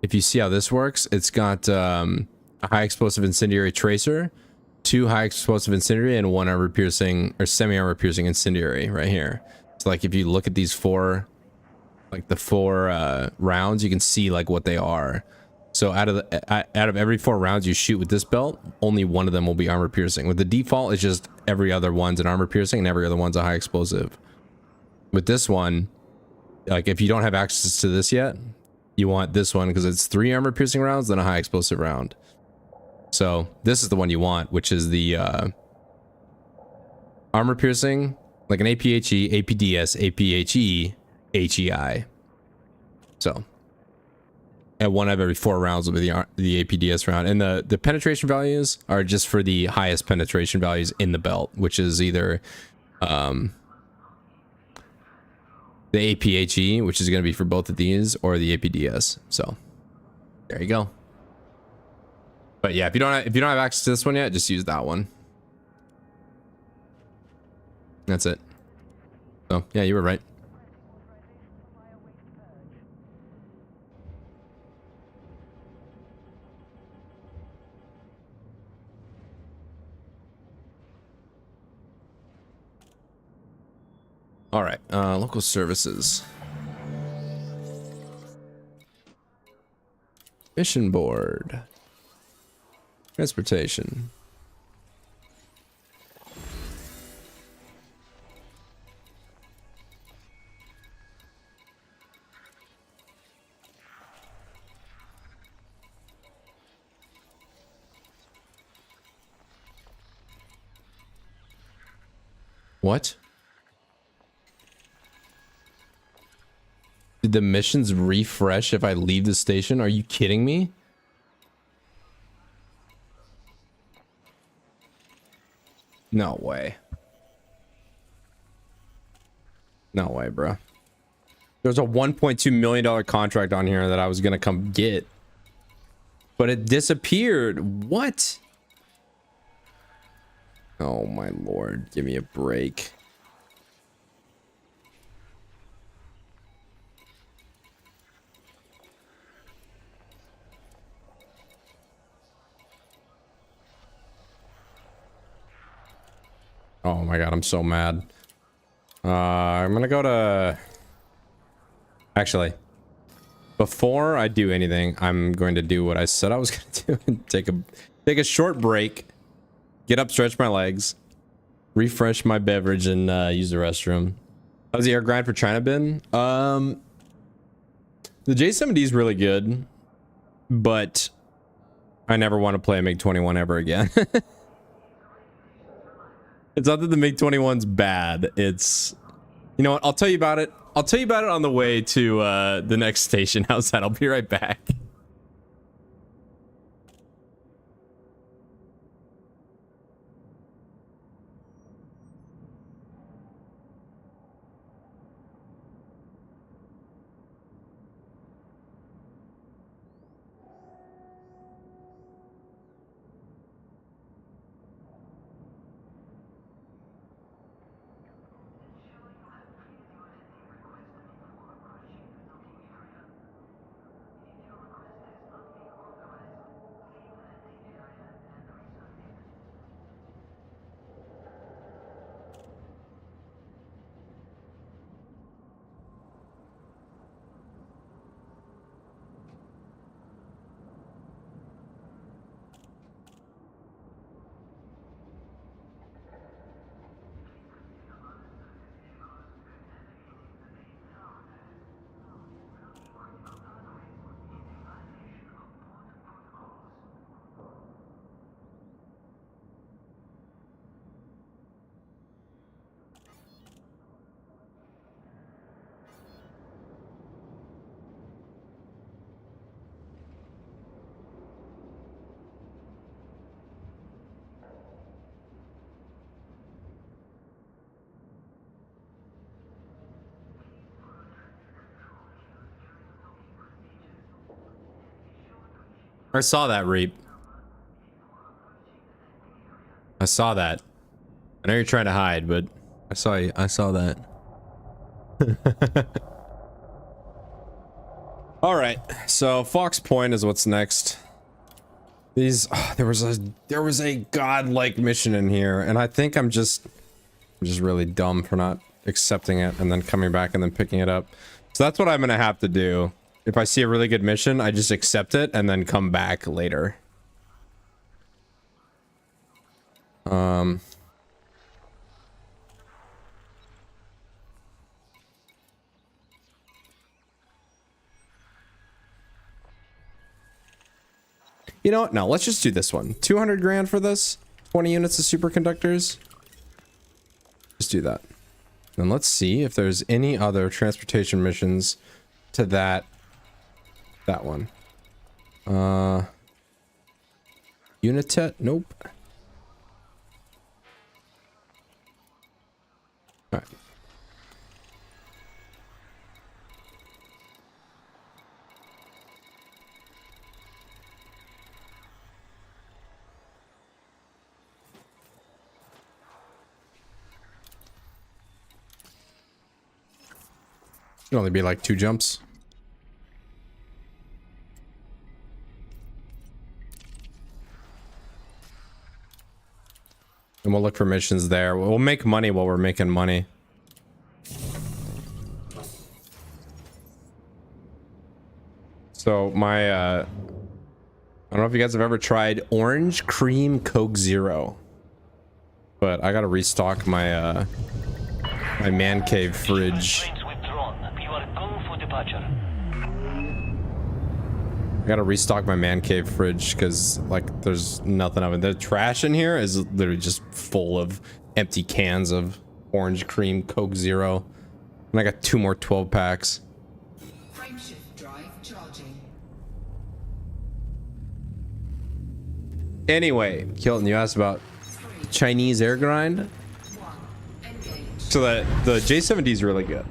If you see how this works, it's got a high explosive incendiary tracer, 2 high explosive incendiary, and 1 armor piercing or semi armor piercing incendiary right here. So like if you look at these 4, like the 4 rounds, you can see like what they are. So out of every 4 rounds you shoot with this belt, only 1 of them will be armor piercing. With the default, it's just every other one's an armor piercing and every other one's a high explosive. With this one, like if you don't have access to this yet, you want this one because it's 3 armor piercing rounds, then a high explosive round. So this is the one you want, which is the armor piercing, like an APHE, APDS, APHE, HEI. So, and 1 out of every 4 rounds will be the APDS round, and the penetration values are just for the highest penetration values in the belt, which is either the APHE, which is going to be for both of these, or the APDS. So there you go. But yeah, if you don't have access to this one yet, just use that one. That's it. So yeah, you were right. All right, local services. Mission board. Transportation. What? Did the missions refresh if I leave the station? Are you kidding me? No way. No way, bro. There's a $1.2 million contract on here that I was gonna come get, but it disappeared. What? Oh my lord, give me a break. Oh my god, I'm so mad. I'm gonna go to... Actually, before I do anything, I'm going to do what I said I was gonna do and take a short break, get up, stretch my legs, refresh my beverage, and use the restroom. How's the air grind for China been? The J70 is really good, but I never want to play a MiG-21 ever again. It's not that the MiG-21's bad. It's, you know what? I'll tell you about it. I'll tell you about it on the way to the next station. How's that? I'll be right back. I saw that, Reap. I saw that. I know you're trying to hide, but I saw you. I saw that. All right, so Fox Point is what's next. These there was a godlike mission in here, and I think I'm just really dumb for not accepting it and then coming back and then picking it up. So that's what I'm gonna have to do. If I see a really good mission, I just accept it and then come back later. You know what? No, let's just do this one. 200 grand for this. 20 units of superconductors. Just do that. And let's see if there's any other transportation missions to that one. Unitet? Nope. All right. Should only be like 2 jumps. And we'll look for missions there. We'll make money while we're making money. So my I don't know if you guys have ever tried Orange Cream Coke Zero, but I gotta restock my my man cave fridge. Planes withdrawn. You are go for departure. I gotta restock my man cave fridge because like there's nothing of it. The trash in here is literally just full of empty cans of Orange Cream Coke Zero, and I got 2 more 12 packs. Frameshift drive charging. Anyway, Kilton, you asked about Chinese air grind. 1. Engage. So the J-70 is really good.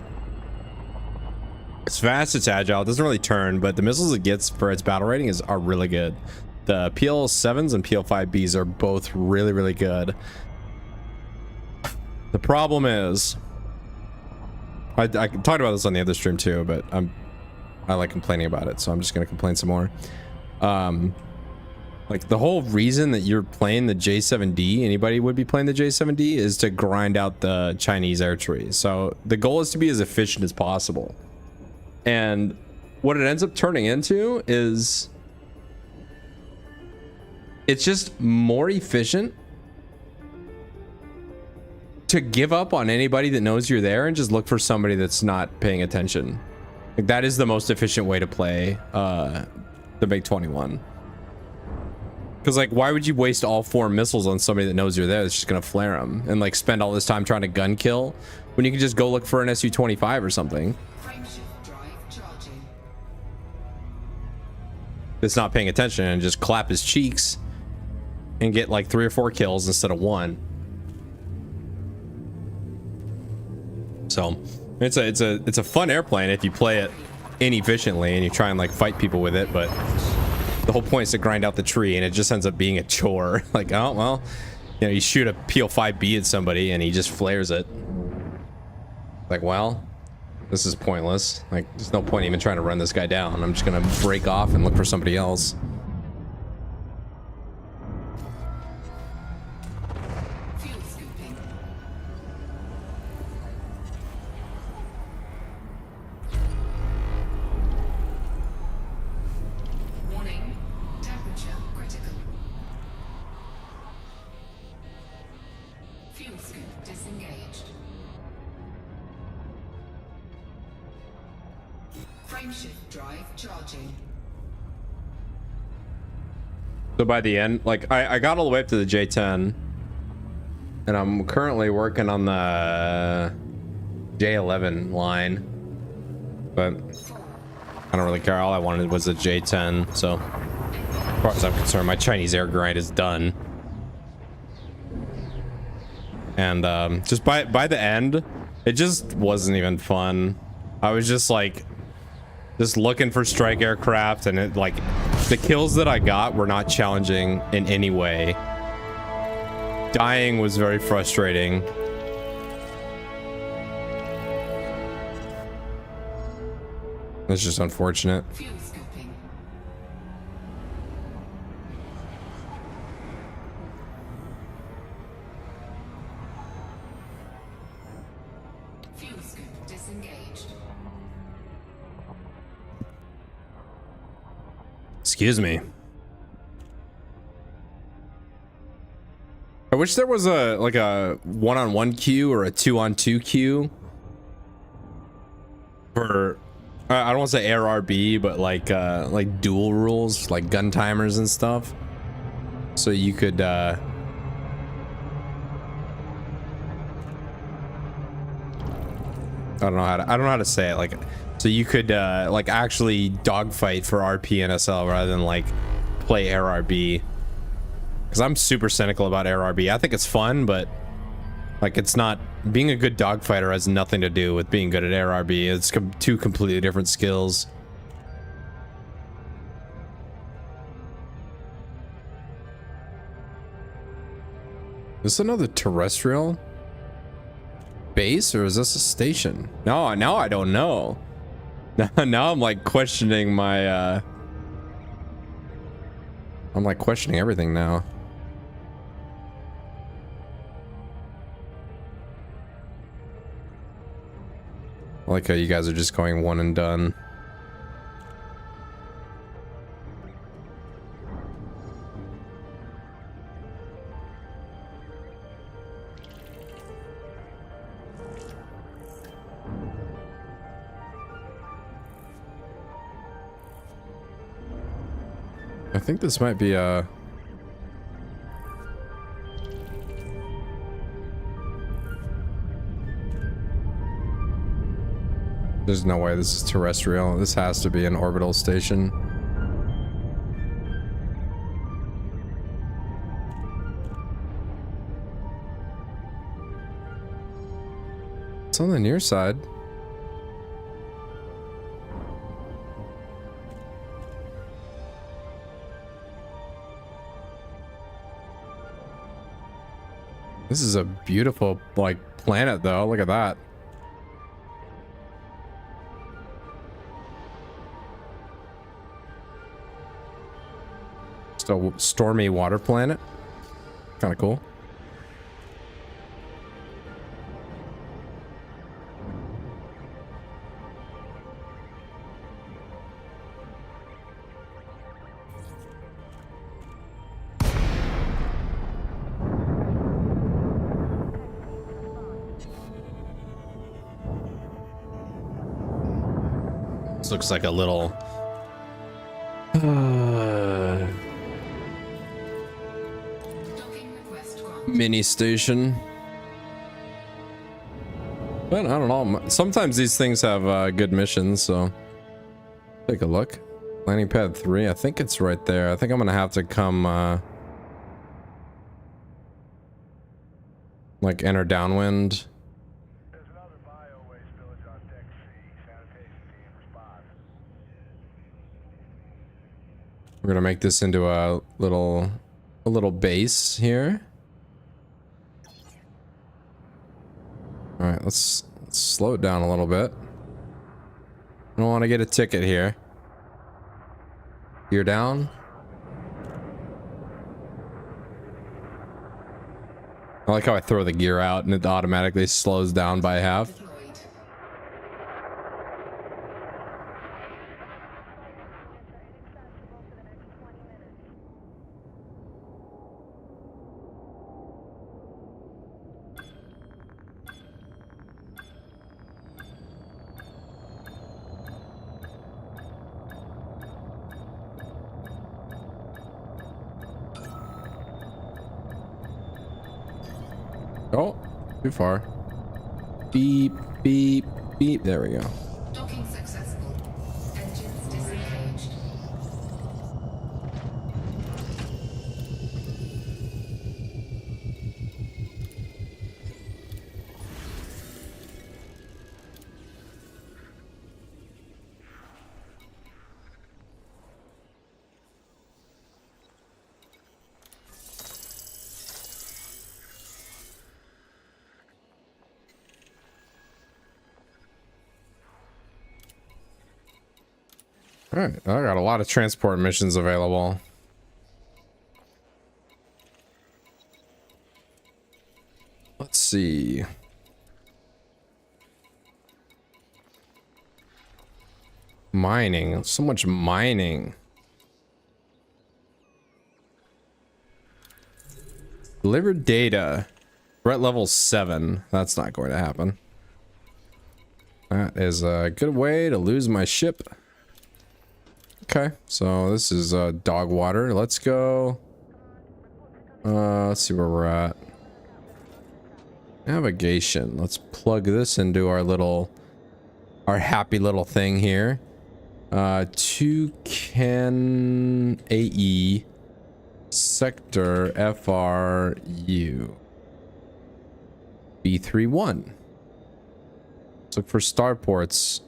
It's fast, it's agile, it doesn't really turn, but the missiles it gets for its battle rating are really good. The PL-7s and PL-5Bs are both really, really good. The problem is, I talked about this on the other stream too, but I like complaining about it, so I'm just gonna complain some more. Like the whole reason that you're playing the J-7D, anybody would be playing the J-7D, is to grind out the Chinese air tree. So the goal is to be as efficient as possible. And what it ends up turning into is it's just more efficient to give up on anybody that knows you're there and just look for somebody that's not paying attention. Like that is the most efficient way to play the MiG-21. Because like, why would you waste all 4 missiles on somebody that knows you're there that's just gonna flare them and like spend all this time trying to gun kill when you can just go look for an Su-25 or something Frameshift drive charging. that's not paying attention and just clap his cheeks and get like 3 or 4 kills instead of 1. So it's a fun airplane if you play it inefficiently and you try and like fight people with it, but the whole point is to grind out the tree, and it just ends up being a chore. Like, oh well, you know, you shoot a PL-5B at somebody and he just flares it. Like, well, this is pointless. Like, there's no point even trying to run this guy down. I'm just gonna break off and look for somebody else. Fuel scooping. Warning. Temperature critical. Fuel scoop disengaged. Frameshift drive charging. So by the end, like I got all the way up to the J-10, and I'm currently working on the J-11 line, but I don't really care. All I wanted was a J-10, so as far as I'm concerned, my Chinese air grind is done. And just by the end, it just wasn't even fun. I was just like, just looking for strike aircraft, and it like The kills that I got were not challenging in any way. Dying was very frustrating. That's just unfortunate. Fuel scoping. Fuel scoop disengaged. Excuse me. I wish there was a like a 1-on-1 queue or a 2-on-2 queue for I don't want to say ARB, but like dual rules, like gun timers and stuff. So you could I don't know how to say it, like so you could like actually dogfight for RP and SL rather than like play ARB. Because I'm super cynical about ARB. I think it's fun, but like it's not, being a good dogfighter has nothing to do with being good at ARB. It's two completely different skills. Is this another terrestrial base or is this a station? No, now I don't know. Now I'm like questioning my I'm like questioning everything now. I like how you guys are just going one and done. I think this might be a... There's no way this is terrestrial. This has to be an orbital station. It's on the near side. This is a beautiful, like, planet, though. Look at that. Just a stormy water planet. Kind of cool. This looks like a little Docking request granted. mini station. But I don't know. Sometimes these things have good missions, so take a look. Landing pad 3. I think it's right there. I think I'm gonna have to come like enter downwind. There's another bio-waste village on Deck C. Sanitation team respond. We're gonna make this into a little base here. All right, let's slow it down a little bit. I don't want to get a ticket here. Gear down. I like how I throw the gear out and it automatically slows down by half. Deployed. Oh, too far. Beep, beep, beep. There we go. Docking successful. Engines disengaged. All right, I got a lot of transport missions available. Let's see. Mining, so much mining. Delivered data. We're at level 7. That's not going to happen. That is a good way to lose my ship. Okay, so this is dog water. Let's go. Let's see where we're at. Navigation. Let's plug this into our happy little thing here. Toucan AE sector FRU B31. Let's look for starports.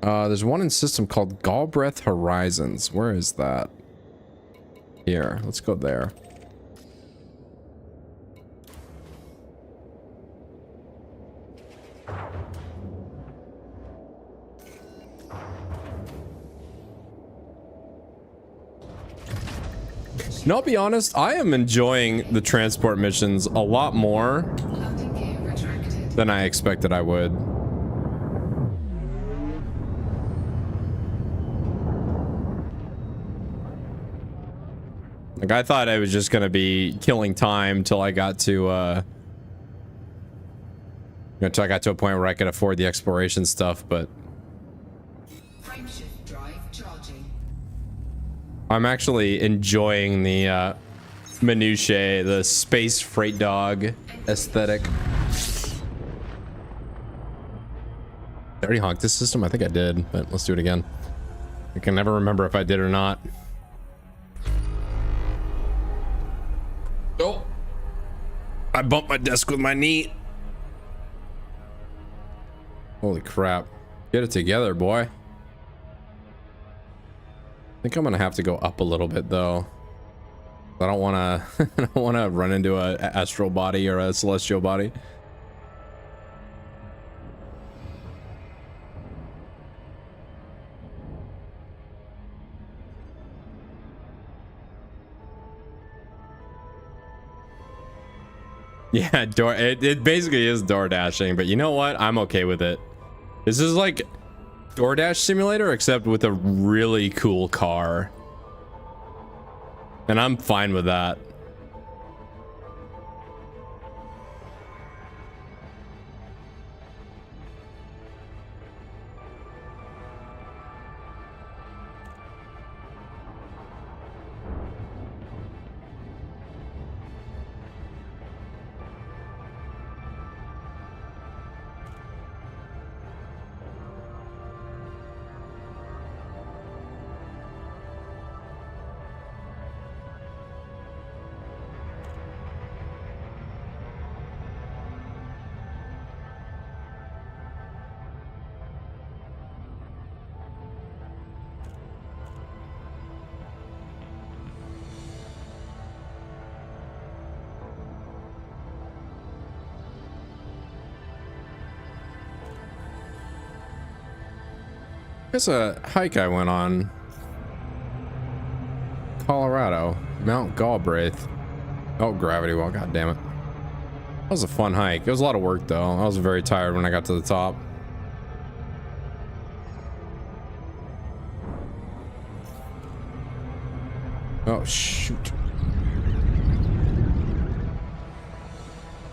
There's one in system called Galbraith Horizons. Where is that? Here, let's go there. And I'll be honest, I am enjoying the transport missions a lot more Landing gear retracted. than I expected I would. Like, I thought I was just gonna be killing time till I got to, until I got to a point where I could afford the exploration stuff, but Frameshift drive charging. I'm actually enjoying the minutiae, the space freight dog aesthetic. Did I already honked this system? I think I did, but let's do it again. I can never remember if I did or not. Oh, I bumped my desk with my knee. Holy crap. Get it together, boy. I think I'm gonna have to go up a little bit though. I don't wanna I don't wanna run into a astral body or a celestial body. Yeah, it basically is door dashing, but you know what? I'm okay with it. This is like DoorDash simulator, except with a really cool car. And I'm fine with that. There's a hike I went on. Colorado, Mount Galbraith. Oh, gravity well, god damn it. That was a fun hike. It was a lot of work though. I was very tired when I got to the top. Oh shoot.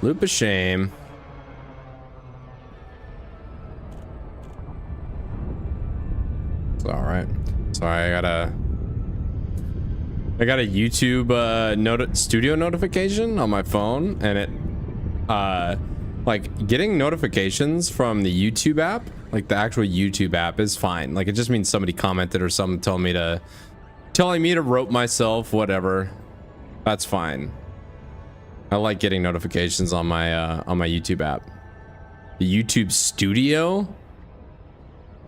Loop of shame. It's all right. So I got a YouTube studio notification on my phone, and it like getting notifications from the YouTube app, like the actual YouTube app, is fine. Like it just means somebody commented or something telling me to rope myself, whatever. That's fine. I like getting notifications on my YouTube app. The YouTube Studio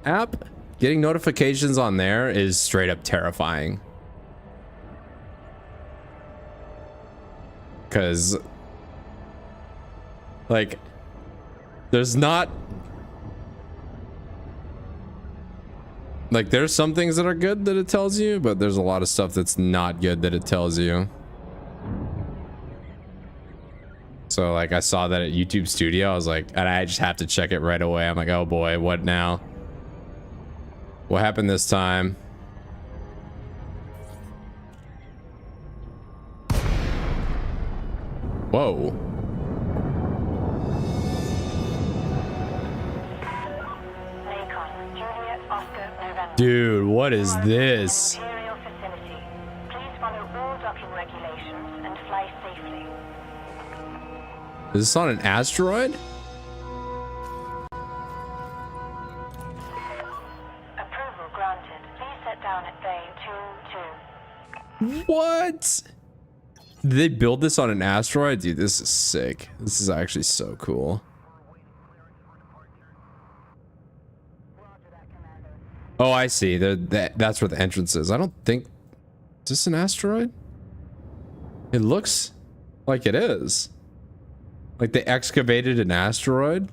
app, getting notifications on there is straight up terrifying. Cause like There's not like there's some things that are good that it tells you, but there's a lot of stuff that's not good that it tells you. So like I saw that at YouTube Studio, I was like, and I just have to check it right away. I'm like, oh boy, what now? What happened this time? Whoa. Macon, Juliet, Oscar, November. Dude, what is this? Imperial facility. Please follow all docking regulations and fly safely. Is this on an asteroid? Approval granted. Please set down at bay 2-2. What? Did they build this on an asteroid? Dude, this is sick. This is actually so cool. Oh, I see. That's where the entrance is. I don't think... Is this an asteroid? It looks like it is. Like they excavated an asteroid.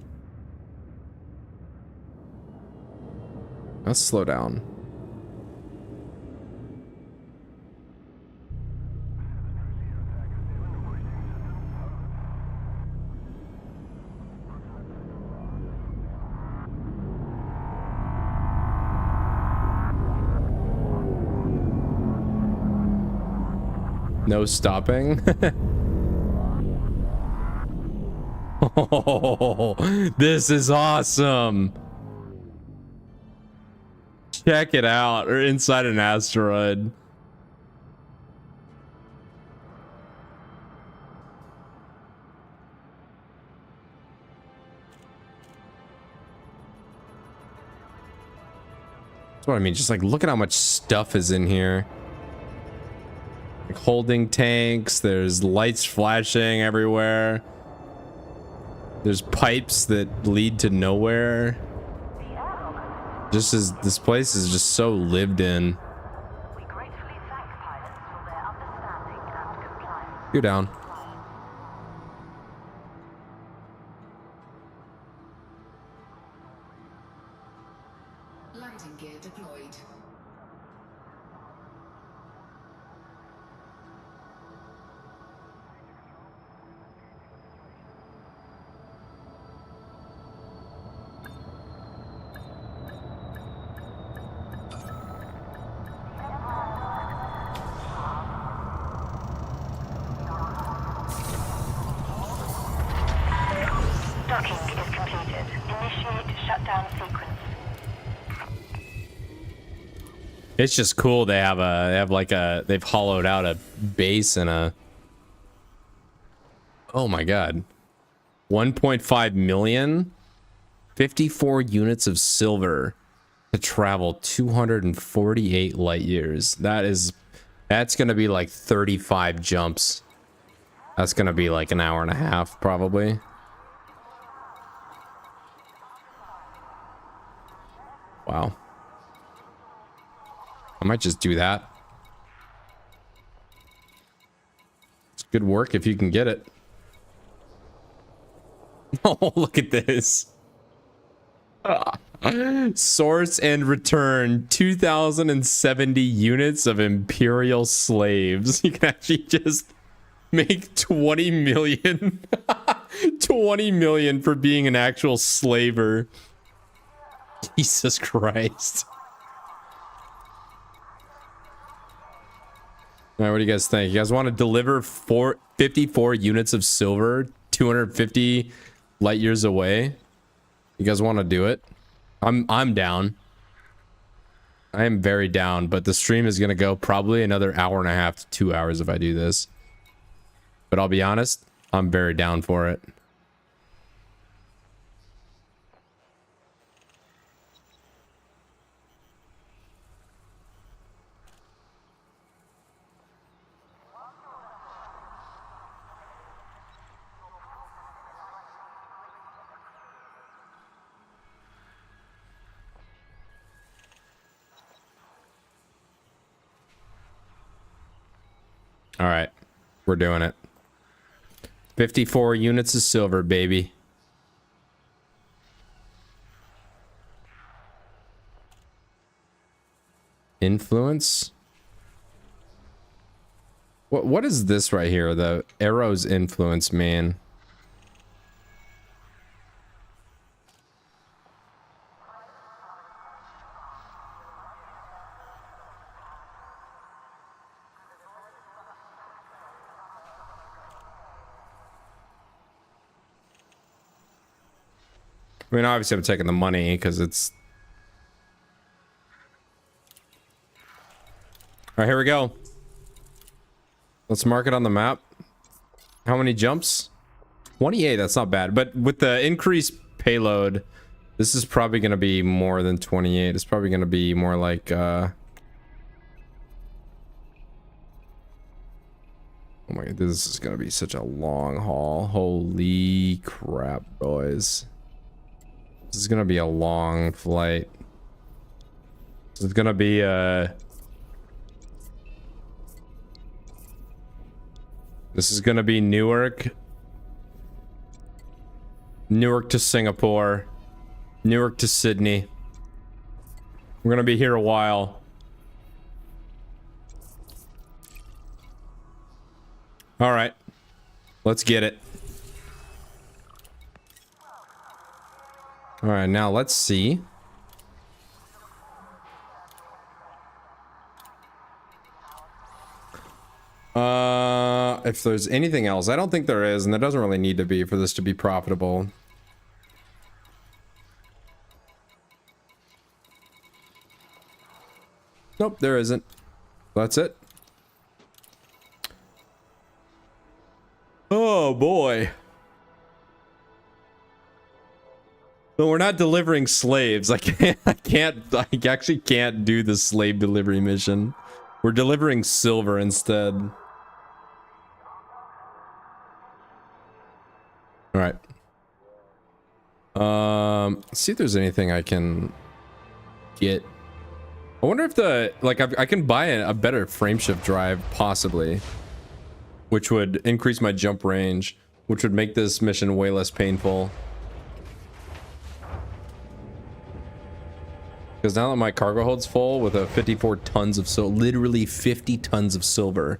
Let's slow down. No stopping. Oh, this is awesome. Check it out. We're inside an asteroid. That's what I mean. Just like look at how much stuff is in here. Like holding tanks, there's lights flashing everywhere. There's pipes that lead to nowhere. Just as this place is just so lived in. We gratefully thank pilots for their understanding and compliance. You're down. Landing gear deployed. Docking is completed. Initiate shutdown sequence. It's just cool. They've hollowed out a base and a. Oh my god. 1.5 million. 54 units of silver to travel 248 light years. That's gonna be like 35 jumps. That's gonna be like an hour and a half probably. Wow. I might just do that. It's good work if you can get it. Oh, look at this. Source and return 2,070 units of Imperial slaves. You can actually just make 20 million. 20 million for being an actual slaver. Jesus Christ. All right, what do you guys think? You guys want to deliver 54 units of silver 250 light years away? You guys want to do it? I'm down. I am very down, but the stream is going to go probably another hour and a half to 2 hours if I do this. But I'll be honest, I'm very down for it. All right, we're doing it. 54 units of silver, baby. Influence. What is this right here? The arrow's influence mean? I mean, obviously I'm taking the money because it's... Alright, here we go. Let's mark it on the map. How many jumps? 28, that's not bad. But with the increased payload, this is probably going to be more than 28. It's probably going to be more like... Oh my god, this is going to be such a long haul. Holy crap, boys. This is gonna be a long flight. This is gonna be this is gonna be Newark to Singapore, Newark to Sydney. We're gonna be here a while. All right, let's get it. All right, now let's see. If there's anything else. I don't think there is, and there doesn't really need to be for this to be profitable. Nope, there isn't. That's it. Oh boy. No, we're not delivering slaves. I actually can't do the slave delivery mission. We're delivering silver instead. All right. Let's see if there's anything I can get. I wonder if I can buy a better frameshift drive possibly, which would increase my jump range, which would make this mission way less painful. Because now that my cargo hold's full with a 54 tons of literally 50 tons of silver.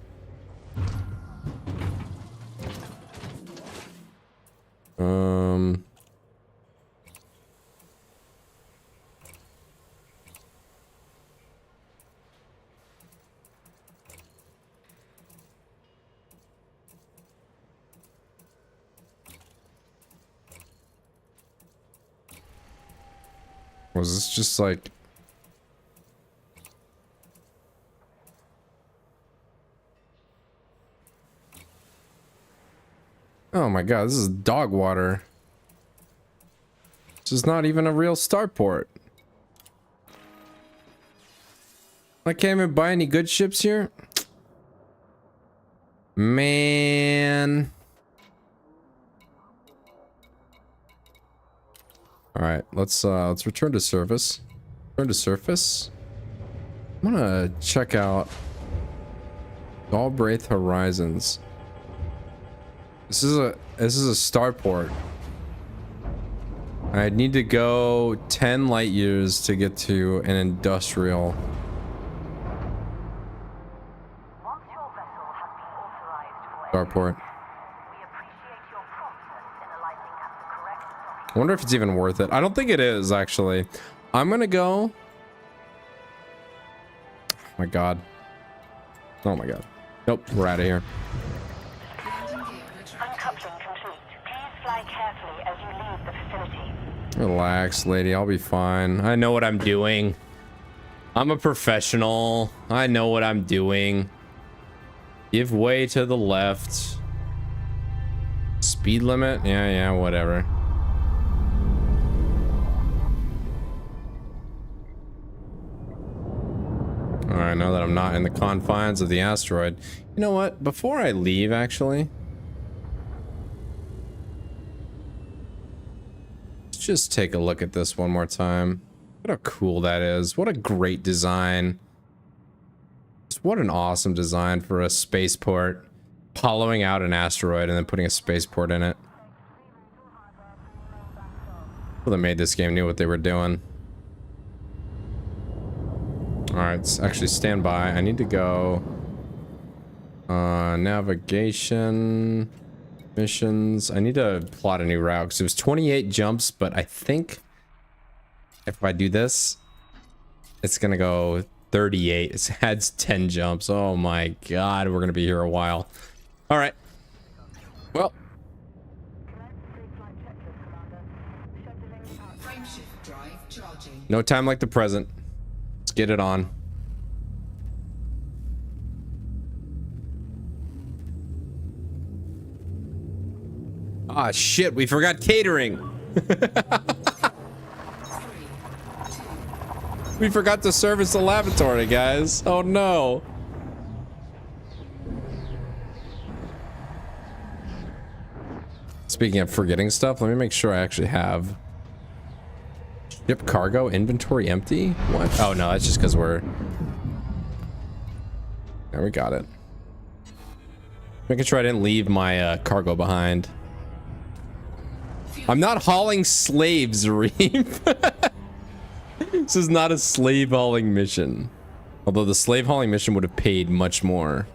Was this just like... Oh my god, this is dog water. This is not even a real starport. I can't even buy any good ships here? Man. Alright, let's return to surface. Return to surface. I'm gonna check out Galbraith Horizons. This is a starport. I need to go 10 light years to get to an industrial. Starport. I wonder if it's even worth it. I don't think it is, actually. I'm gonna go... Oh my god. Oh my god. Nope, we're out of here. Uncoupling complete. Please fly carefully as you leave the facility. Relax, lady. I'll be fine. I know what I'm doing. I'm a professional. I know what I'm doing. Give way to the left. Speed limit? Yeah, whatever. Alright, now that I'm not in the confines of the asteroid. You know what? Before I leave, actually... let's just take a look at this one more time. Look how cool that is. What a great design. Just what an awesome design for a spaceport. Hollowing out an asteroid and then putting a spaceport in it. People that made this game knew what they were doing. All right, let's actually stand by. I need to go. Navigation missions. I need to plot a new route because it was 28 jumps, but I think if I do this, it's gonna go 38. It adds 10 jumps. Oh my god, we're gonna be here a while. All right. Well, Frameshift drive charging. no time like the present. Let's get it on. Ah, shit, we forgot catering. 3, 2, We forgot to service the lavatory, guys. Oh no. Speaking of forgetting stuff, let me make sure I actually have ship cargo inventory empty. What? Oh no, that's just because we're. There, we got it. Making sure I didn't leave my cargo behind. I'm not hauling slaves, Reeve. This is not a slave hauling mission. Although the slave hauling mission would have paid much more.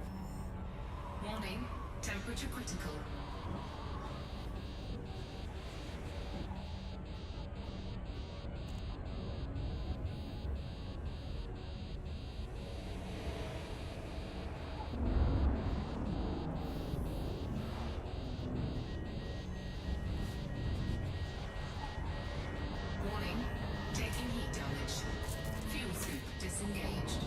warning, temperature critical. Warning, taking heat damage. Fuel scoop disengaged.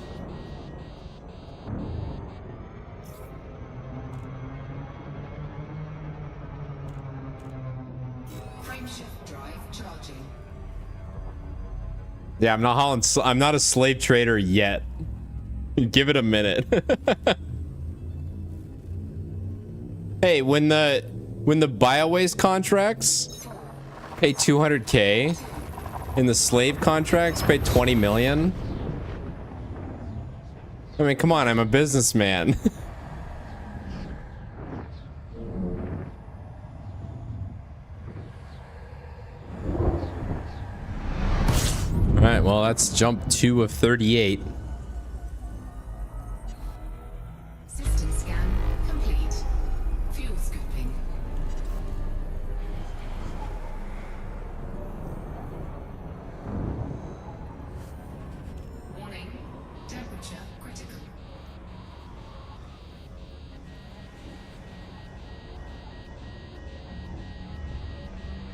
Frameshift drive charging. Yeah, I'm not hauling. I'm not a slave trader yet. Give it a minute. Hey, when the biowaste contracts pay 200K, and the slave contracts pay 20 million. I mean, come on, I'm a businessman. All right, well, that's jump 2 of 38. System scan complete. Fuel scooping. Warning, temperature critical.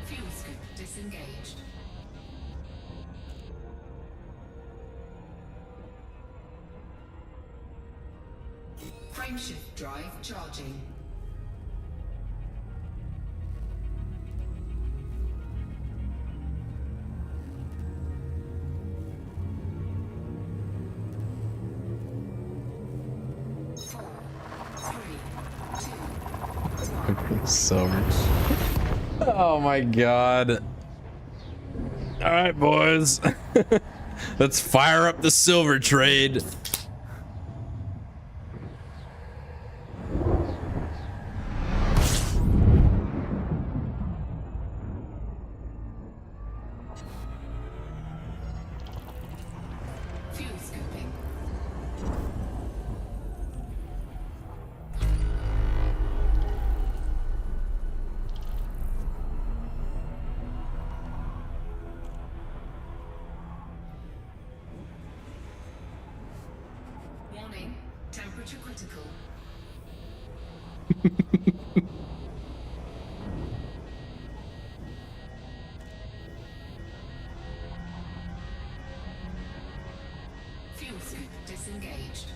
Fuel scoop disengaged. Frameshift drive charging. Four, three, two, So much. Oh my god. All right, boys. Let's fire up the silver trade. fuel scooping. Warning, temperature critical. Fuel scoop disengaged.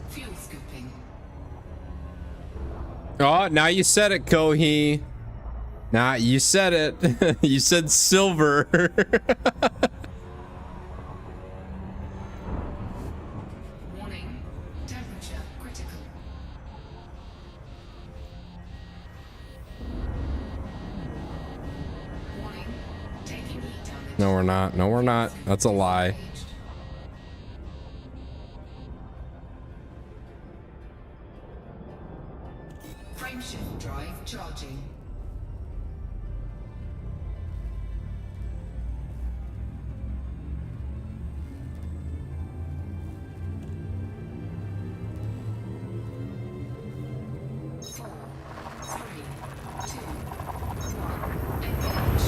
Fuel scooping. Oh, now you said it, Kohi. Nah, you said it. You said silver. Warning, temperature critical. Warning, taking heat damage. No, we're not. No, we're not. That's a lie. Frameshift drive charging. Four, three, two, one, engage.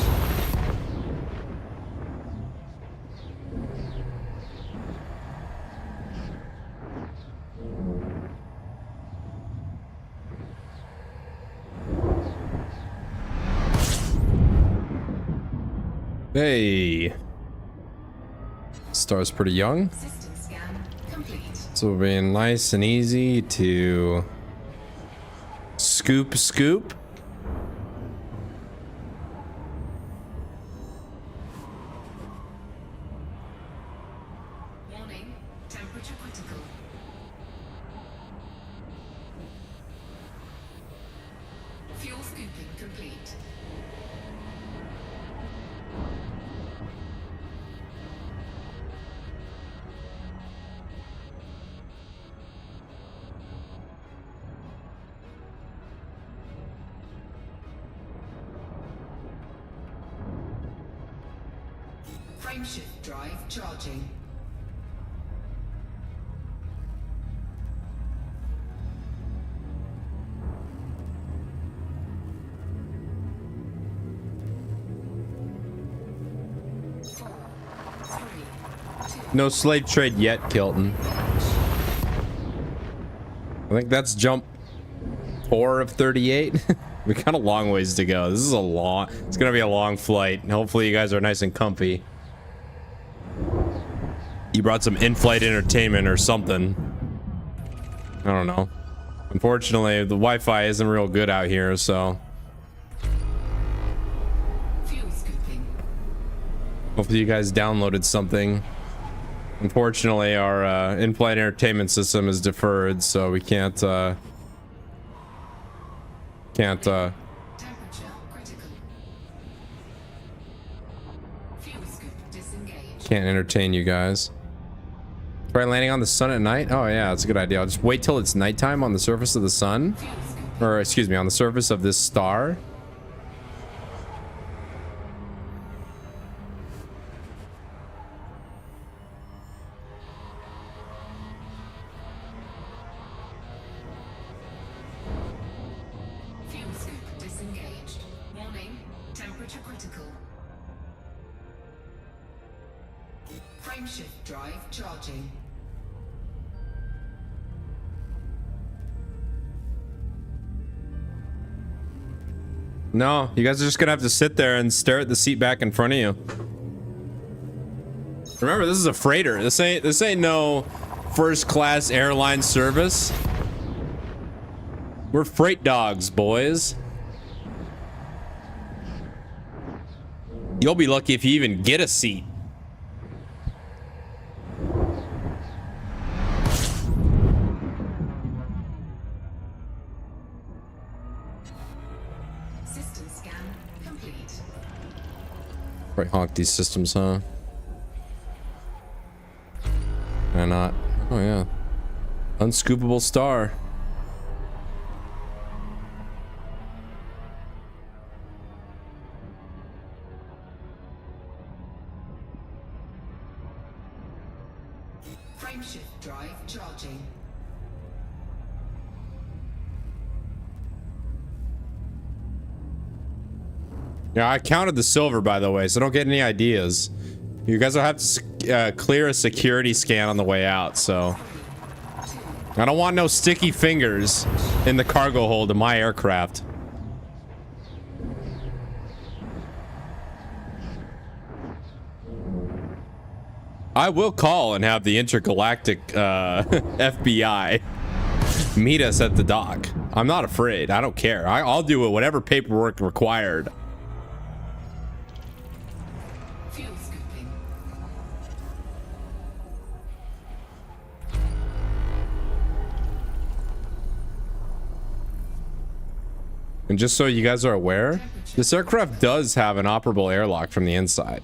Hey. Star's pretty young. System scan complete. So it'll be nice and easy to scoop. Warning, temperature critical. Fuel scooping complete. Frameshift drive charging. Four, three, two, No slave trade yet, Kilton. I think that's jump 4 of 38. We got a long ways to go. This is a long, it's gonna be a long flight. Hopefully you guys are nice and comfy. You brought some in-flight entertainment or something. I don't know. Unfortunately, the Wi-Fi isn't real good out here, so fuel scooping. hopefully you guys downloaded something. Unfortunately, our in-flight entertainment system is deferred, so we can't Temperature critical. Fuel scoop disengaged. can't entertain you guys. Try landing on the sun at night. Oh yeah, that's a good idea. I'll just wait till it's nighttime on the surface of the sun, Fuel scoop. or excuse me, on the surface of this star. Fuel scoop disengaged. Warning, temperature critical. Frameshift drive charging. No, you guys are just gonna have to sit there and stare at the seat back in front of you. Remember, this is a freighter. This ain't no first class airline service. We're freight dogs, boys. You'll be lucky if you even get a seat. System scan complete. Right, honk these systems, huh? Why not? Oh yeah. Unscoopable star. Frameshift drive charging. Yeah, I counted the silver, by the way, so don't get any ideas. You guys will have to clear a security scan on the way out, so I don't want no sticky fingers in the cargo hold of my aircraft. I will call and have the intergalactic FBI meet us at the dock. I'm not afraid. I don't care. I'll do it, whatever paperwork required. Fuel scooping. And just so you guys are aware, this aircraft does have an operable airlock from the inside.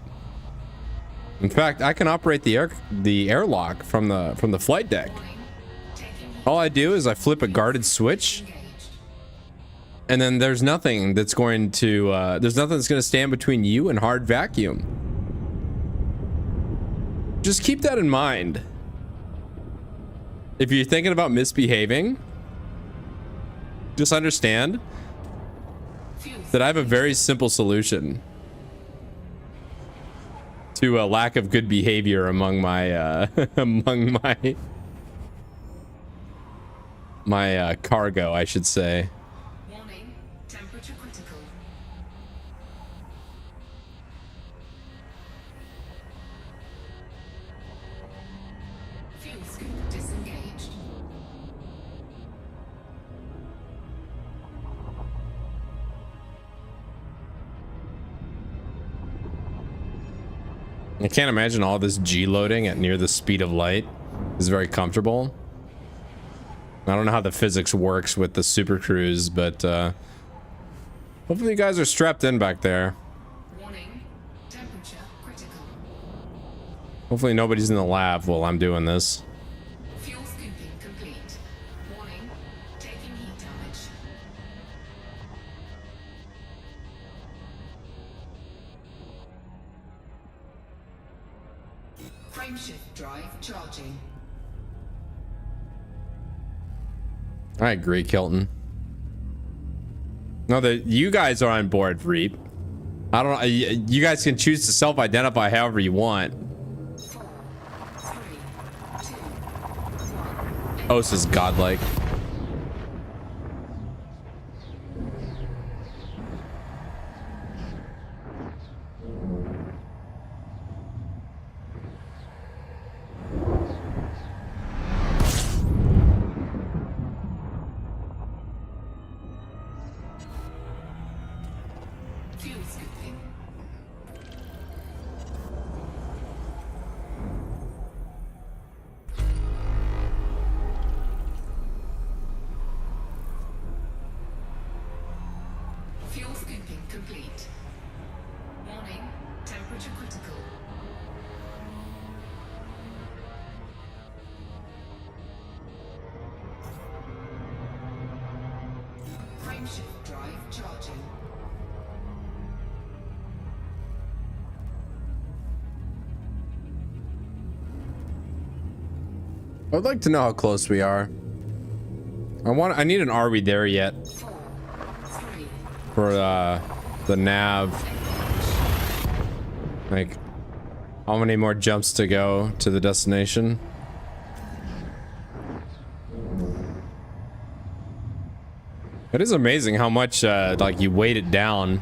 In fact, I can operate the airlock from the flight deck. All I do is I flip a guarded switch, and then there's nothing that's going to stand between you and hard vacuum. Just keep that in mind. If you're thinking about misbehaving, just understand that I have a very simple solution to a lack of good behavior among my my cargo, I should say. Warning, temperature critical. Fuel scoop disengaged. I can't imagine all this G loading at near the speed of light is very comfortable. I don't know how the physics works with the Super Cruise, but hopefully you guys are strapped in back there. Warning, temperature critical. Hopefully nobody's in the lab while I'm doing this. Fuel scooping complete. Warning, taking heat damage. Frameshift drive charging. I agree, Kelton. No, you guys are on board, Reap. I don't know. You guys can choose to self-identify however you want. 4, 3, 2, 1. Os is godlike. Fuel scooping. Fuel scooping complete. Warning, temperature critical. Frameshift drive charging. I'd like to know how close we are. I need an are we there yet 4, 3, for the nav. Like, how many more jumps to go to the destination? It is amazing how much like you weight it down.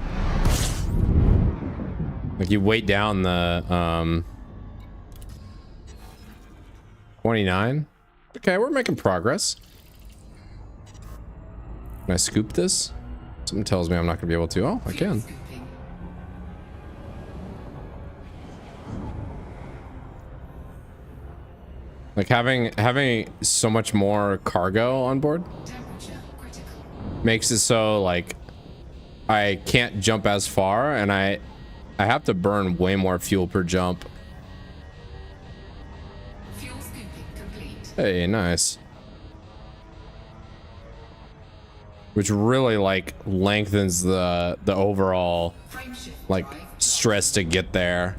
Like you weight down the 29. Okay, we're making progress. Can I scoop this? Something tells me I'm not gonna be able to. Oh, I can. scooping. Like having so much more cargo on board Temperature critical. makes it so like I can't jump as far, and I have to burn way more fuel per jump. Fuel scooping complete. Hey, nice. Which really like lengthens the overall Frameshift like drive stress to get there.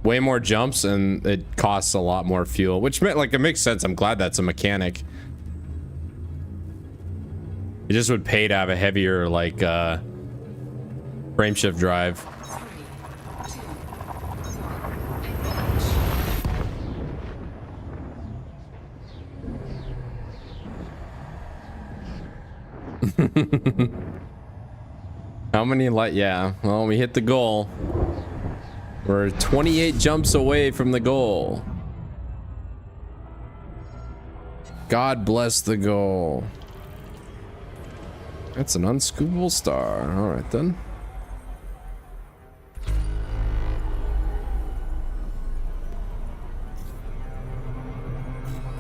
Way more jumps, and it costs a lot more fuel, which like it makes sense. I'm glad that's a mechanic. It just would pay to have a heavier like frameshift drive. 3, 2, 1. Acknowledge. How many light? Yeah, well, we hit the goal. We're 28 jumps away from the goal. God bless the goal. That's an unscoopable star. All right then.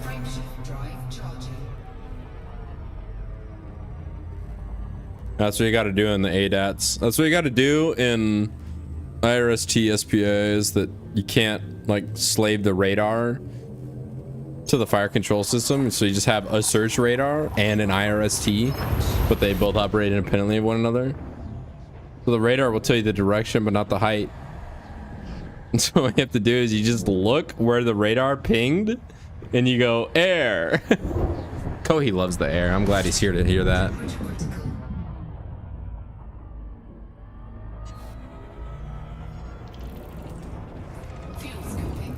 Frameshift drive charging. That's what you got to do in the ADATs. That's what you got to do in IRST SPA, is that you can't like slave the radar to the fire control system, so you just have a search radar and an IRST, but they both operate independently of one another. So the radar will tell you the direction but not the height. And so what you have to do is you just look where the radar pinged and you go air. Kohi loves the air. I'm glad he's here to hear that. Fuel scooping.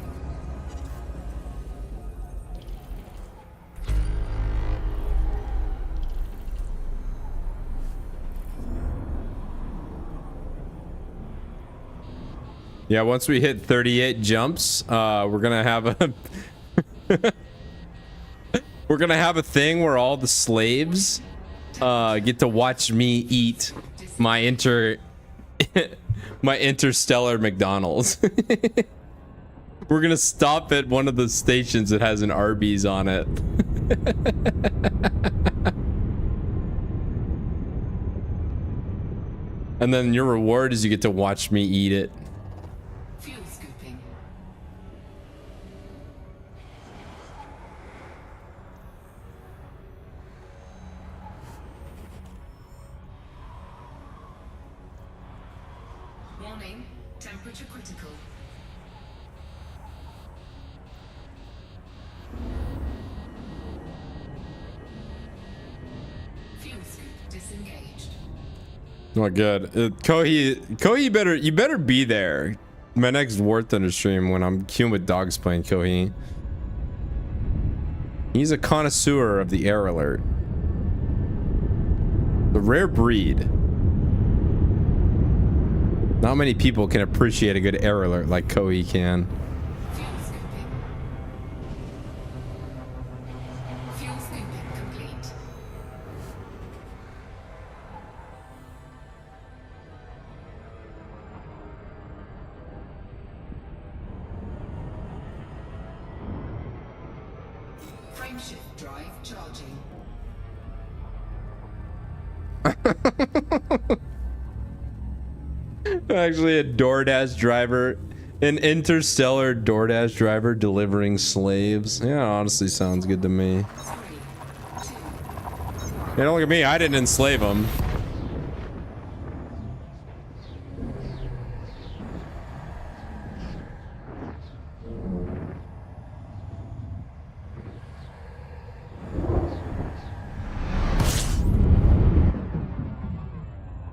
Yeah, once we hit 38 jumps, we're gonna have a we're gonna have a thing where all the slaves get to watch me eat my my interstellar McDonald's. We're gonna stop at one of the stations that has an Arby's on it. And then your reward is you get to watch me eat it. Fuel scooping. Warning, temperature critical. Fuel scoop disengaged. Oh, good. Kohi, you better be there. My next War Thunder stream when I'm queuing with dogs playing Kohi. He's a connoisseur of the air alert. The rare breed. Not many people can appreciate a good air alert like Kohi can. Fuel scooping. Fuel scooping complete. Frameshift drive charging. Actually, a DoorDash driver, an interstellar DoorDash driver delivering slaves. Yeah, honestly sounds good to me. 3, 2, Yeah, don't look at me. I didn't enslave them.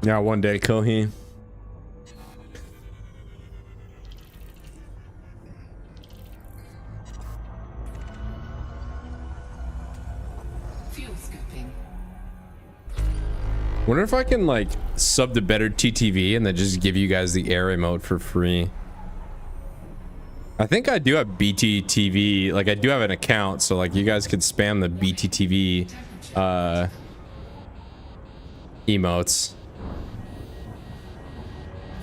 Yeah, one day, Kohi. fuel scooping. Wonder if I can like sub to better TTV and then just give you guys the air emote for free. I think I do have BTTV, like I do have an account, so like you guys could spam the BTTV emotes.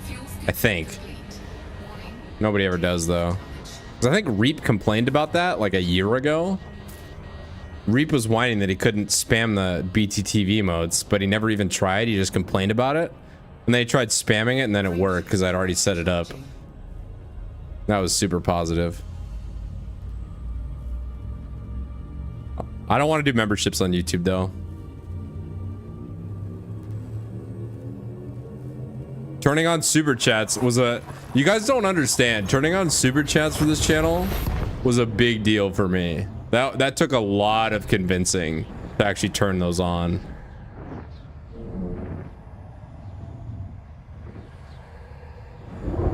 Fuel I think. complete. Warning, Nobody ever does though. 'Cause I think Reap complained about that like a year ago. Reap was whining that he couldn't spam the BTTV modes, but he never even tried. He just complained about it. And then he tried spamming it and then it worked because I'd already set it up. That was super positive. I don't want to do memberships on YouTube though. Turning on super chats was you guys don't understand. Turning on super chats for this channel was a big deal for me. That took a lot of convincing to actually turn those on.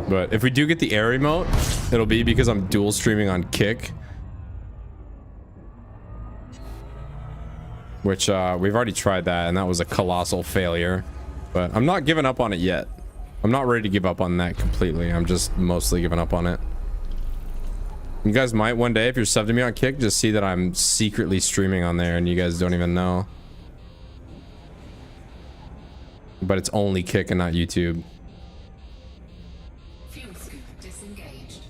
But if we do get the air remote, it'll be because I'm dual streaming on Kick. Which we've already tried that and that was a colossal failure. But I'm not giving up on it yet. I'm not ready to give up on that completely. I'm just mostly giving up on it. You guys might one day, if you're subbed to me on Kick, just see that I'm secretly streaming on there and you guys don't even know. But it's only Kick and not YouTube. Fuel scoop disengaged.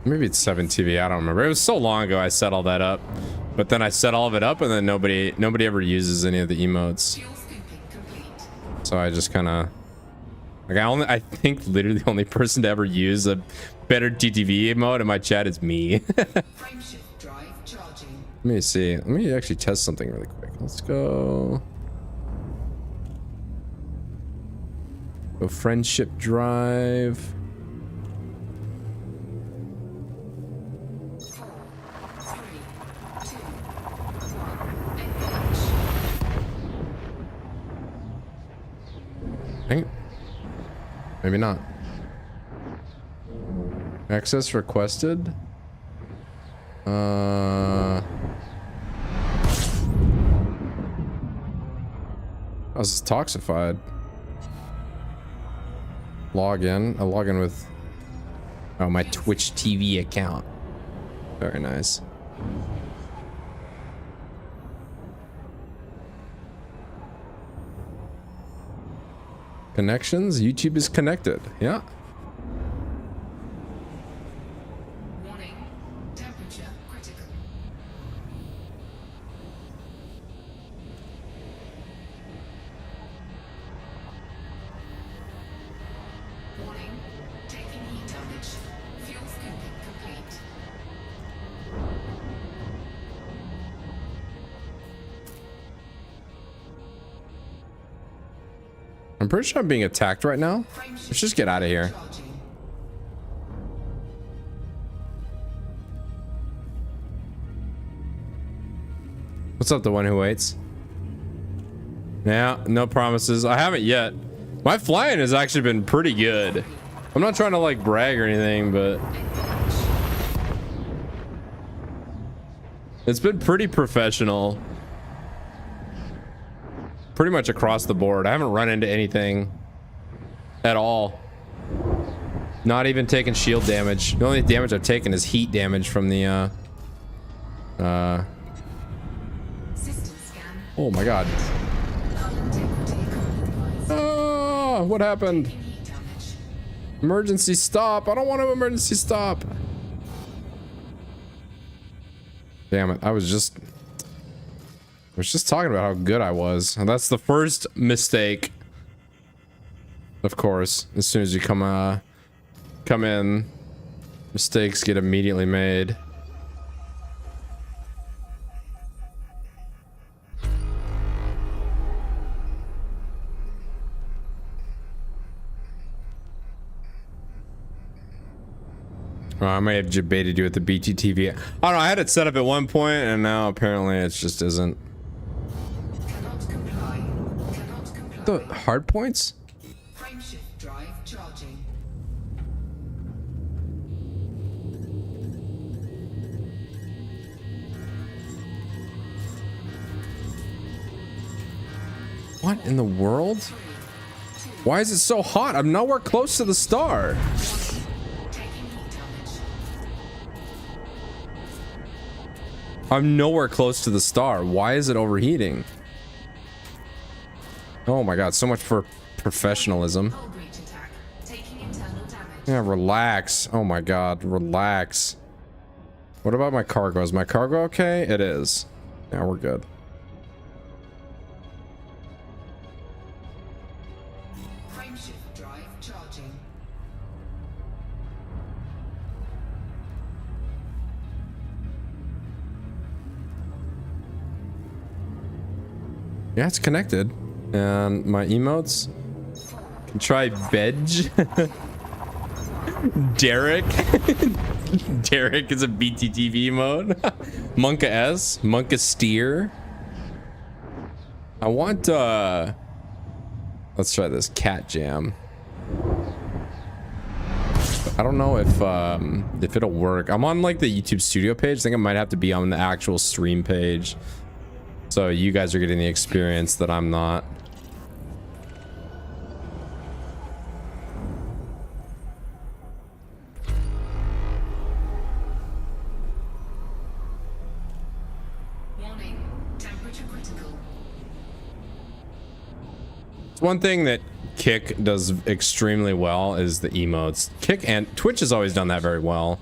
Maybe it's 7TV. I don't remember. It was so long ago I set all that up. But then I set all of it up and then nobody ever uses any of the emotes. Fuel scooping complete. So I just kind of like I think literally the only person to ever use a better GTV emote in my chat is me. Frameshift drive charging. Let me see. Let me actually test something really quick. Let's go. Go friendship drive. 4, 3, 2, 1. Engage. I think maybe not. Access requested. Oh, this is toxified. Log in. I log in with my Twitch TV account. Very nice. Connections. YouTube is connected. Yeah. Warning. Temperature critical. Warning. Taking heat damage. Fuel scooping complete. I'm pretty sure I'm being attacked right now. Let's just get out of here. Charging. What's up, the one who waits? Yeah, no promises. I haven't yet. My flying has actually been pretty good. I'm not trying to like brag or anything, but it's been pretty professional. Pretty much across the board. I haven't run into anything at all. Not even taking shield damage. The only damage I've taken is heat damage from the System scan. oh my god. Hull integrity compromised. Oh, what happened? Taking heat damage. Emergency stop. I don't want to emergency stop. Damn it. I was just talking about how good I was. And that's the first mistake. Of course, as soon as you come in, mistakes get immediately made. Oh, I may have debated you at the BTTV. I don't know. I had it set up at one point, and now apparently it just isn't. Cannot comply. Cannot comply. The hard points? Frameshift drive charging. What in the world? Why is it so hot? I'm nowhere close to the star. Taking heat damage. I'm nowhere close to the star. Why is it overheating? Oh my god, so much for professionalism. Hull breach attack. Taking internal damage. Yeah, relax. Oh my god, relax. What about my cargo? Is my cargo okay? It is. Yeah, we're good. Frameshift drive charging. Yeah, it's connected. And my emotes can try Bedge. Derek. Derek is a BTTV mode. Monka S. Monka Steer. I want let's try this Cat Jam. I don't know if it'll work. I'm on like the YouTube studio page. I think I might have to be on the actual stream page. So you guys are getting the experience that I'm not. Warning. Temperature critical. One thing that Kick does extremely well is the emotes. Kick and Twitch has always done that very well.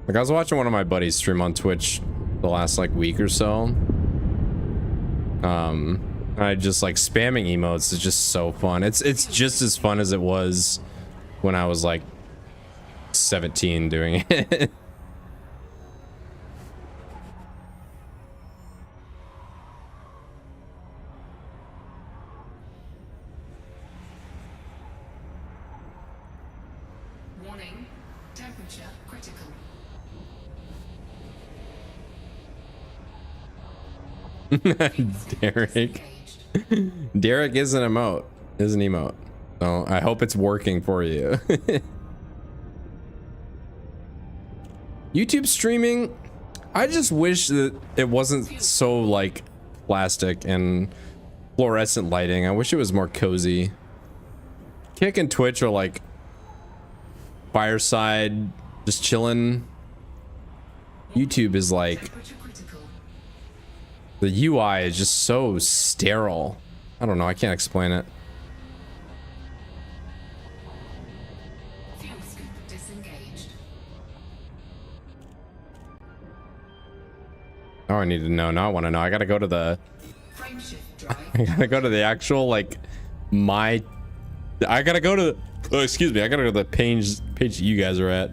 Like I was watching one of my buddies stream on Twitch the last like week or so. I just like spamming emotes is just so fun. It's just as fun as it was when I was like 17 doing it. Warning. Temperature critical. Derek. Disengaged. Derek is an emote. Is an emote. So I hope it's working for you. YouTube streaming, I just wish that it wasn't so like plastic and fluorescent lighting. I wish it was more cozy. Kick and Twitch are like fireside, just chilling. YouTube is like, Temperature critical. the UI is just so sterile. I don't know, I can't explain it. Fuel scoop disengaged. Oh, I need to know. Now I want to know. I gotta go to the Frameshift drive. I gotta go to the actual like I gotta go to oh, excuse me, I gotta go to the page you guys are at.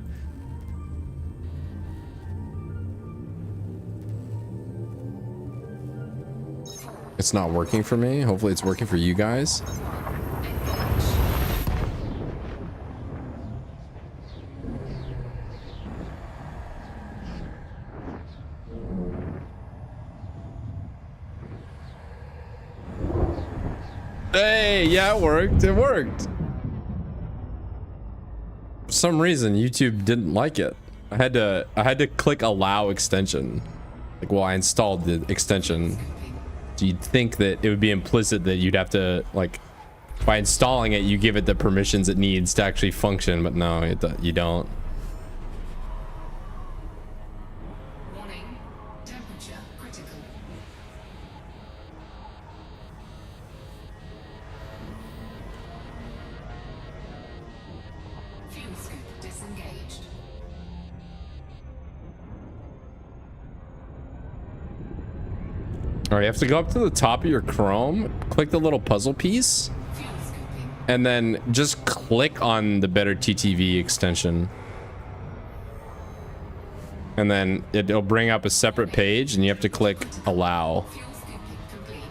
It's not working for me. Hopefully it's working for you guys. Hey, yeah, it worked. It worked. For some reason, YouTube didn't like it. I had to click allow extension. Like, well, I installed the extension. So you'd think that it would be implicit that you'd have to, like, by installing it, you give it the permissions it needs to actually function, but no, you don't. Warning. Temperature critical. Fuel scoop disengaged. All right, you have to go up to the top of your Chrome, click the little puzzle piece, Fuel scooping. and then just click on the Better TTV extension. And then it'll bring up a separate page, and you have to click allow. Fuel scooping complete.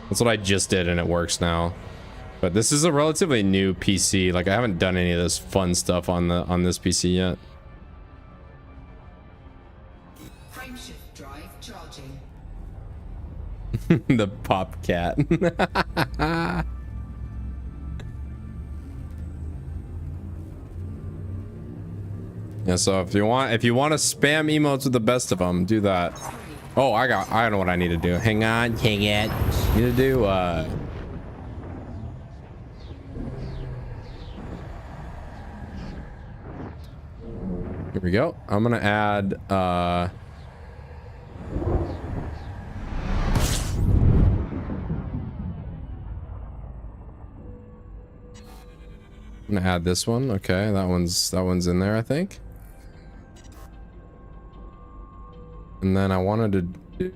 That's what I just did, and it works now. But this is a relatively new PC. Like, I haven't done any of this fun stuff on this PC yet. Frameshift drive charging. The pop cat. Yeah, so if you want to spam emotes with the best of them, do that. Oh, I know what I need to do. Hang on, hang it. Need to do here we go. I'm gonna add I'm gonna add this one. Okay, that one's in there, I think. And then I wanted to do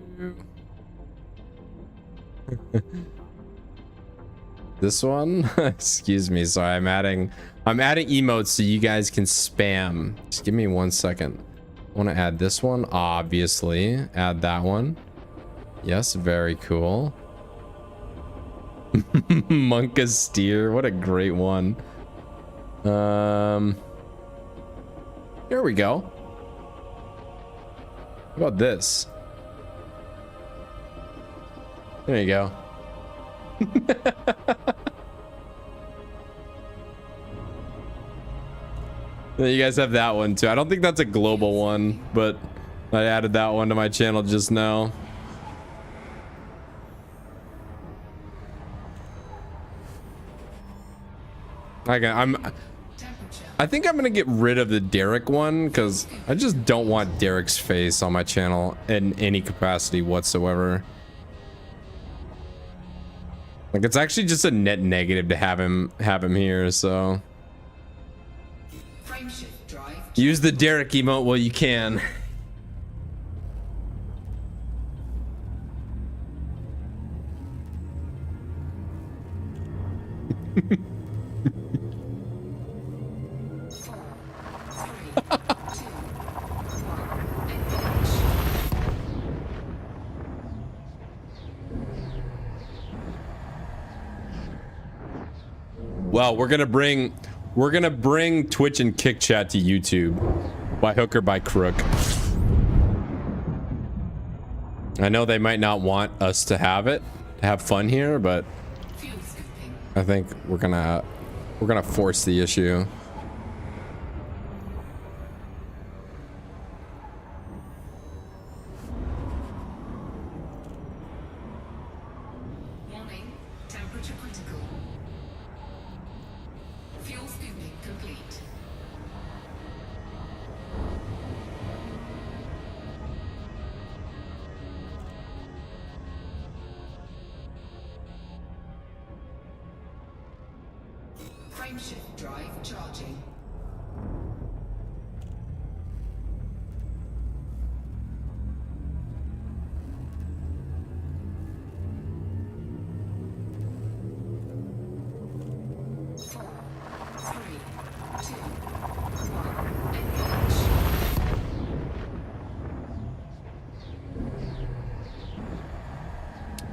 this one. Excuse me. Sorry, I'm adding emotes so you guys can spam. Just give me 1 second. I want to add this one, obviously. Add that one. Yes, very cool. Monka Steer, what a great one. Here we go. How about this? There you go. Then you guys have that one too. I don't think that's a global one, but I added that one to my channel just now. I think I'm gonna get rid of the Derek one because I just don't want Derek's face on my channel in any capacity whatsoever. Like, it's actually just a net negative to have him here, so Frameshift drive Use the Derek emote while you can. Well, we're gonna bring Twitch and Kick Chat to YouTube by hook or by crook. I know they might not want us to have fun here, but I think we're gonna force the issue. Warning, temperature critical. Fuel scooping complete. Frameshift drive charging. Three, two, one, engage.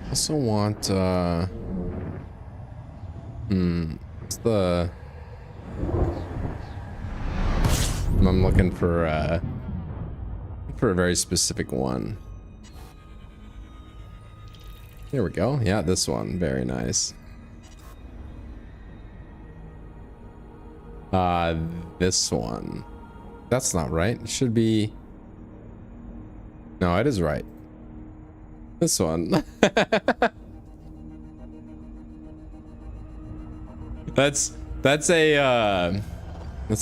Also want what's the I'm looking for a very specific one. Here we go. Yeah, this one. Very nice. This one. That's not right. It should be. No, it is right. This one. That's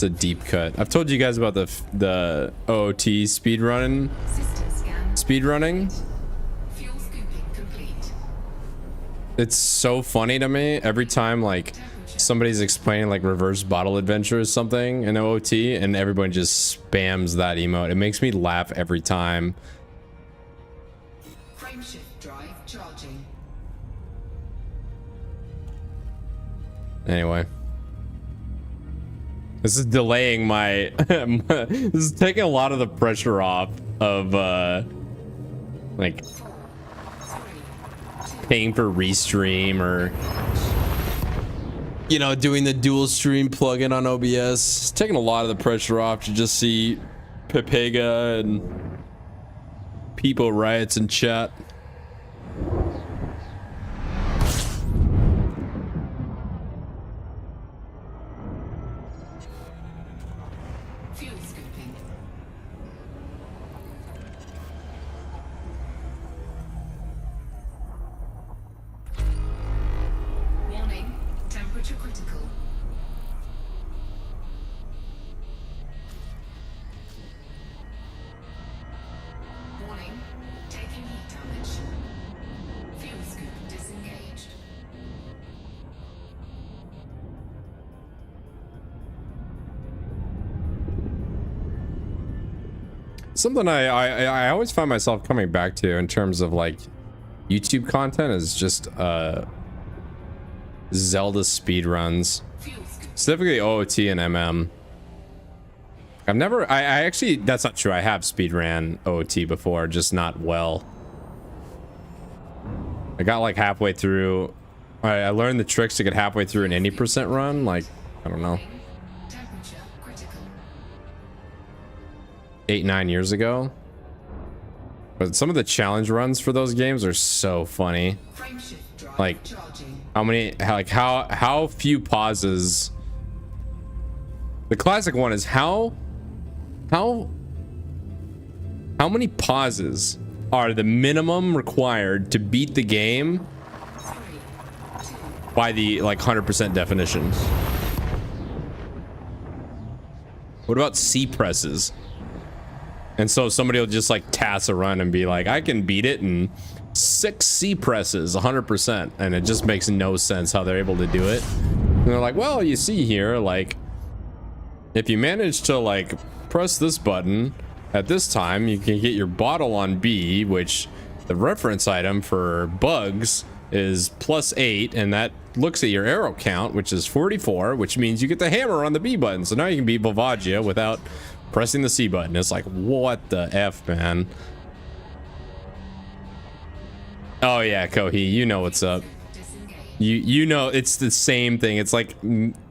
a deep cut. I've told you guys about the OOT speedrunning. System scan. Speedrunning. Fuel scooping complete. It's so funny to me every time like somebody's explaining like reverse bottle adventure or something in OOT and everyone just spams that emote. It makes me laugh every time. Frameshift drive charging. Anyway. This is delaying my this is taking a lot of the pressure off of like paying for restream or you know doing the dual stream plugin on OBS. It's taking a lot of the pressure off to just see Pepega and people riots in chat. Fuel scooping. Warning, temperature critical. Warning, taking heat damage. Fuel scoop disengaged. Something I always find myself coming back to in terms of like YouTube content is just Zelda speedruns, Fuel scoop. specifically OOT and MM. I've never I actually that's not true. I have speedran OOT before, just not well. I got like halfway through. I learned the tricks to get halfway through an 80% run, like I don't know, Temperature critical. 8-9 years ago. But some of the challenge runs for those games are so funny. Frameshift drive Like, charging. how few pauses. The classic one is how many pauses are the minimum required to beat the game by the like 100% definition. What about C presses? And so somebody will just like task a run and be like, I can beat it in 6 C presses 100%, and it just makes no sense how they're able to do it. And they're like, well, you see here, like if you manage to like press this button at this time, you can get your bottle on B, which the reference item for bugs is +8, and that looks at your arrow count, which is 44, which means you get the hammer on the B button. So now you can beat Volvagia without pressing the C button. It's like, what the F, man? Oh yeah, Kohi, you know what's up. Disengage. You know it's the same thing. It's like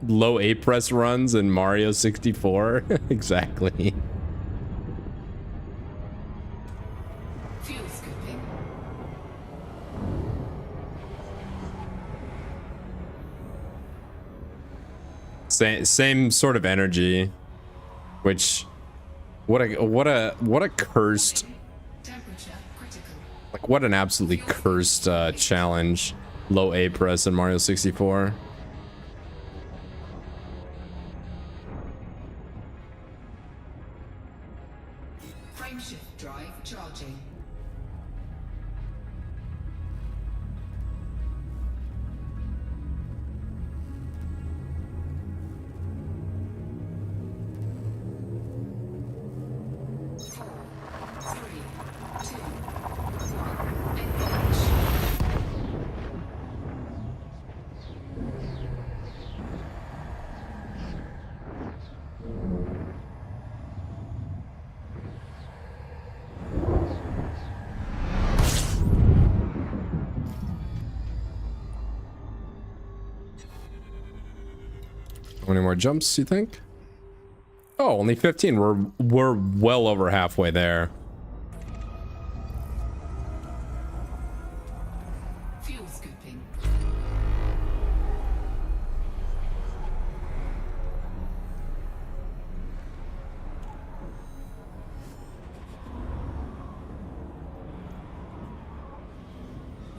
low A press runs in Mario 64. Exactly. Fuel scooping. Same sort of energy, which what a cursed, Temperature critical. like what an absolutely cursed challenge. Low A press in Mario 64. Frameshift drive charging. Four, three, two, one, engage. How many more jumps, you think? Oh, only 15. We're well over halfway there. Fuel scooping.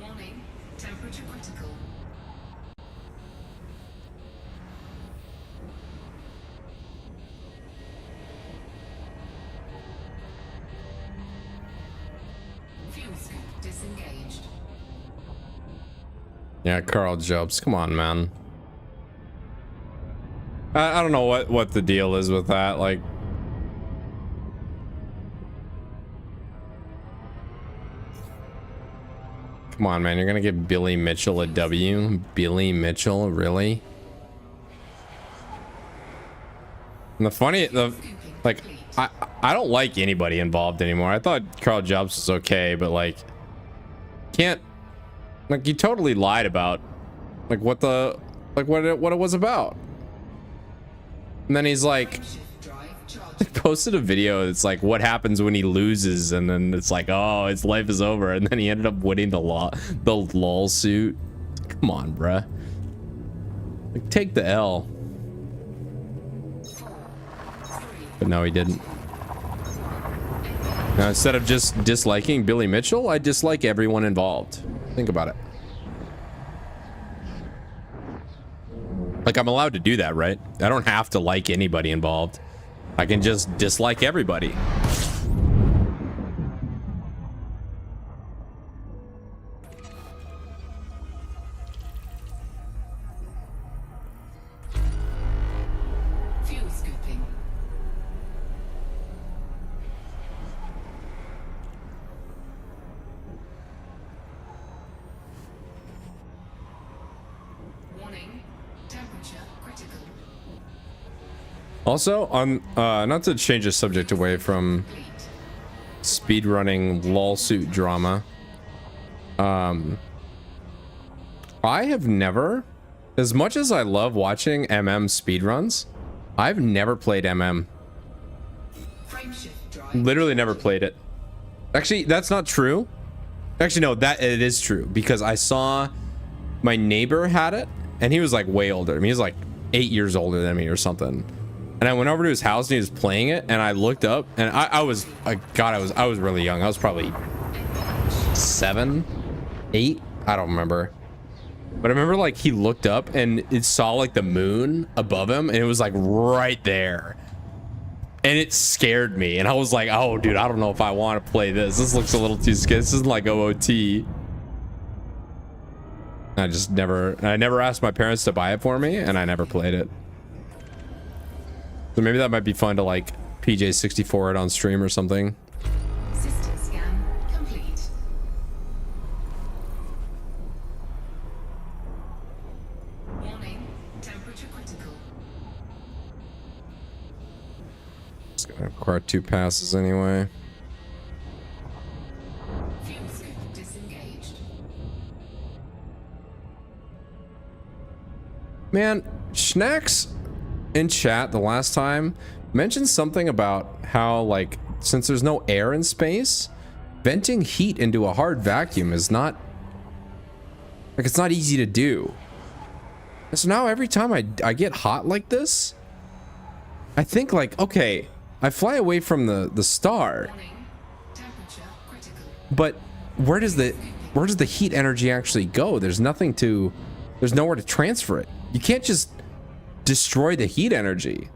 Warning, temperature critical. Fuel scoop disengaged. Yeah, Carl jumps. Come on, man. I don't know what the deal is with that. Like, come on, man. You're gonna give Billy Mitchell a W? Billy Mitchell, really? And I don't like anybody involved anymore. I thought Carl Jobs was okay, but like, can't, like, you totally lied about like what it was about. And then he's like Frameshift drive charging. posted a video. It's like what happens when he loses, and then it's like, oh, his life is over, and then he ended up winning the lol suit. Come on, bruh. Like, take the L. But no, he didn't. Now, instead of just disliking Billy Mitchell, I dislike everyone involved. Think about it. Like, I'm allowed to do that, right? I don't have to like anybody involved. I can just dislike everybody. Fuel scooping. Warning, temperature critical. Also, on not to change the subject away from Complete. speedrunning lawsuit drama, I have never, as much as I love watching speedruns, I've never played Frameshift drive. literally never played it. Actually, that's not true. Actually, no, that it is true, because I saw my neighbor had it, and he was like way older. I mean, he was like 8 years older than me or something. And I went over to his house and he was playing it, and I looked up, and I was really young. I was probably 7, 8, I don't remember. But I remember, like, he looked up and it saw like the moon above him, and it was like right there. And it scared me, and I was like, oh dude, I don't know if I want to play this. This looks a little too scary. This isn't like OOT. I never asked my parents to buy it for me, and I never played it. So maybe that might be fun to like PJ64 it on stream or something. System scan complete. Warning, temperature critical. It's gonna require 2 passes anyway. Fuel scoop disengaged. Man, Schnacks in chat the last time mentioned something about how, like, since there's no air in space, venting heat into a hard vacuum is not, like, it's not easy to do. And so now every time I get hot like this, I think, like, okay, I fly away from the star, Warning, temperature critical. but where does the heat energy actually go? There's nowhere to transfer it. You can't just destroy the heat energy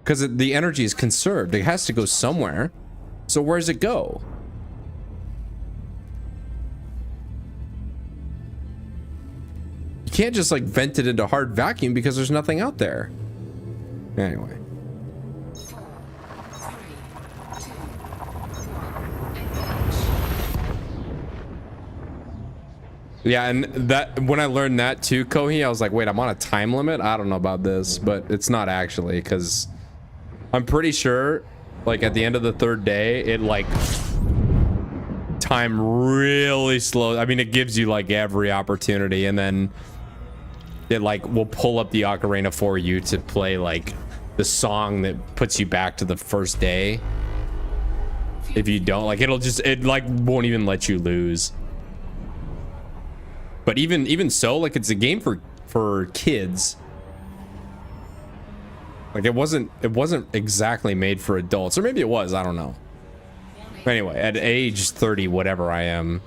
because the energy is conserved. It has to go somewhere. So where does it go? You can't just like vent it into hard vacuum because there's nothing out there. Anyway. 4, 3, 2, 1. Engage. Yeah, and that when I learned that too, Kohi, I was like, wait, I'm on a time limit? I don't know about this, but it's not actually, because I'm pretty sure, like, at the end of the 3rd day, it, like, time really slow. I mean, it gives you, like, every opportunity, and then it, like, will pull up the ocarina for you to play, like, the song that puts you back to the 1st day. If you don't, like, it, like, won't even let you lose. But even so, like, it's a game for kids. Like, it wasn't exactly made for adults, or maybe it was, I don't know. Anyway, at age 30, whatever I am,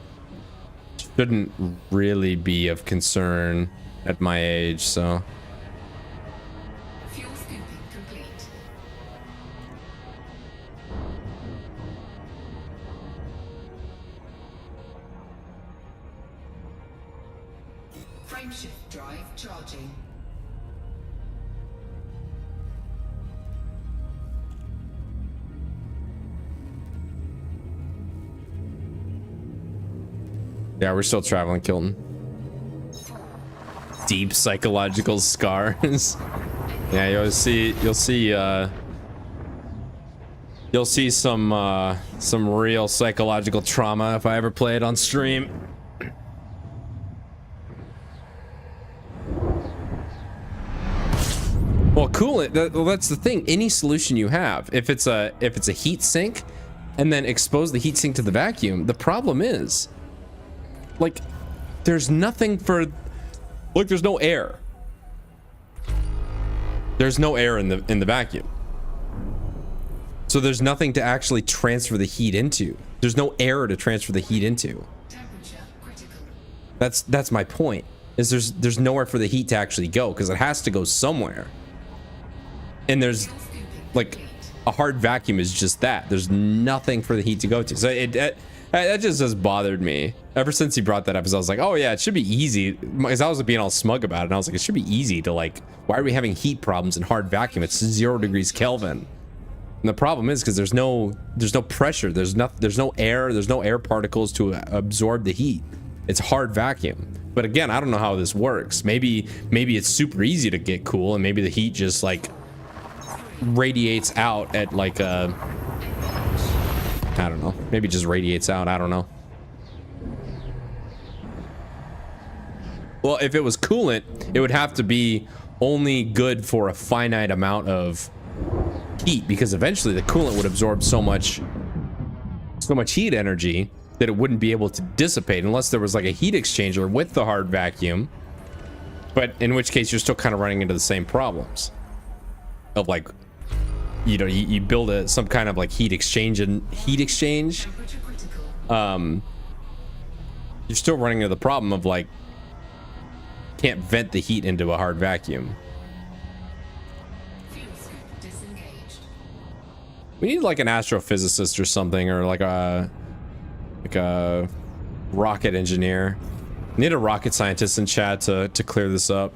shouldn't really be of concern at my age, so. Fuel scooping complete. Frameshift drive charging. Yeah, we're still traveling, Kilton. Deep psychological scars. Yeah, you'll see some real psychological trauma if I ever play it on stream. Well, coolant, that's the thing. Any solution you have, if it's a heat sink and then expose the heat sink to the vacuum, the problem is, like, there's nothing for, like, there's no air. There's no air in the vacuum. So there's nothing to actually transfer the heat into. There's no air to transfer the heat into. Temperature critical. That's my point. Is there's nowhere for the heat to actually go because it has to go somewhere. And there's, Fuel scooping like, complete. a hard vacuum is just that. There's nothing for the heat to go to. So that just has bothered me ever since he brought that up. Because I was like, oh yeah, it should be easy. Because I was being all smug about it, and I was like, it should be easy to, like, why are we having heat problems in hard vacuum? It's 0 degrees Kelvin. And the problem is because there's no pressure. There's no air. There's no air particles to absorb the heat. It's hard vacuum. But again, I don't know how this works. Maybe it's super easy to get cool, and maybe the heat just, like, radiates out at, like, a, I don't know, maybe just radiates out. I don't know. Well, if it was coolant, it would have to be only good for a finite amount of heat, because eventually the coolant would absorb so much heat energy that it wouldn't be able to dissipate unless there was, like, a heat exchanger with the hard vacuum. But in which case you're still kind of running into the same problems of, like, you know, you build some kind of, like, heat exchange, Temperature critical. you're still running into the problem of, like, can't vent the heat into a hard vacuum. Fuel scoop disengaged. We need, like, an astrophysicist or something, or like a rocket engineer. We need a rocket scientist in chat to clear this up.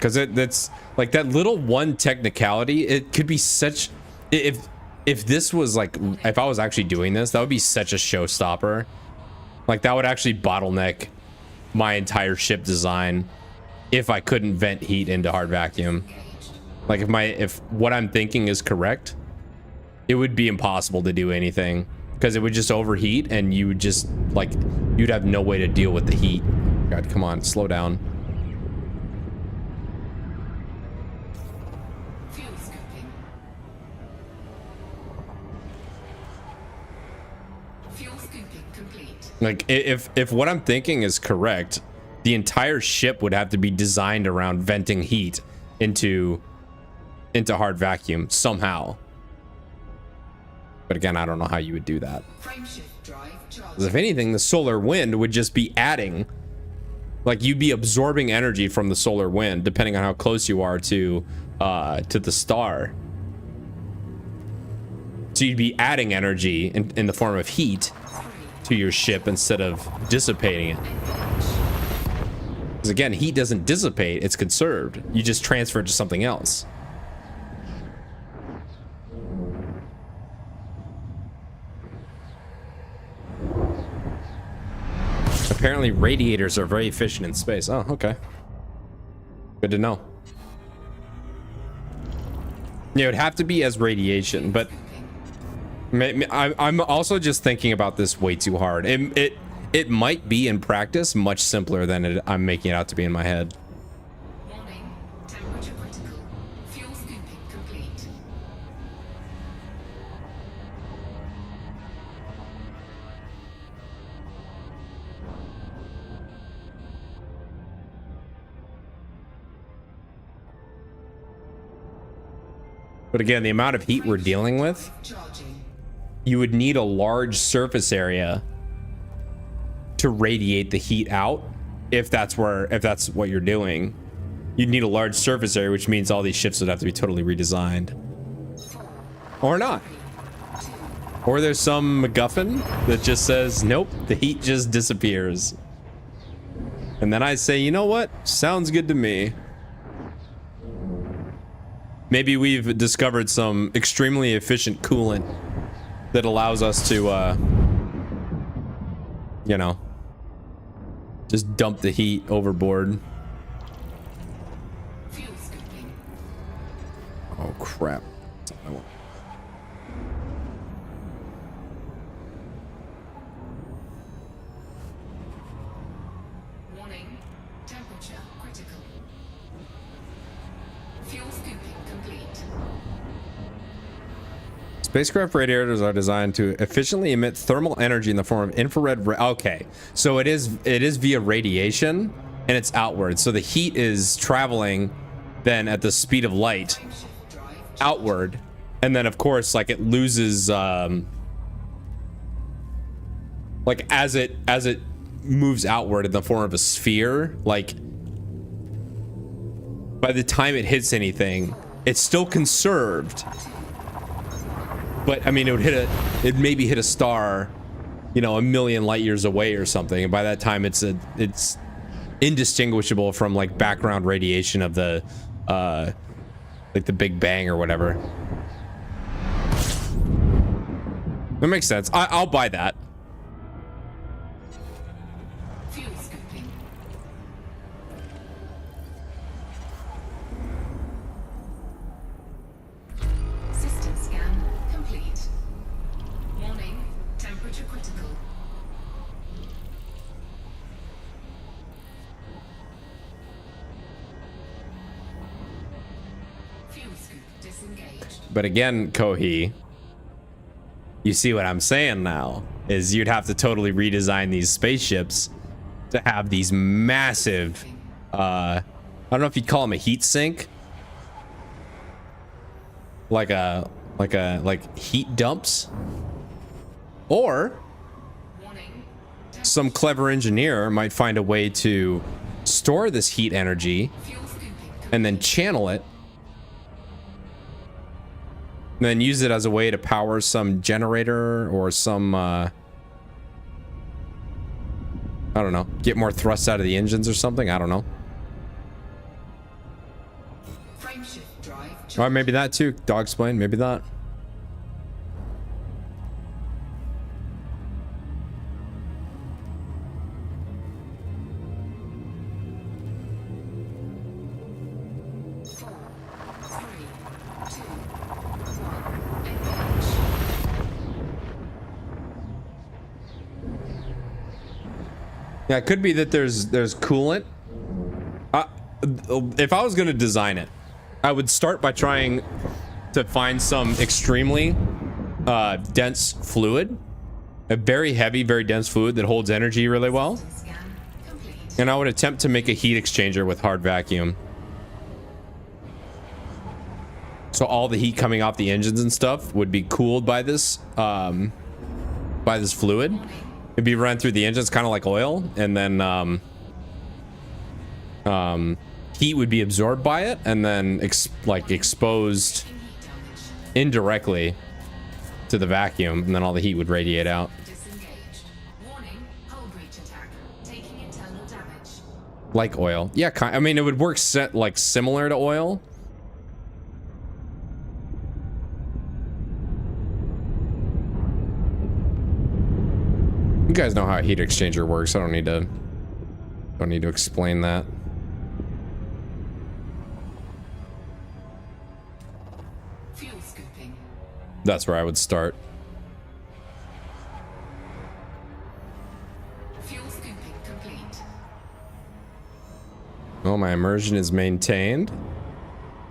because that's like that little one technicality. It could be such if this was like, if I was actually doing this, that would be such a showstopper. Like that would actually bottleneck my entire ship design if I couldn't vent heat into hard vacuum. Like if what I'm thinking is correct, it would be impossible to do anything because it would just overheat and you would just like, you'd have no way to deal with the heat. God, come on, slow down. Fuel scooping. Fuel scooping complete. Like if what I'm thinking is correct, the entire ship would have to be designed around venting heat into hard vacuum somehow. But again, I don't know how you would do that. Frameshift drive charged. 'Cause if anything, the solar wind would just be adding, like you'd be absorbing energy from the solar wind, depending on how close you are to the star. So you'd be adding energy in the form of heat to your ship instead of dissipating it. Because again, heat doesn't dissipate, it's conserved. You just transfer it to something else. Apparently radiators are very efficient in space. Oh, okay. Good to know. Yeah, it would have to be as radiation, but I'm also just thinking about this way too hard. It might be in practice much simpler than I'm making it out to be in my head. Warning. Temperature critical. Fuel scooping complete. But again, the amount of heat we're dealing with, Charging. you would need a large surface area to radiate the heat out. If that's what you're doing, you'd need a large surface area, which means all these ships would have to be totally redesigned. Or not. Or there's some MacGuffin that just says, nope, the heat just disappears. And then I say, you know what? Sounds good to me. Maybe we've discovered some extremely efficient coolant that allows us to, you know, just dump the heat overboard. Fuel scooping. Oh, crap. That's not what I want. Warning. Temperature critical. Fuel scooping complete. Spacecraft radiators are designed to efficiently emit thermal energy in the form of infrared. Okay, so it is via radiation and it's outward. So the heat is traveling then at the speed of light Frameshift drive outward, and then of course like it loses like as it moves outward in the form of a sphere, like by the time it hits anything, it's still conserved. But I mean, it maybe hit a star, you know, 1,000,000 light years away or something, and by that time it's indistinguishable from like background radiation of the like the Big Bang or whatever. That makes sense. I'll buy that. fuel scooping. System scan complete. Warning. Temperature critical. Fuel scoop disengaged. But again, Kohi, you see what I'm saying now is you'd have to totally redesign these spaceships to have these massive, I don't know if you'd call them a heat sink, like heat dumps, or Warning. some clever engineer might find a way to store this heat energy Fuel scooping and then channel it, and then use it as a way to power some generator or some I don't know, get more thrust out of the engines or something. I don't know. Frameshift drive. Or maybe that too. Dog explain. Maybe that. Yeah, it could be that there's coolant. If I was gonna design it, I would start by trying to find some extremely dense fluid, a very heavy, very dense fluid that holds energy really well. Scan complete. And I would attempt to make a heat exchanger with hard vacuum. So all the heat coming off the engines and stuff would be cooled by this fluid. It'd be run through the engines kind of like oil, and then heat would be absorbed by it and then exposed indirectly to the vacuum, and then all the heat would radiate out. Disengaged. Warning, hull breach attack. Taking internal damage. Like oil. Yeah, I mean, it would work like similar to oil. You guys know how a heat exchanger works. I don't need to explain that. Fuel scooping. That's where I would start. Fuel scooping complete. Oh, my immersion is maintained.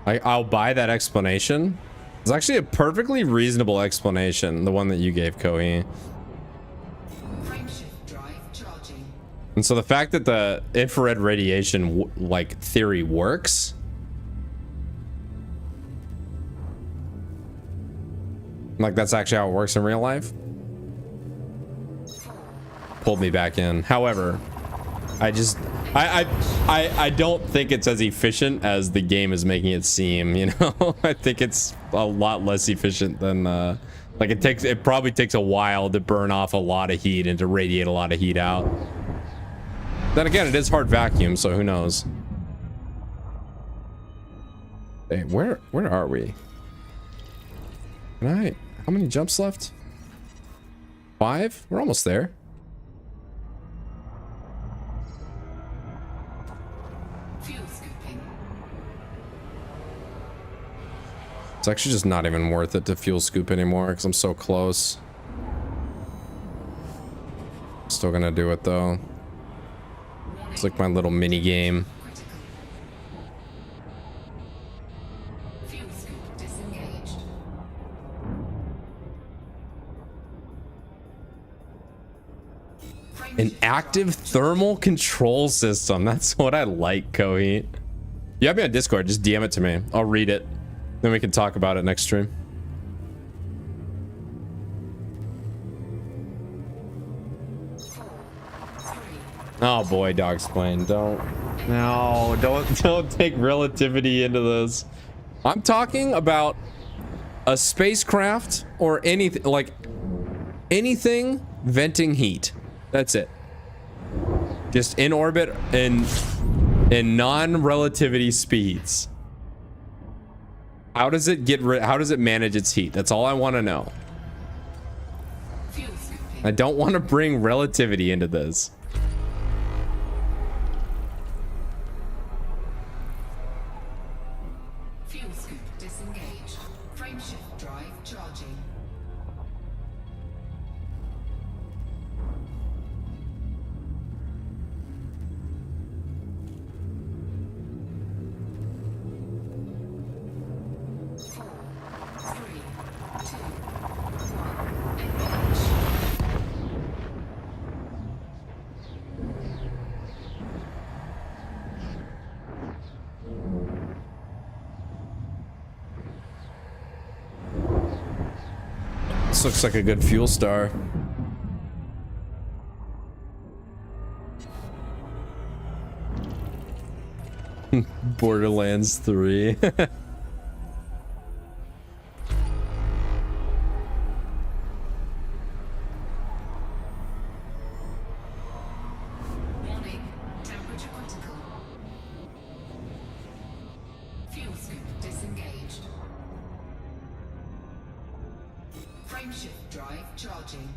I'll buy that explanation. It's actually a perfectly reasonable explanation, the one that you gave, Kohi. Frameshift drive charging. And so the fact that the infrared radiation like theory works, like that's actually how it works in real life, pulled me back in. However, I don't think it's as efficient as the game is making it seem, you know. I think it's a lot less efficient than like it probably takes a while to burn off a lot of heat and to radiate a lot of heat out. Then again, it is hard vacuum, so who knows. Hey, where are we? How many jumps left? 5? We're almost there. Fuel scooping. It's actually just not even worth it to fuel scoop anymore because I'm so close. Still gonna do it though. It's like my little mini game. Critical. Fuel scoop disengaged. An active thermal control system. That's what I like, Kohi. You have me on Discord. Just DM it to me. I'll read it. Then we can talk about it next stream. Oh boy, Dogsplain. Don't take relativity into this. I'm talking about a spacecraft or anything, like anything venting heat. That's it. Just in orbit in non-relativity speeds. How does it manage its heat? That's all I want to know. Fuel scooping. I don't want to bring relativity into this. Fuel scoop disengaged. Frameshift drive charging. This looks like a good fuel star. Borderlands 3. Warning, temperature critical. Fuel scoop disengaged. Frameshift drive charging.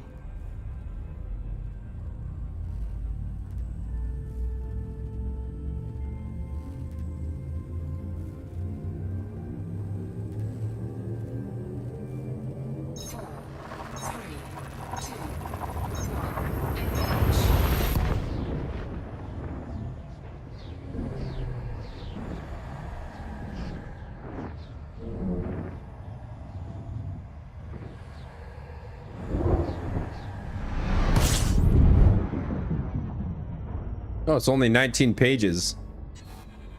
Four, three, two, one, engage. Oh, it's only 19 pages.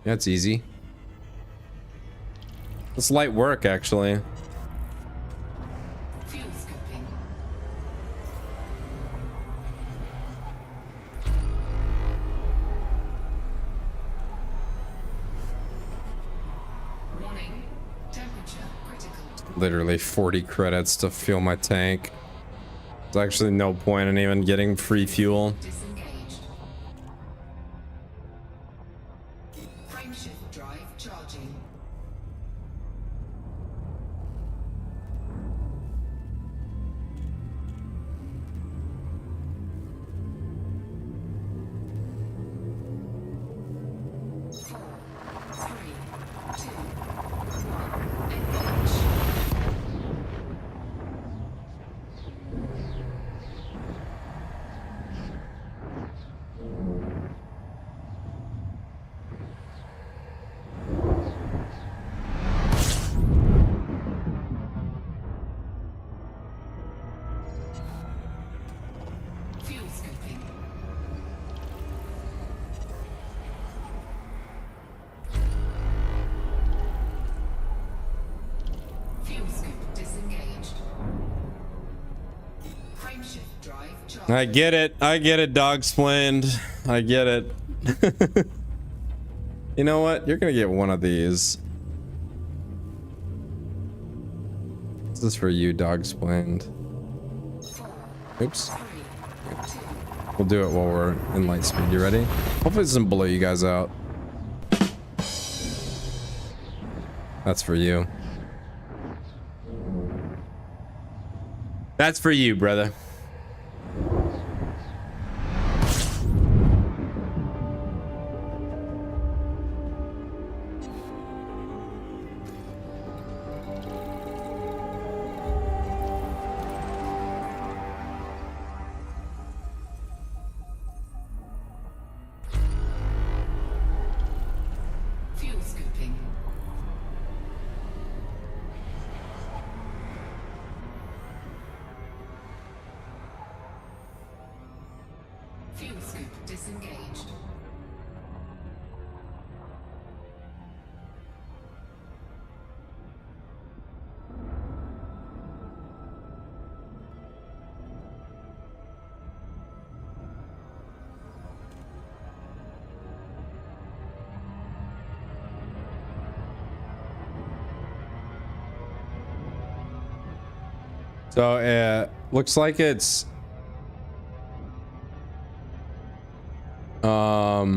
That's easy. It's light work, actually. Fuel scooping. Warning. Temperature critical. Literally 40 credits to fuel my tank. There's actually no point in even getting free fuel. Disengaged. Frameshift drive charging. Four, three, two, one, engage. Fuel scooping. Fuel scoop disengaged. Frameshift drive charged. I get it, dog splained. I get it. You know what? You're gonna get one of these. This is for you, dog splained. Oops. We'll do it while we're in light speed. You ready? Hopefully it doesn't blow you guys out. That's for you. That's for you, brother. Fuel scooping. Fuel scoop disengaged. So looks like it's so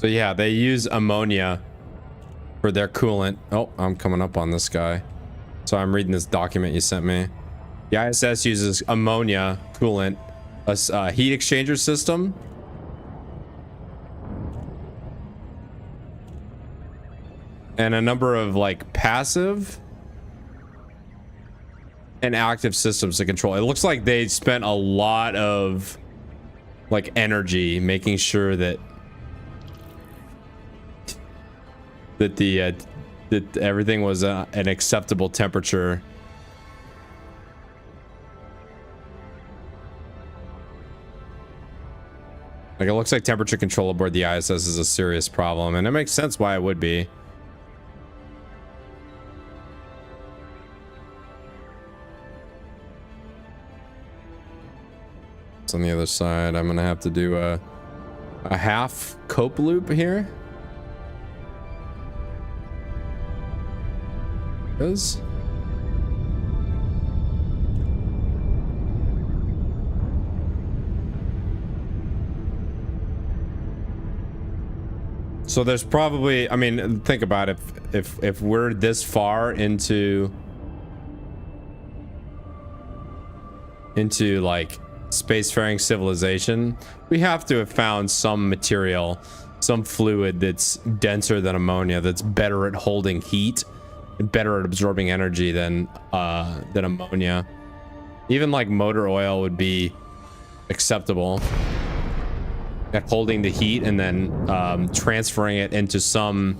yeah, they use ammonia for their coolant. Oh, I'm coming up on this guy. So I'm reading this document you sent me. The ISS uses ammonia coolant, a heat exchanger system. And a number of like passive and active systems to control. It looks like they spent a lot of like energy making sure that that everything was an acceptable temperature. Like, it looks like temperature control aboard the ISS is a serious problem, and it makes sense why it would be. On the other side, I'm gonna have to do a half cope loop here. Because So there's probably, I mean, think about it. If we're this far into like spacefaring civilization, we have to have found some material, some fluid that's denser than ammonia, that's better at holding heat and better at absorbing energy than ammonia. Even like motor oil would be acceptable at holding the heat and then transferring it into some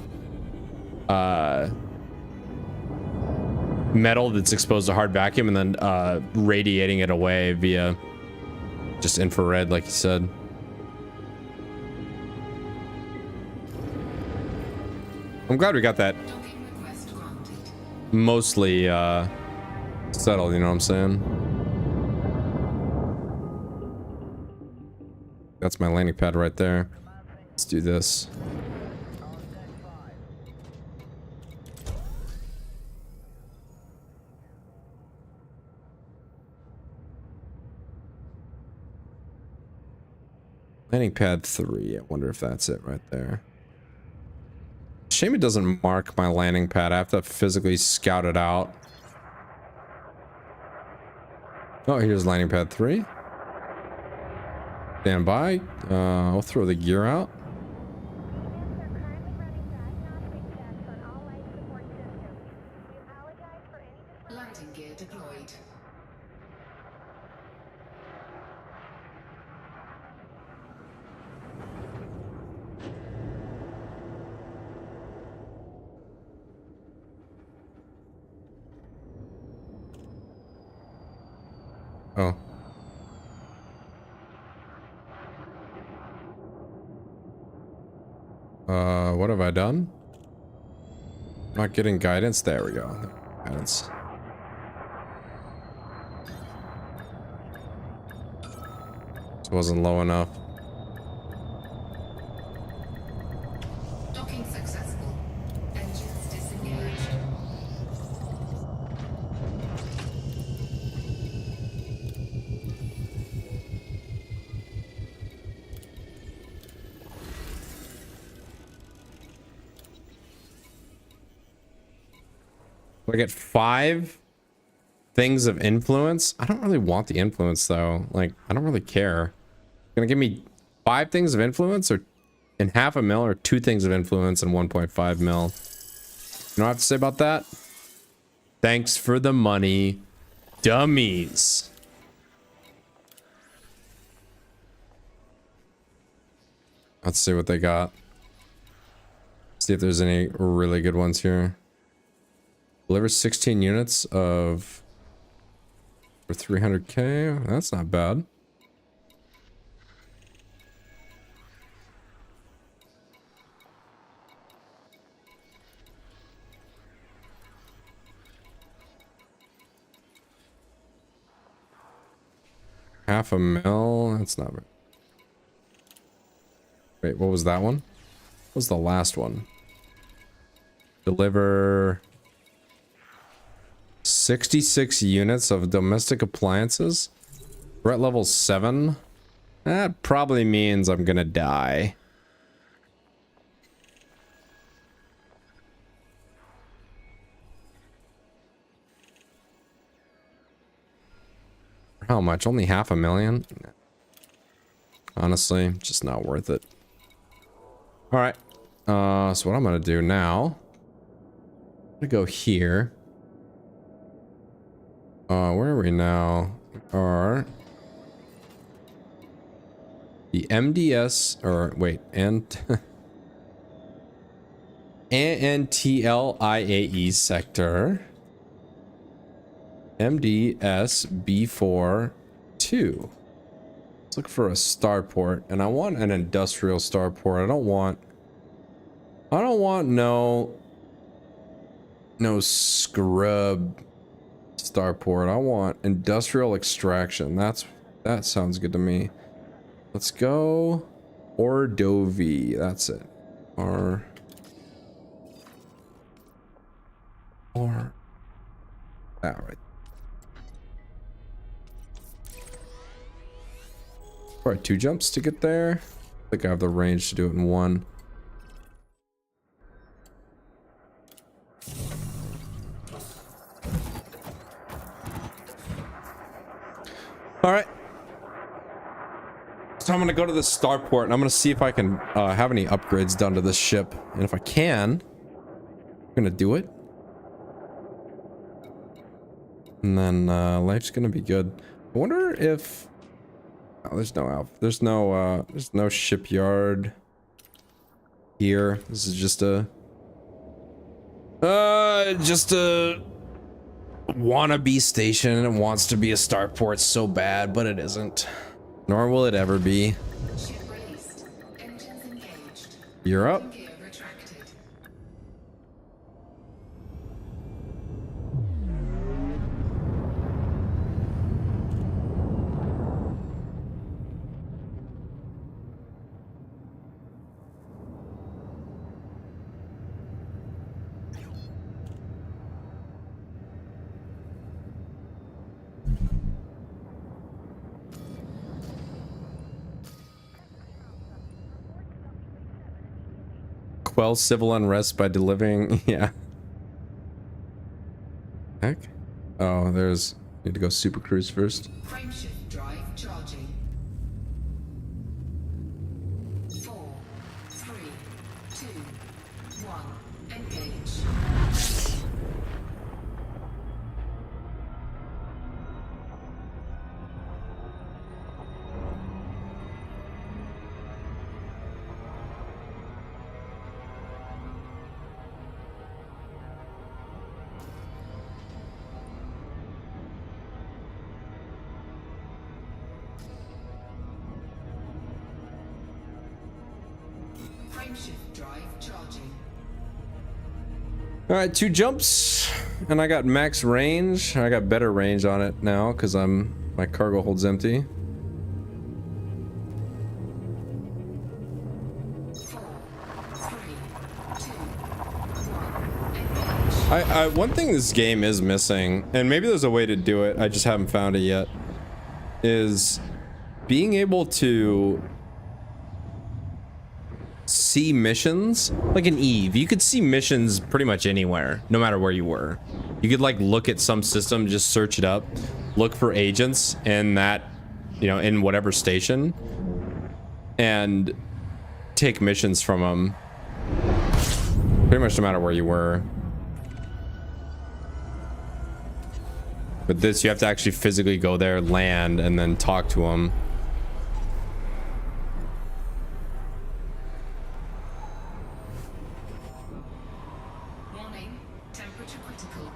metal that's exposed to hard vacuum and then radiating it away via just infrared, like you said. I'm glad we got that Docking request granted. mostly settled, you know what I'm saying? That's my landing pad right there. Let's do this. Landing pad 3. I wonder if that's it right there. Shame it doesn't mark my landing pad. I have to physically scout it out. Oh, here's landing pad 3. Stand by. I'll throw the gear out. Landing gear deployed. Oh. What have I done? Not getting guidance? There we go. Guidance. This wasn't low enough. Docking successful. Engines disengaged. I get 5 things of influence. I don't really want the influence though. Like, I don't really care. Gonna give me 5 things of influence or in half a mil, or 2 things of influence and 1.5 mil. You know what I have to say about that? Thanks for the money, dummies. Let's see what they got. See if there's any really good ones here. Deliver 16 units of for 300k. That's not bad. Half a mil. That's not bad. Wait, what was that one? What was the last one? Deliver 66 units of domestic appliances. We're at level 7. That probably means I'm gonna die. How much? Only half a million? Honestly, just not worth it. Alright. So what I'm gonna do now, I'm gonna go here. Where are we now? Are the MDS, or wait, and ANTLIAE sector. MDS B4 2. Let's look for a starport, and I want an industrial starport. I don't want no scrub starport. I want industrial extraction. That sounds good to me. Let's go Ordovi. That's it. Or that right. Probably 2 jumps to get there. I think I have the range to do it in 1. All right. So I'm gonna go to the starport and I'm gonna see if I can have any upgrades done to this ship, and if I can, I'm gonna do it. And then life's gonna be good. I wonder if there's no shipyard here. This is just a wannabe station. It wants to be a starport so bad, but it isn't. Nor will it ever be. Ship released. Engines engaged. You're up. Gear retracted. Quell civil unrest by delivering. Yeah. Heck. Oh, there's. Need to go super cruise first. Frameshift drive charging. 4, 3, 2, 1. Engage. Frameshift drive charging. All right, 2 jumps, and I got max range. I got better range on it now because my cargo holds empty. 4, 3, 2, 1. Engage. One thing this game is missing, and maybe there's a way to do it, I just haven't found it yet, is being able to see missions. Like in Eve, you could see missions pretty much anywhere, no matter where you were. You could like look at some system, just search it up, look for agents in that, you know, in whatever station, and take missions from them pretty much no matter where you were. But this, you have to actually physically go there, land, and then talk to them. Warning. Temperature critical.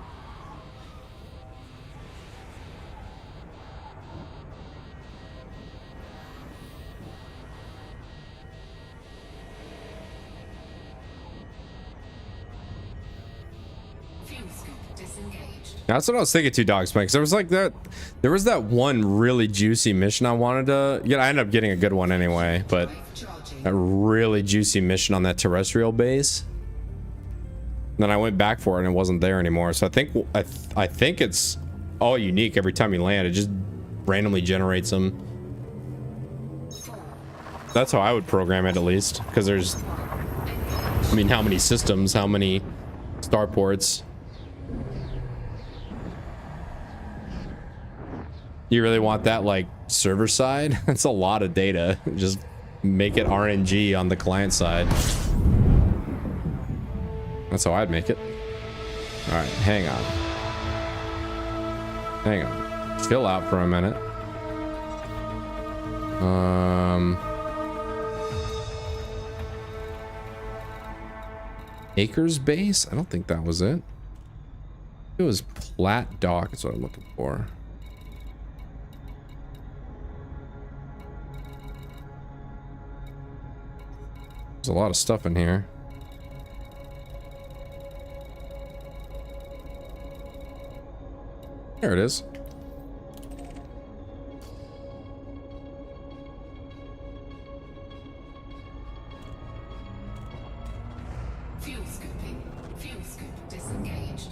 Fuel scoop disengaged. That's what I was thinking, 2 dogs, because there was like that, there was that one really juicy mission I wanted to get. I ended up getting a good one anyway, but Drive charging. a really juicy mission on that terrestrial base. Then I went back for it and it wasn't there anymore. So I think it's all unique every time you land. It just randomly generates them. That's how I would program it, at least, because there's, I mean, how many systems, how many starports? You really want that like server side? That's a lot of data. Just make it RNG on the client side. That's how I'd make it. All right, hang on. Hang on. Chill out for a minute. Acres base? I don't think that was it. It was Platt Dock. That's what I'm looking for. There's a lot of stuff in here. There it is. Fuel scooping. Fuel scoop disengaged.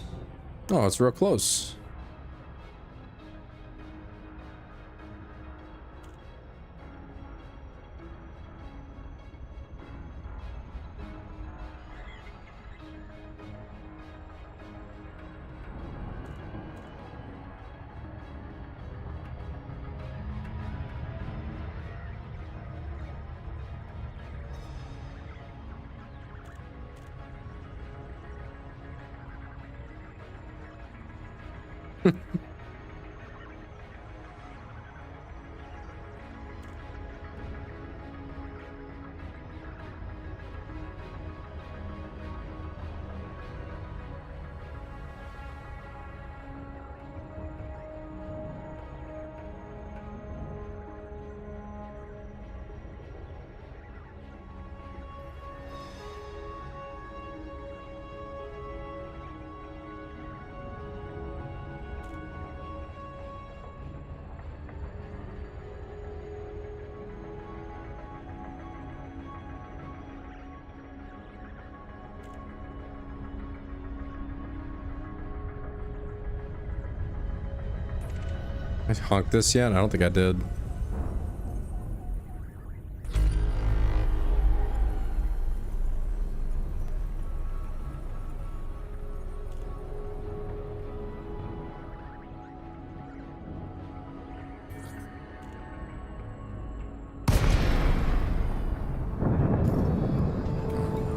Oh, it's real close. I honked this yet? I don't think I did.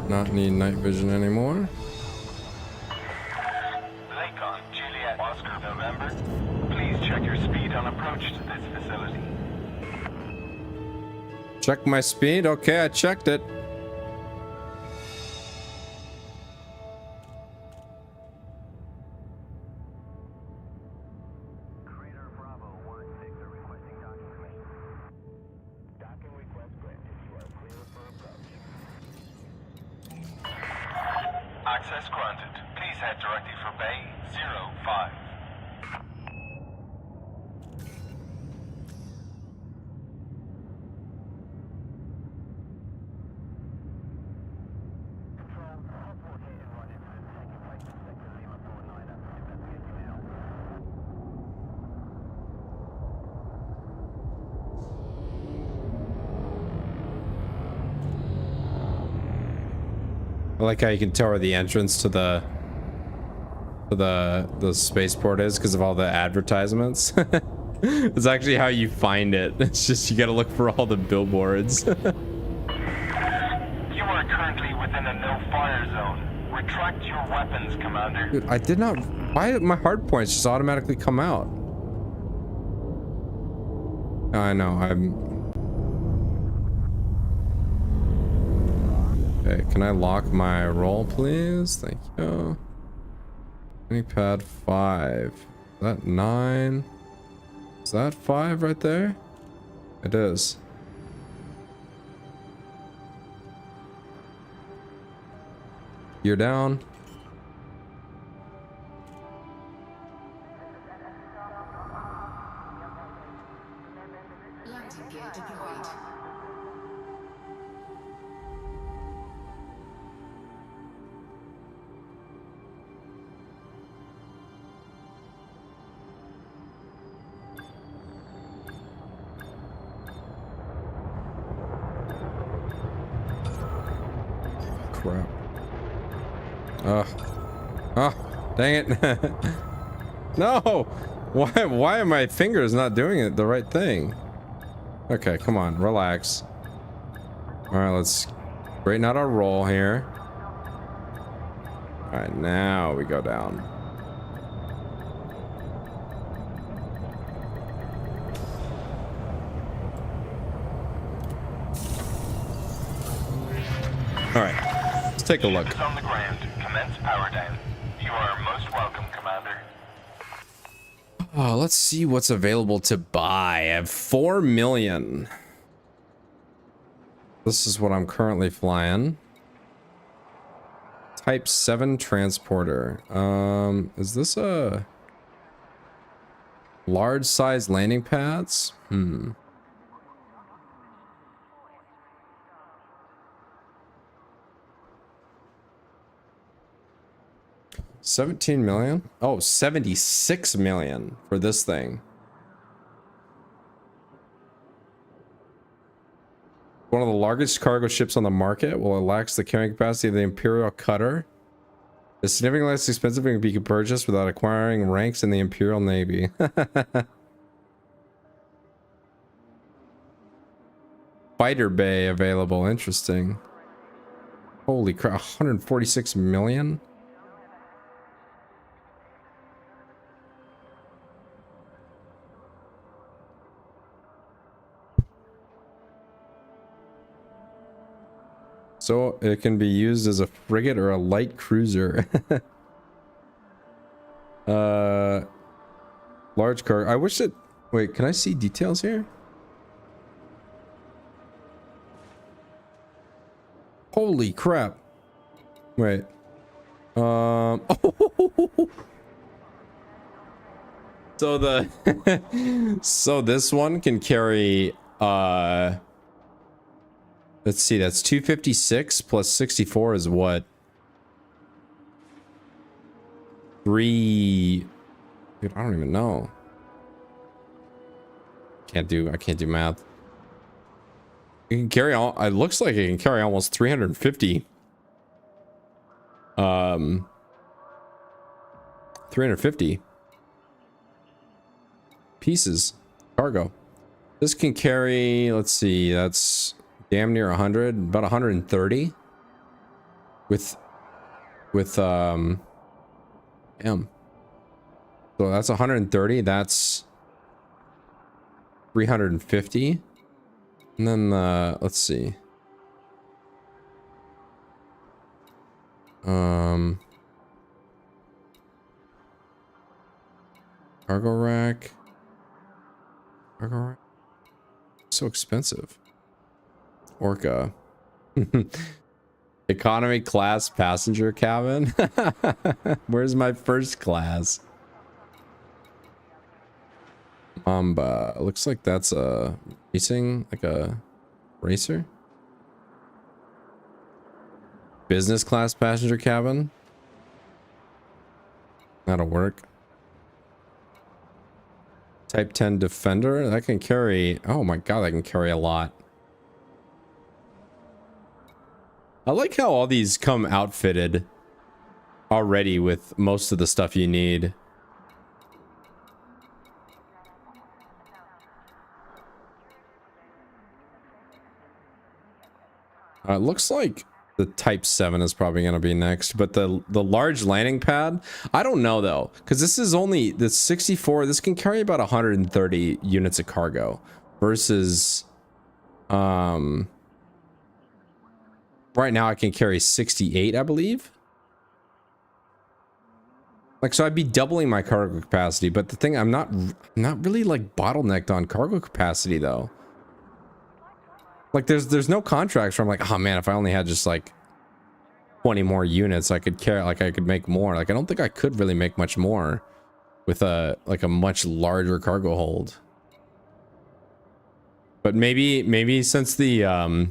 Not need night vision anymore. Lakon, Juliet, Oscar, November. Please check your speed on approach to this facility. Check my speed. Okay, I checked it. Crater Bravo 1-6 are requesting docking permission. Docking request granted. You are clear for approach. Access granted. Please head directly for Bay 05. I like how you can tell where the entrance to the spaceport is because of all the advertisements. It's actually how you find it. It's just you gotta look for all the billboards. You are currently within a no-fire zone. Retract your weapons, Commander. Dude, I did not. Why did my hard points just automatically come out? I know. Okay, can I lock my roll, please? Thank you. Any pad 5. Is that 9? Is that 5 right there? It is. You're down. Landing gear deployed. Crap. Oh, dang it. No! Why are my fingers not doing it the right thing? Okay, come on, relax. Alright, let's straighten out our roll here. Alright, now we go down. Alright, let's take a look. Ship is on the ground. Commence power down. You are most welcome, Commander. Oh, let's see what's available to buy. I have 4 million. This is what I'm currently flying. Type 7 transporter. Is this a large size landing pads? 17 million? Oh, 76 million for this thing. One of the largest cargo ships on the market. Well, it lacks the carrying capacity of the Imperial Cutter. It's significantly less expensive and can be purchased without acquiring ranks in the Imperial Navy. Fighter Bay available. Interesting. Holy crap, 146 million? So it can be used as a frigate or a light cruiser. Large car. I wish it. Wait, can I see details here? Holy crap. Wait. So the so this one can carry let's see, that's 256 plus 64 is what? 3. Dude, I don't even know. I can't do math. It can carry all, it looks like it can carry almost 350. 350 pieces cargo. This can carry, let's see, that's damn near 100, about 130 with M. So that's 130, that's 350. And then let's see. Cargo rack. Cargo rack. So expensive. Orca. Economy class passenger cabin. Where's my first class? Mamba. Looks like that's a racing, like a racer. Business class passenger cabin. That'll work. Type 10 Defender. That can carry... Oh my god, that can carry a lot. I like how all these come outfitted already with most of the stuff you need. It looks like the Type 7 is probably going to be next, but the large landing pad, I don't know though, because this is only the 64. This can carry about 130 units of cargo versus right now I can carry 68, I believe. Like, so I'd be doubling my cargo capacity, but the thing, I'm not really like bottlenecked on cargo capacity though. Like there's no contracts where I'm like, oh man, if I only had just like 20 more units, I could carry, like I could make more. Like I don't think I could really make much more with a much larger cargo hold. But maybe since the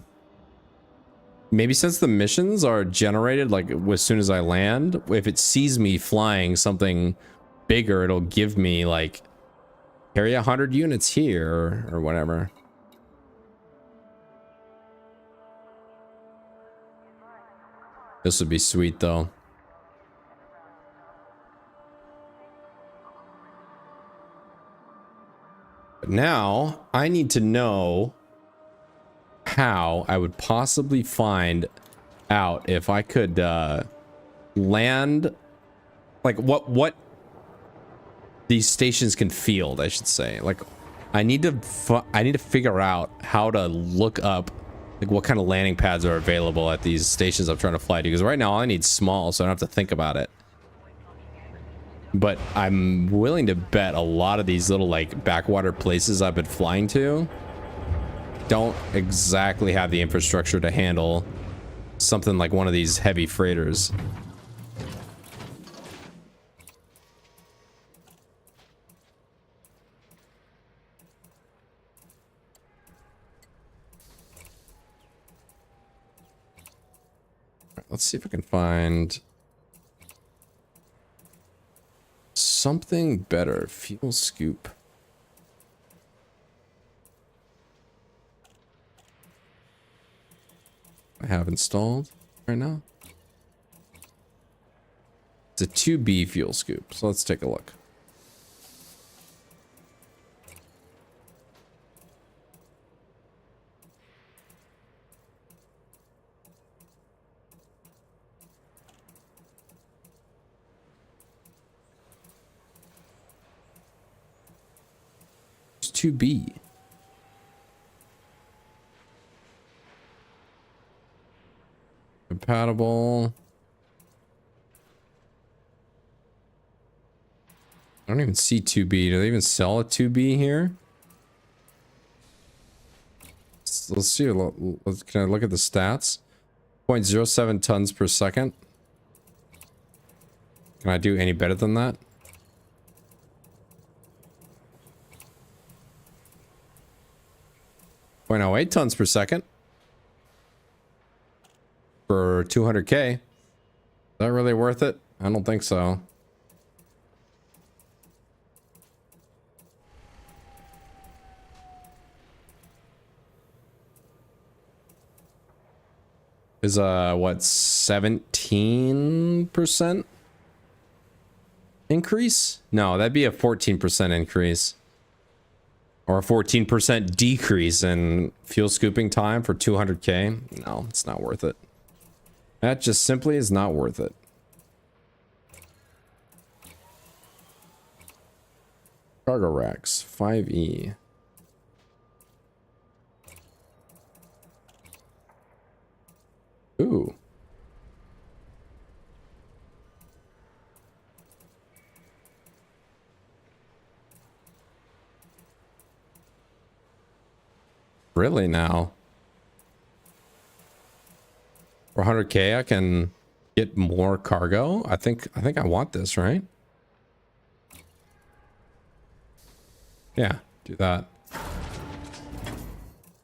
missions are generated like as soon as I land, if it sees me flying something bigger, it'll give me like carry 100 units here or whatever. This would be sweet though. But now I need to know how I would possibly find out if I could land, like what these stations can field, I should say. Like I need to figure out how to look up like what kind of landing pads are available at these stations I'm trying to fly to, because right now all I need is small, so I don't have to think about it. But I'm willing to bet a lot of these little like backwater places I've been flying to don't exactly have the infrastructure to handle something like one of these heavy freighters. Let's see if I can find something better. Fuel scoop. I have installed right now. It's a 2B fuel scoop, so let's take a look. It's 2B. compatible. I don't even see 2B. Do they even sell a 2B here? Let's see. Can I look at the stats? 0.07 tons per second. Can I do any better than that? .08 tons per second for 200K. Is that really worth it? I don't think so. Is what, 17% increase? No, that'd be a 14% increase. Or a 14% decrease in fuel scooping time for 200K. No, it's not worth it. That just simply is not worth it. Cargo racks, 5E. Ooh. Really now? For 100K I can get more cargo? I think I want this, right? Yeah, do that. I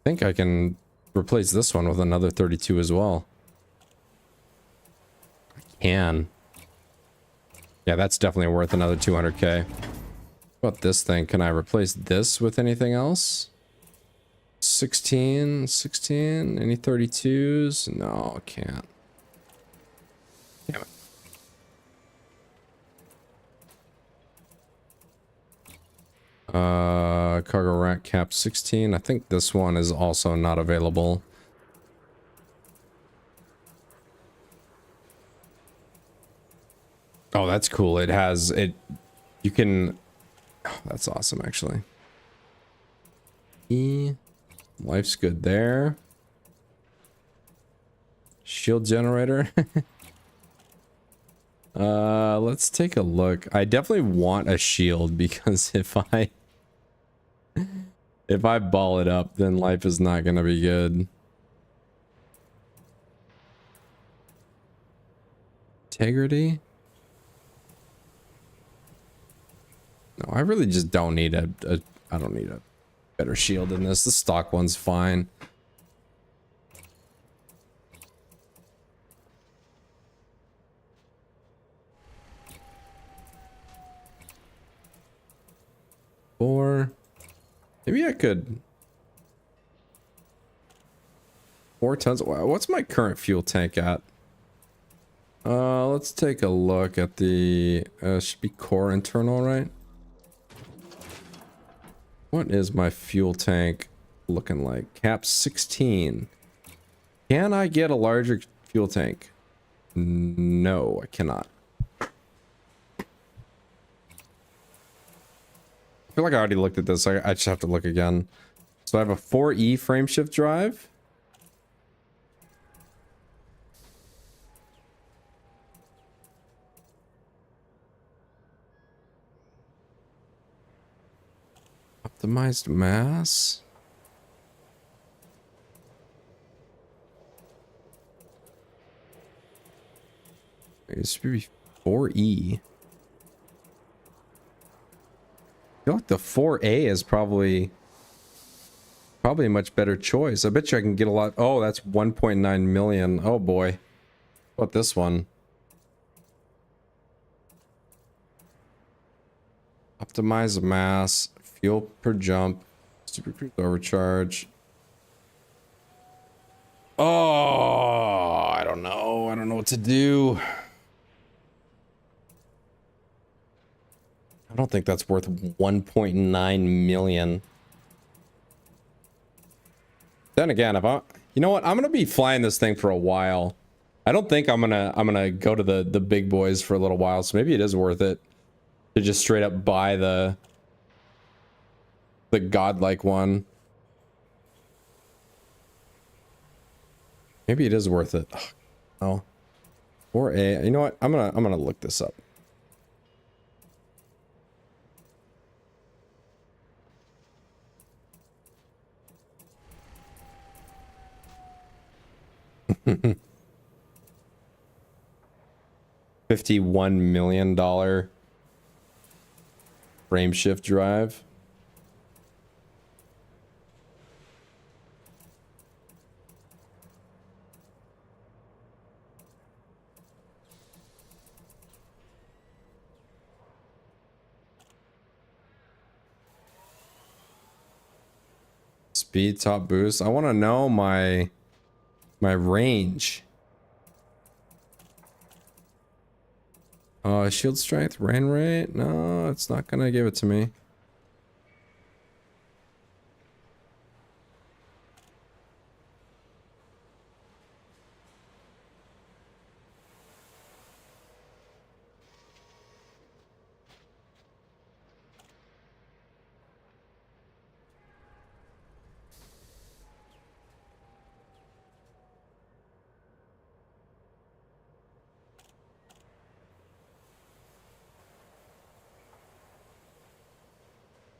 think I can replace this one with another 32 as well. I can. Yeah, that's definitely worth another 200K. What about this thing? Can I replace this with anything else? 16, any 32s? No, I can't. Damn it. Cargo rack cap 16. I think this one is also not available. Oh, that's cool. It has it. You can. Oh, that's awesome, actually. Life's good there. Shield generator. Let's take a look. I definitely want a shield because if I ball it up, then life is not gonna be good. Integrity? No, I really just don't need I don't need a better shield than this. The stock one's fine. Or maybe I could 4 tons. Wow, what's my current fuel tank at? Let's take a look at the should be core internal, right? What is my fuel tank looking like? Cap 16. Can I get a larger fuel tank? No, I cannot. I feel like I already looked at this. I just have to look again. So I have a 4E frameshift drive. Optimized mass. It should be 4E. I feel like the 4A is probably a much better choice. I bet you I can get a lot. Oh, that's 1.9 million. Oh boy. What about this one? Optimize mass, fuel per jump, super cruise overcharge. Oh, I don't know. I don't know what to do. I don't think that's worth 1.9 million. Then again, if you know what, I'm gonna be flying this thing for a while. I don't think I'm gonna go to the big boys for a little while, so maybe it is worth it to just straight up buy the godlike one. Maybe it is worth it. Ugh, know. Or a, you know what? I'm gonna look this up. $51 million frame shift drive. Speed top boost. I want to know my range. Shield strength, rain rate. No, it's not gonna give it to me.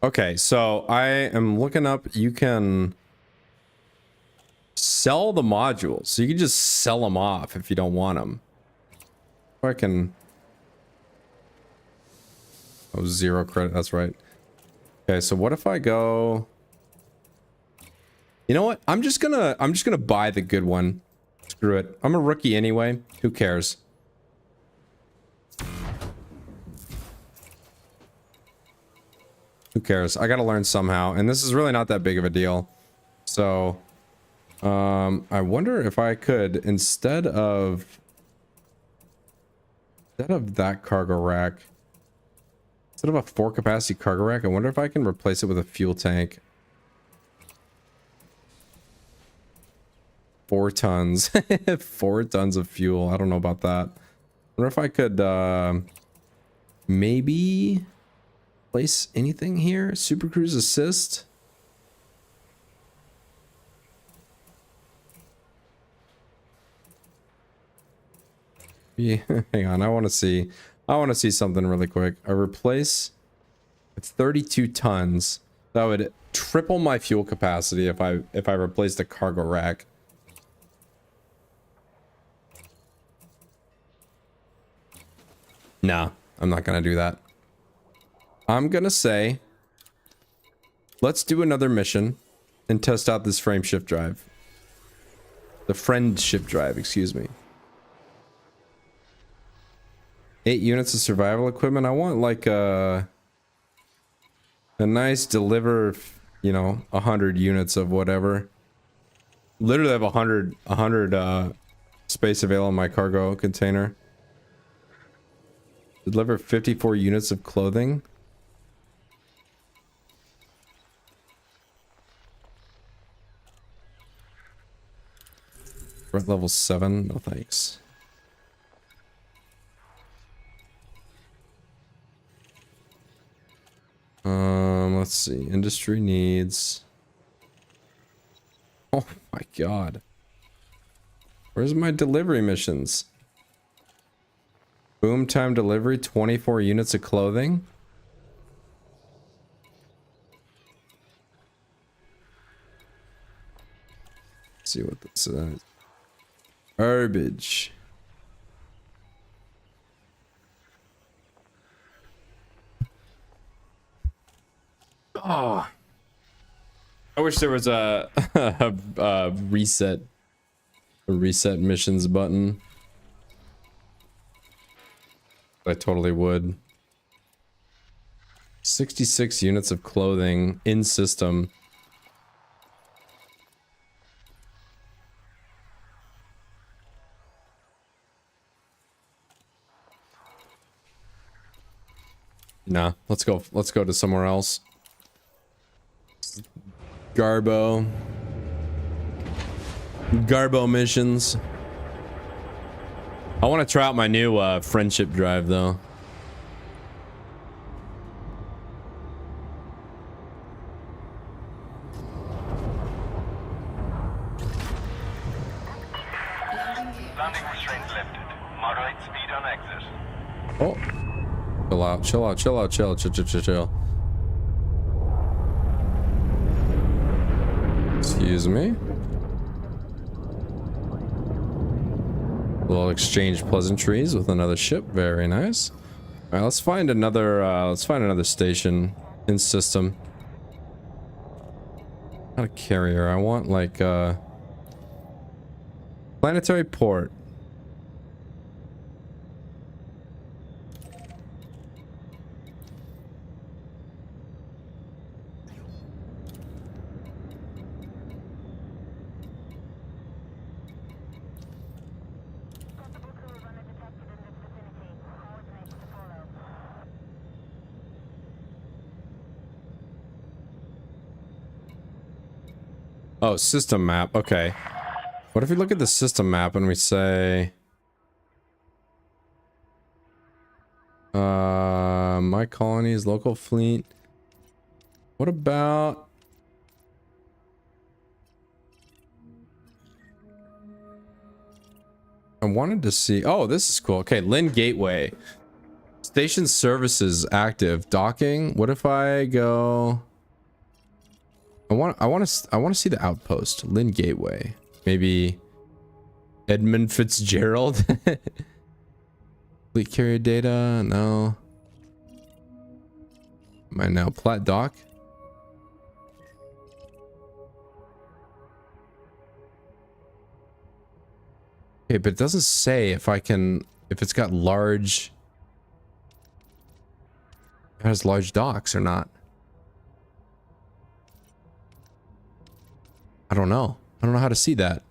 Okay, so I am looking up, you can sell the modules. So you can just sell them off if you don't want them. If I can... Oh, 0 credit, that's right. Okay, so what if I go... You know what? I'm just gonna buy the good one. Screw it. I'm a rookie anyway. Who cares? Who cares? I gotta learn somehow, and this is really not that big of a deal. So, I wonder if I could, instead of that cargo rack, instead of a 4 capacity cargo rack, I wonder if I can replace it with a fuel tank. 4 tons. 4 tons of fuel. I don't know about that. I wonder if I could, maybe... place anything here? Super Cruise assist. Yeah, hang on. I want to see something really quick. I replace with 32 tons. That would triple my fuel capacity if I replaced the cargo rack. Nah, I'm not gonna do that. I'm gonna say, let's do another mission and test out this frame shift drive. The friend shift drive, excuse me. 8 units of survival equipment. I want like a nice deliver, you know, 100 units of whatever. Literally have 100 space available in my cargo container. Deliver 54 units of clothing. We're at level 7. No thanks. Let's see. Industry needs. Oh my god. Where's my delivery missions? Boom time delivery, 24 units of clothing. Let's see what this is. Garbage. Oh, I wish there was a reset missions button. I totally would. 66 units of clothing in system. Nah, let's go to somewhere else. Garbo missions. I want to try out my new friendship drive though. Landing restraint Moderate speed on exit. Oh. Chill. Excuse me. We'll exchange pleasantries with another ship. Very nice. All right, let's find another station in system. Not a carrier. I want like planetary port. Oh, system map. Okay. What if we look at the system map and we say... my colonies, local fleet. What about... I wanted to see... Oh, this is cool. Okay, Lynn Gateway. Station services active. Docking. What if I go... I want to see the outpost. Lynn Gateway. Maybe Edmund Fitzgerald. Fleet carrier data. No. Am I now Plat Dock? Okay, but it doesn't say if I can, if it's got large, it has large docks or not. I don't know. I don't know how to see that.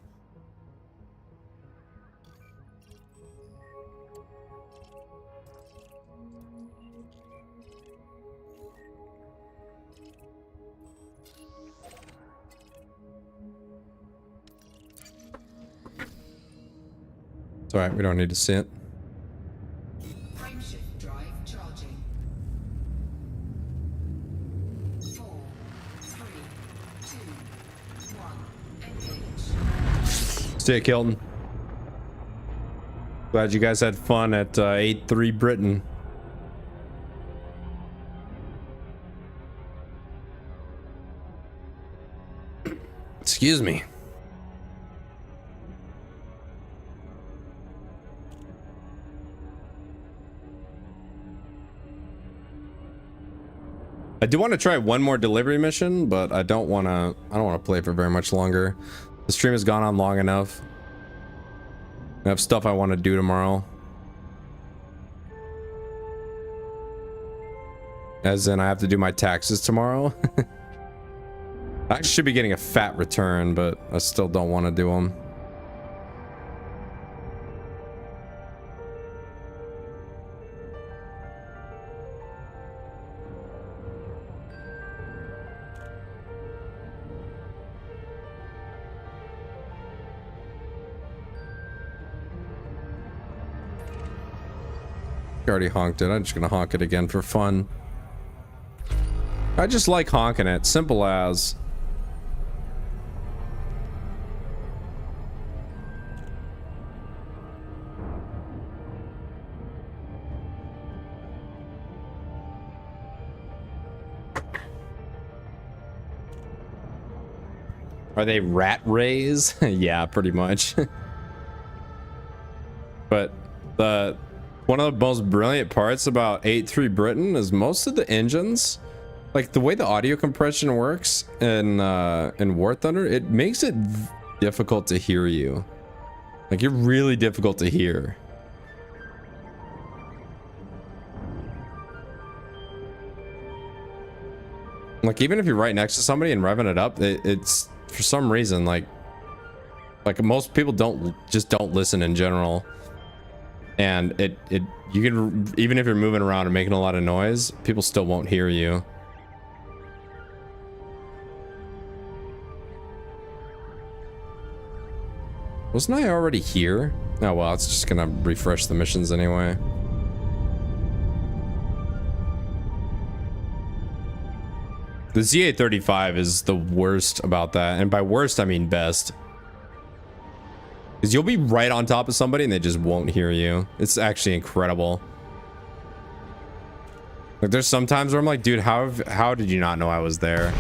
It's alright, we don't need to see it. Frameshift drive charging. 4, 3, 2, 1. Engage. See ya, Kilton. Glad you guys had fun at 8-3 Britain. Excuse me. I do want to try one more delivery mission, but I don't want to play for very much longer. The stream has gone on long enough. I have stuff I want to do tomorrow. As in, I have to do my taxes tomorrow. I should be getting a fat return, but I still don't want to do them. I already honked it. I'm just gonna honk it again for fun. I just like honking it. Simple as. Are they rat rays? Yeah, pretty much. But one of the most brilliant parts about 8-3 Britain is most of the engines, like the way the audio compression works in War Thunder, it makes it difficult to hear you. Like, you're really difficult to hear. Like, even if you're right next to somebody and revving it up, it's for some reason like most people don't listen in general. And you can, even if you're moving around and making a lot of noise, people still won't hear you. Wasn't I already here? Oh well, it's just gonna refresh the missions anyway. The ZA-35 is the worst about that, and by worst I mean best. Because you'll be right on top of somebody and they just won't hear you. It's actually incredible. Like there's some times where I'm like, dude, how did you not know I was there?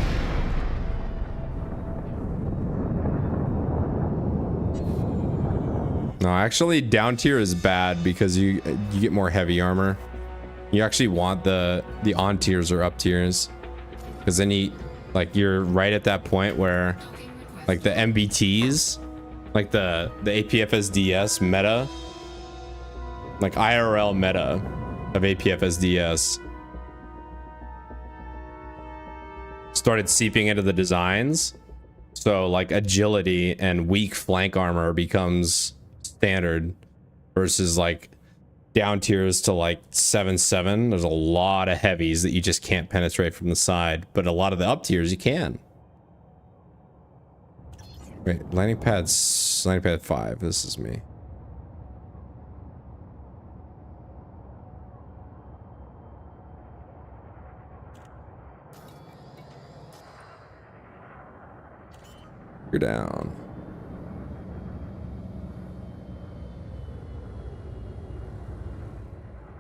No, actually down tier is bad because you get more heavy armor. You actually want the on tiers or up tiers. Because then you're right at that point where like the MBTs, like the APFSDS meta, like IRL meta of APFSDS started seeping into the designs. So like agility and weak flank armor becomes standard versus like down tiers to like 7-7. There's a lot of heavies that you just can't penetrate from the side, but a lot of the up tiers you can. Wait, landing pad 5. This is me. You're down.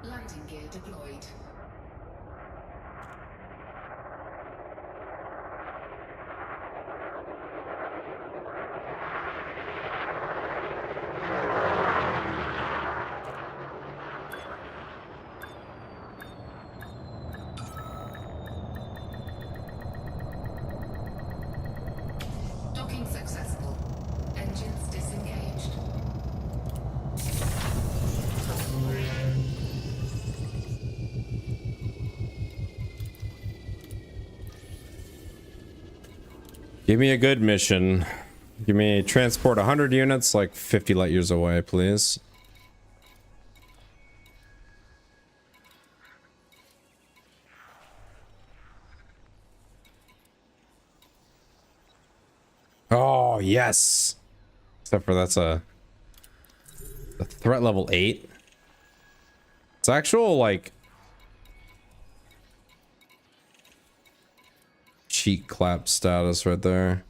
Landing gear deployed. Docking successful. Engines disengaged. Give me a good mission. Give me transport 100 units like 50 light years away, please. Oh, yes. Except for that's a threat level 8. It's actual like cheek clap status right there.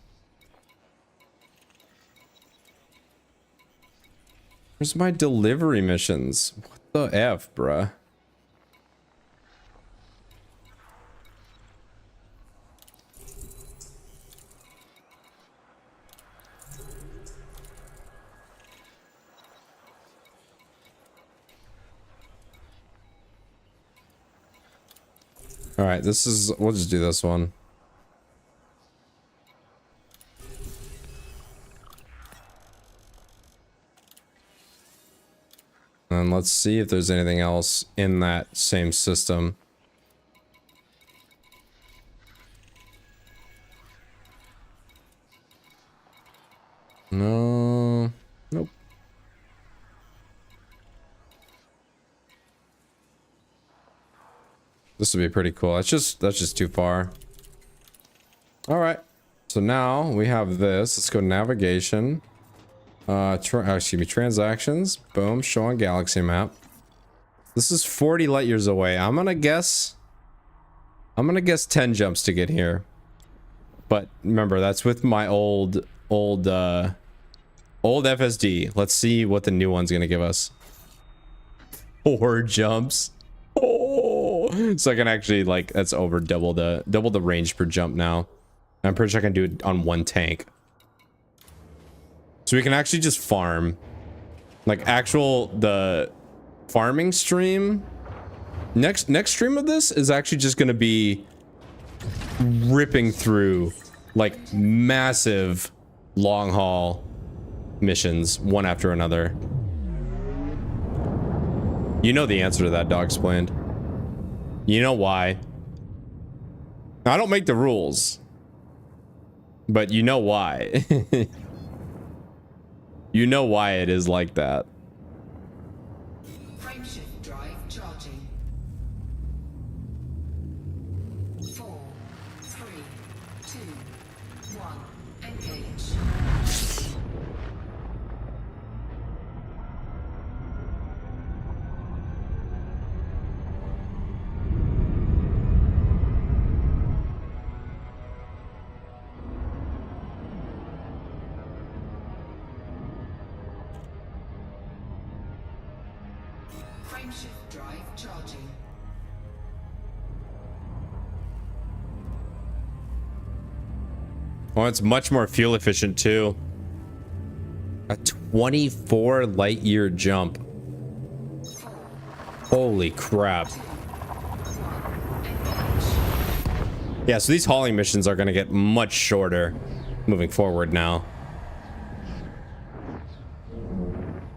Where's my delivery missions? What the F, bruh? All right, we'll just do this one. And let's see if there's anything else in that same system. No. Nope. This would be pretty cool. That's just too far. All right. So now we have this. Let's go navigation. Excuse me, transactions. Boom, show on galaxy map. This is 40 light years away. I'm gonna guess 10 jumps to get here. But remember, that's with my old FSD. Let's see what the new one's gonna give us. 4 jumps. Oh, so I can actually like that's over double the range per jump now. I'm pretty sure I can do it on 1 tank. So we can actually just farm. Like the farming stream. Next stream of this is actually just gonna be ripping through like massive long haul missions one after another. You know the answer to that, Dog Explained. You know why. I don't make the rules. But you know why. You know why it is like that. Frameshift drive charging. 4, 3, 2, 1. Engage. Frameshift drive charging. Oh, it's much more fuel efficient too. A 24 light year jump. Holy crap. Yeah, so these hauling missions are going to get much shorter moving forward now.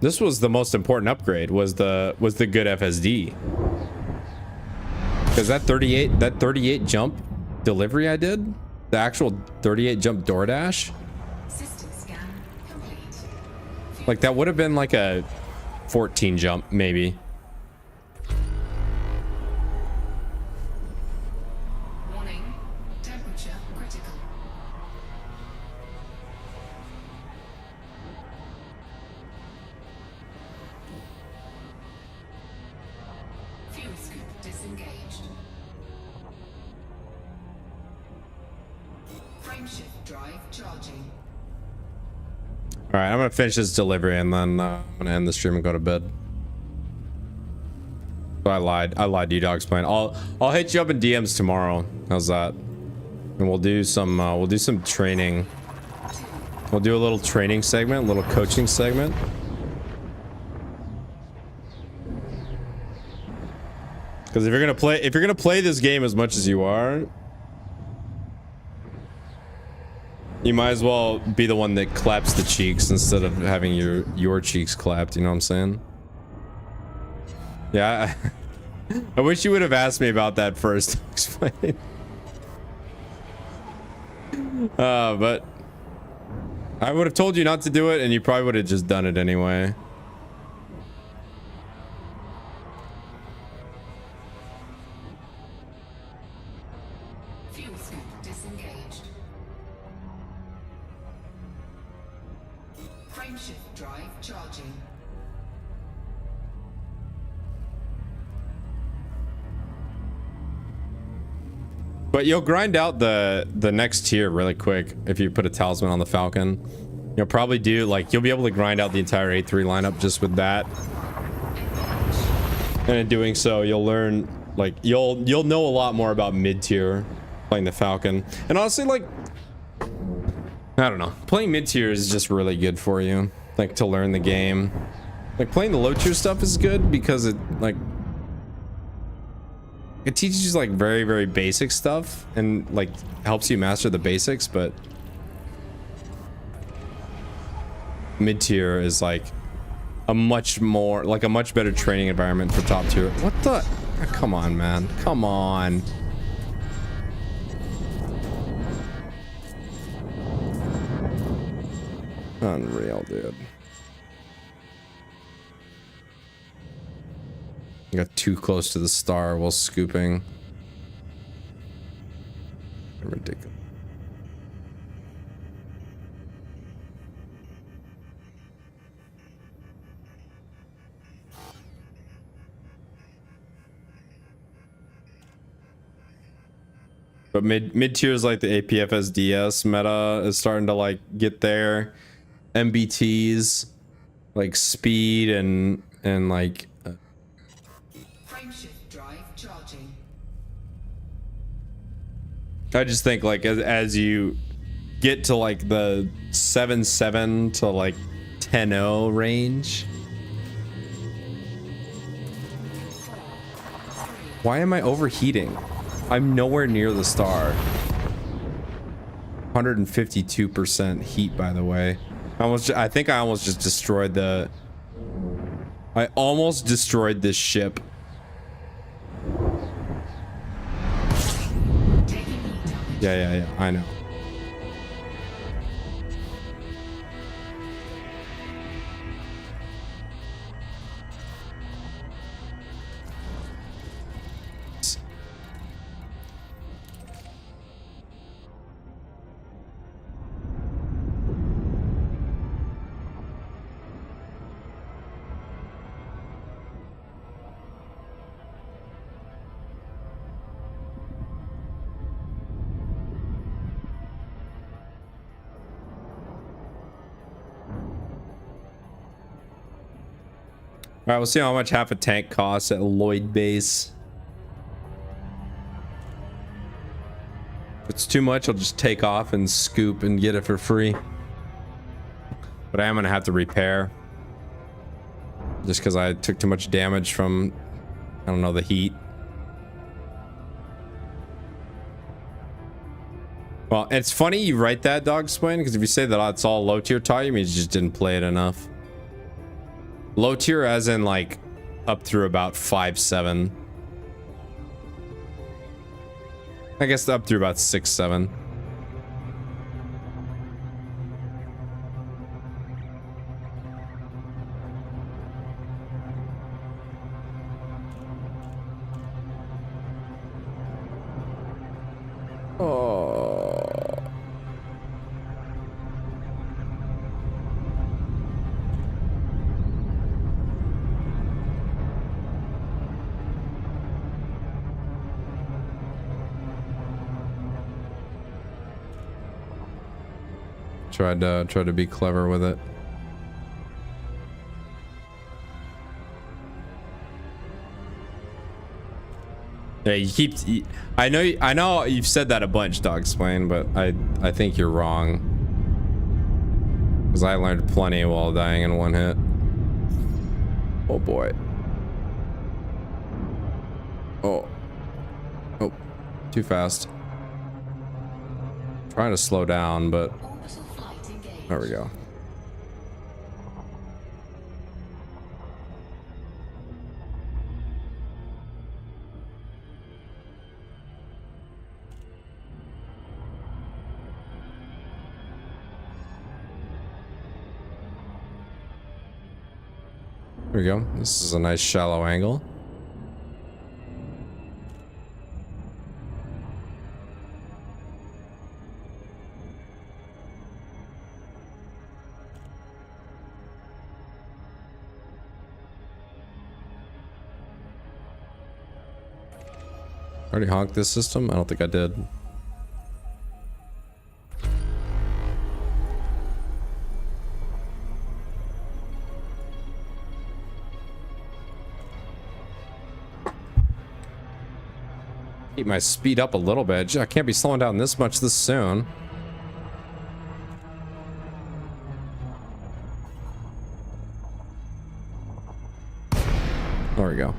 This was the most important upgrade, was the good FSD. Because that 38 jump delivery I did, the actual 38 jump DoorDash, System scan complete. like that would have been like a 14 jump maybe. Warning. Temperature critical. Fuel scoop disengaged. Frameshift drive charging. All right, I'm gonna finish this delivery and then I'm gonna end the stream and go to bed. So I lied to you, Dog's Plan. I'll hit you up in DMs tomorrow. How's that? And we'll do some training. We'll do a little training segment, a little coaching segment. Because if you're gonna play this game as much as you are, you might as well be the one that claps the cheeks instead of having your cheeks clapped. You know what I'm saying? Yeah, I wish you would have asked me about that first to explain. But I would have told you not to do it, and you probably would have just done it anyway. Fuel scoop disengaged. Frameshift drive charging. But you'll grind out the next tier really quick if you put a talisman on the Falcon. You'll probably do, like, you'll be able to grind out the entire A3 lineup just with that. And in doing so, you'll learn, like, you'll know a lot more about mid-tier playing the Falcon. And honestly, like, I don't know, playing mid-tier is just really good for you, like, to learn the game. Like, playing the low-tier stuff is good because it, like, it teaches you like very, very basic stuff and like helps you master the basics, but mid-tier is like a much better training environment for top tier. What the? Oh, come on, man. Come on. Unreal, dude. Got too close to the star while scooping. Ridiculous. But mid tiers like the APFSDS meta is starting to like get there. MBTs like speed and like Frameshift drive charging. I just think like as you get to like the 7.7 to like 10.0 range. Why am I overheating? I'm nowhere near the star. 152% heat, by the way. I think I almost just destroyed the... I almost destroyed this ship. Yeah, I know. right, we'll see how much half a tank costs at Lloyd Base. If it's too much, I'll just take off and scoop and get it for free. But I am gonna have to repair. Just because I took too much damage from, I don't know, the heat. Well, it's funny you write that, Dog Swain, because if you say that it's all low tier tire, you mean you just didn't play it enough. Low tier as in like up through about 5-7. I guess up through about 6-7. Oh. Tried to be clever with it. Yeah, you keep. I know you've said that a bunch, Dog Swain, but I think you're wrong. Because I learned plenty while dying in one hit. Oh boy. Oh. Oh. Too fast. Trying to slow down, but Orbital flight engaged. there we go. There we go. This is a nice shallow angle. Already honked this system? I don't think I did. Keep my speed up a little bit. I can't be slowing down this much this soon. There we go.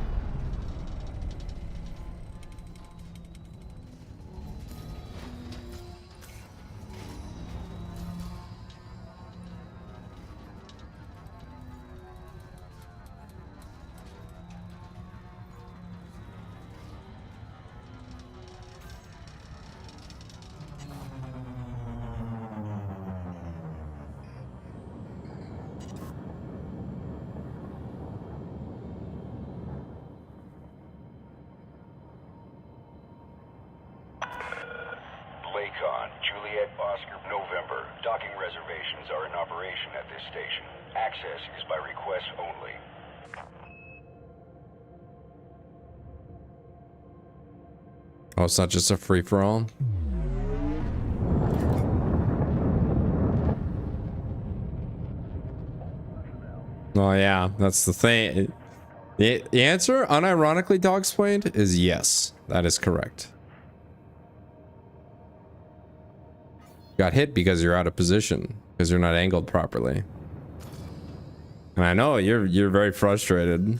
Lakon, Juliet, Oscar, November. Docking reservations are in operation at this station. Access is by request only. Oh, it's not just a free-for-all? Oh yeah, that's the thing. The answer, unironically, Dog Swained, is yes. That is correct. Got hit because you're out of position, because you're not angled properly. And I know you're very frustrated.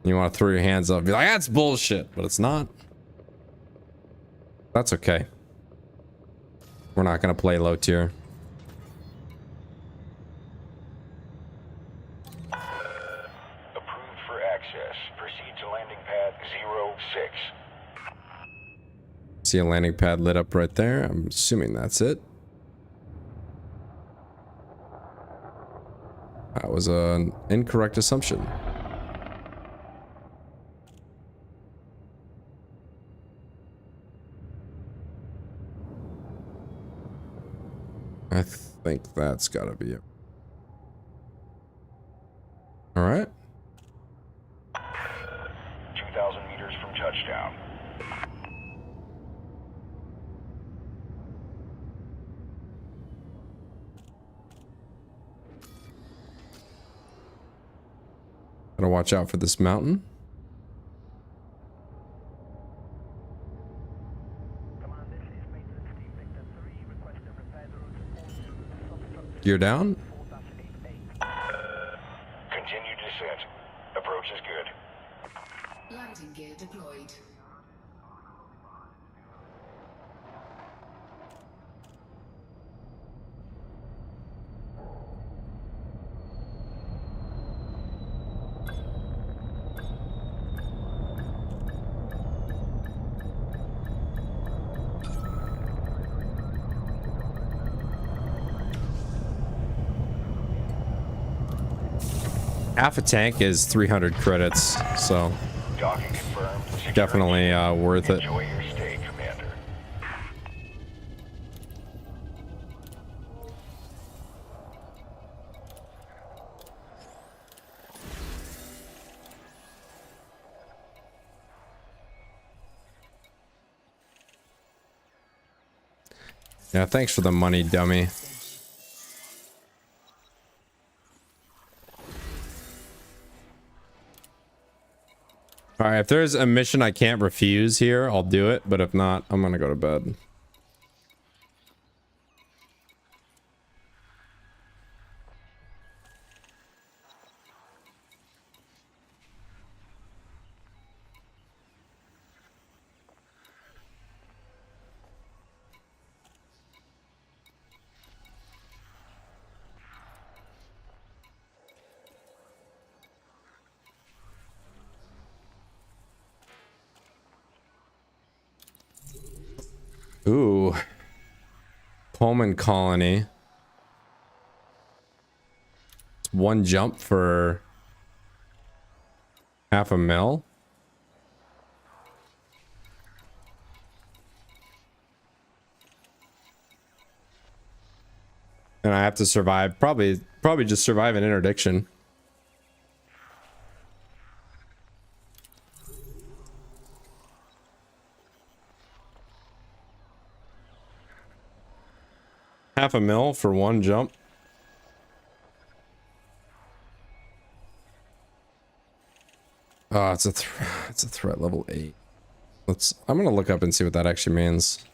You want to throw your hands up, be like, that's bullshit, but it's not. That's okay. We're not gonna play low tier. Approved for access. Proceed to landing pad 06. See a landing pad lit up right there. I'm assuming that's it. That was an incorrect assumption. I think that's gotta be it. All right. 2,000 meters from touchdown. watch out for this mountain. Command, this is maintenance team Victor 3. Request a repair the route support to substructure You're down? 4-88. Continue descent. Approach is good. Landing gear deployed. Half a tank is 300 credits, so Docking confirmed. Security. definitely worth it. Enjoy your stay, Commander. Yeah, thanks for the money, dummy. Alright, if there's a mission I can't refuse here, I'll do it, but if not, I'm gonna go to bed. Ooh. Pullman colony. One jump for half a mil. And I have to survive, probably just survive an interdiction. Half a mil for one jump. Oh, it's a threat level 8. I'm gonna look up and see what that actually means.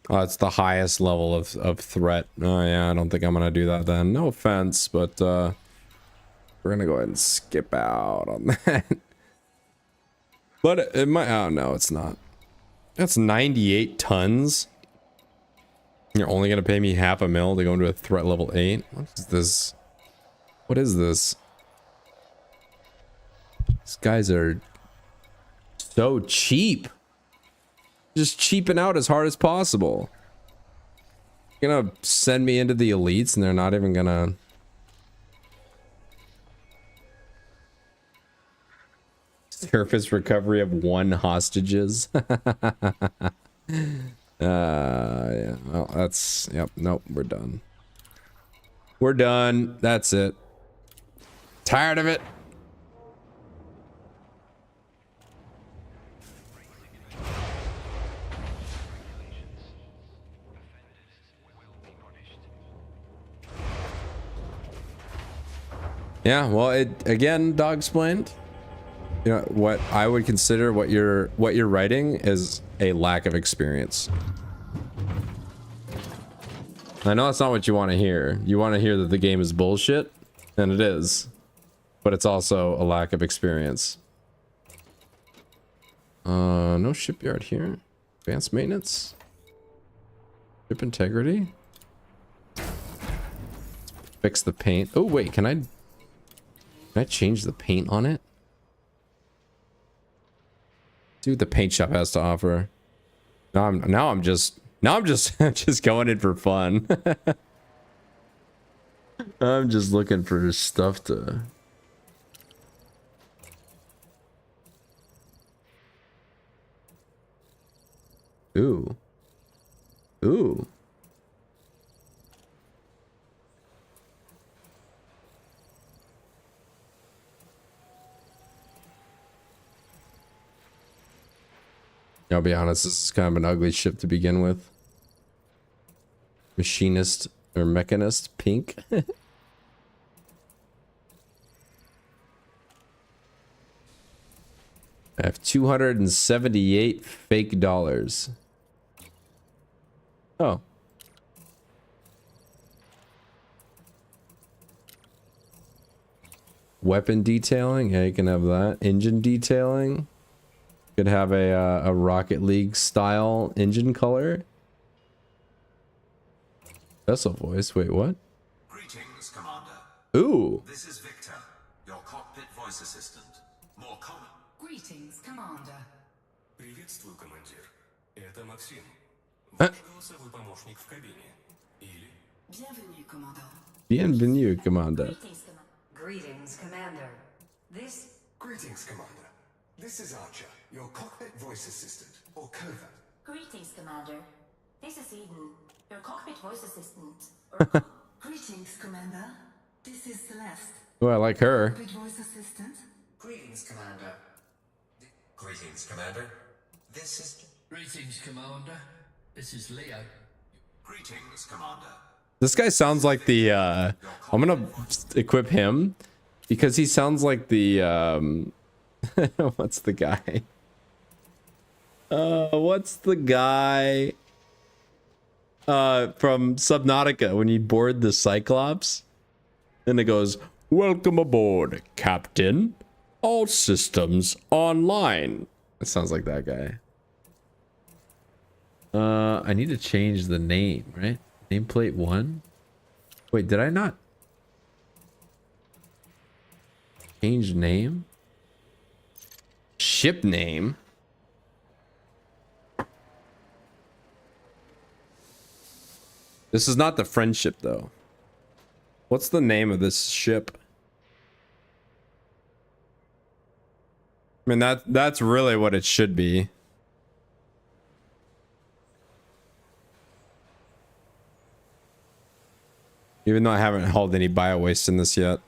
Oh, it's the highest level of threat. Oh yeah, I don't think I'm gonna do that then. No offense, but we're gonna go ahead and skip out on that. But it might. Oh no, it's not. That's 98 tons. You're only gonna pay me half a mil to go into a threat level 8. What is this? What is this? These guys are so cheap. Just cheaping out as hard as possible. You're gonna send me into the elites and they're not even gonna... Surface recovery of 1 hostages. Yeah, well, that's... Yep, nope, we're done. We're done. That's it. Tired of it. Yeah, well, it again, dog explained. You know what I would consider what you're writing is a lack of experience. I know that's not what you want to hear. You want to hear that the game is bullshit, and it is, but it's also a lack of experience. No shipyard here. Advanced maintenance. Ship integrity. Fix the paint. Oh wait, can I change the paint on it? See what the paint shop has to offer. Now I'm just just going in for fun. I'm just looking for stuff to... Ooh. Ooh. I'll be honest, this is kind of an ugly ship to begin with. Machinist or mechanist pink. I have 278 fake dollars. Oh. Weapon detailing, yeah, you can have that. Engine detailing. Could have a Rocket League style engine color. Vessel voice, wait, what? Greetings, Commander. Ooh. This is Victor, your cockpit voice assistant. More common. Greetings, Commander. Приветствую, командир. Это Максим. Ваш голосовой помощник в кабине. Или... Bienvenue, Commandant. Bienvenue, Commander. Greetings, Commander. This... Greetings, Commander. This is Archer, your cockpit voice assistant, or covert. Greetings, Commander. This is Eden, your cockpit voice assistant. Or... Greetings, Commander. This is Celeste. Oh, I like her. Cockpit voice assistant. Greetings, Commander. Greetings, Commander. This is... Greetings, Commander. This is Leo. Greetings, Commander. This guy sounds like the I'm gonna equip him because he sounds like the what's the guy? What's the guy from Subnautica when you board the Cyclops? And it goes, "Welcome aboard, Captain. All systems online." It sounds like that guy. I need to change the name, right? Nameplate 1? Wait, did I not change name? Ship name? This is not the Friendship, though. What's the name of this ship? I mean, that's really what it should be. Even though I haven't hauled any bio waste in this yet.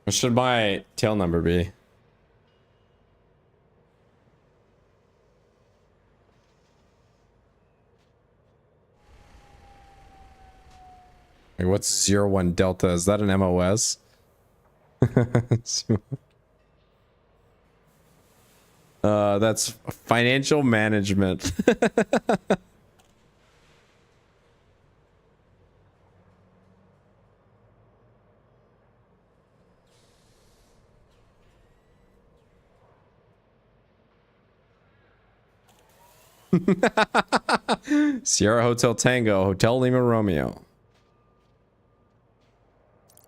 What should my tail number be? Hey, what's 01 Delta? Is that an MOS? That's financial management. Sierra Hotel Tango, Hotel Lima Romeo.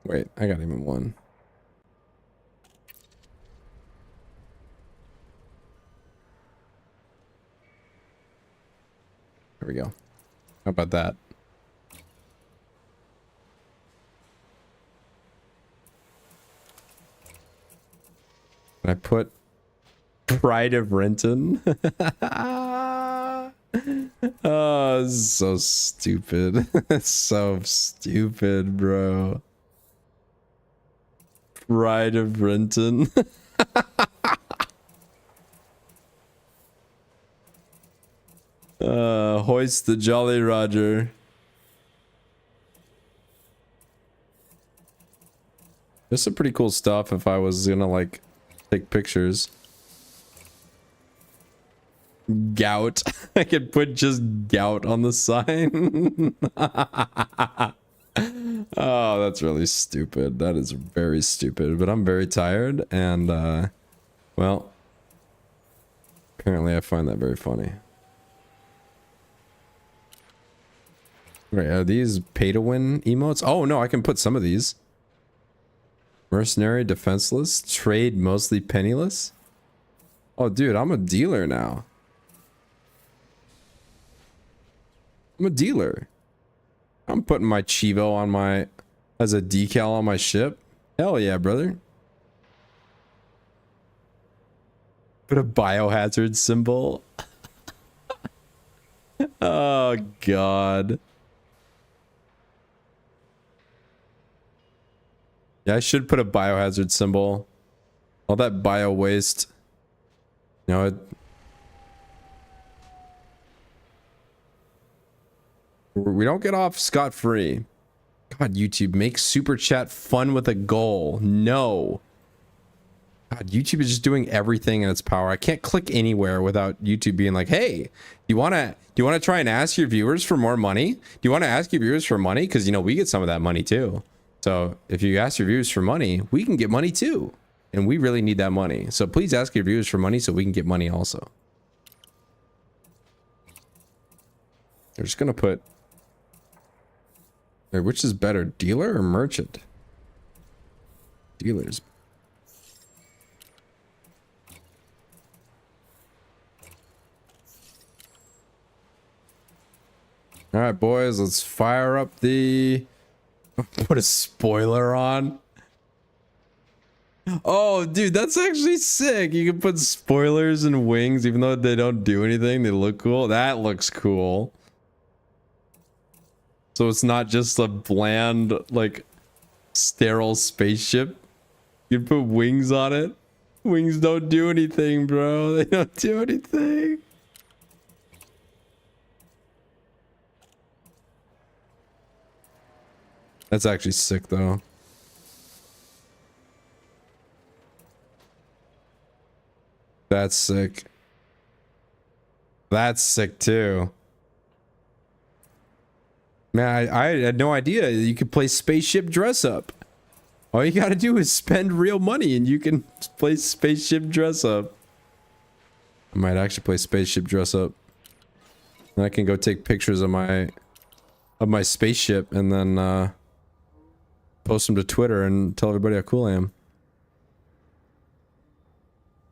Wait, I got even one. There we go. How about that? Can I put Pride of Renton? Oh, this is so stupid. It's so stupid, bro. Pride of Renton. Hoist the Jolly Roger. There's some pretty cool stuff if I was gonna like take pictures. Gout. I could put just gout on the sign. Oh, that's really stupid. That is very stupid. But I'm very tired and well, apparently I find that very funny. Right, are these pay to win emotes? Oh no, I can put some of these. Mercenary, defenseless, trade mostly penniless. Oh, dude, I'm a dealer now. I'm a dealer. I'm putting my Chivo on my, as a decal on my ship. Hell yeah, brother. Put a biohazard symbol. Oh, God. Yeah, I should put a biohazard symbol. All that bio waste. You know, we don't get off scot-free. God, YouTube, make super chat fun with a goal. No. God, YouTube is just doing everything in its power. I can't click anywhere without YouTube being like, "Hey, do you want to try and ask your viewers for more money? Do you want to ask your viewers for money? Because, you know, we get some of that money too. So if you ask your viewers for money, we can get money too. And we really need that money. So please ask your viewers for money so we can get money also." They're just going to put... Wait, which is better, dealer or merchant? Dealers. All right, boys, let's fire up the... Put a spoiler on. Oh, dude, that's actually sick. You can put spoilers and wings, even though they don't do anything. They look cool. That looks cool. So it's not just a bland, like, sterile spaceship. You can put wings on it. Wings don't do anything, bro. They don't do anything. That's actually sick, though. That's sick. That's sick, too. Man, I had no idea you could play spaceship dress up. All you gotta do is spend real money and you can play spaceship dress up. I might actually play spaceship dress up. And I can go take pictures of my spaceship and then post them to Twitter and tell everybody how cool I am.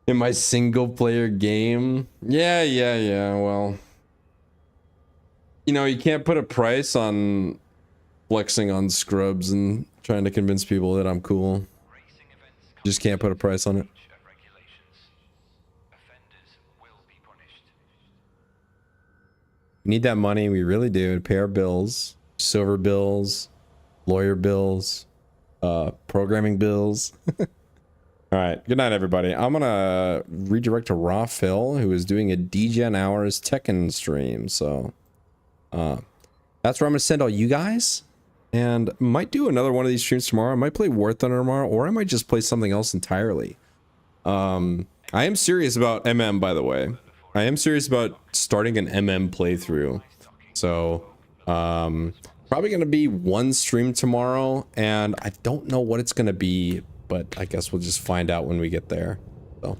In my single player game? Yeah, well. You know, you can't put a price on flexing on scrubs and trying to convince people that I'm cool. You just can't put a price on it. We need that money, we really do, to pay our bills. Silver bills, lawyer bills, programming bills. Alright, good night everybody. I'm gonna redirect to Raw Phil, who is doing a DGen Hours Tekken stream, so... that's where I'm gonna send all you guys, and might do another one of these streams tomorrow. I might play War Thunder tomorrow, or I might just play something else entirely. I am serious about MM, by the way. I am serious about starting an MM playthrough. So, probably gonna be one stream tomorrow, and I don't know what it's gonna be, but I guess we'll just find out when we get there. So,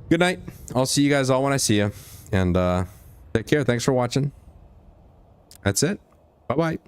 good night. I'll see you guys all when I see you, and take care. Thanks for watching. That's it. Bye-bye.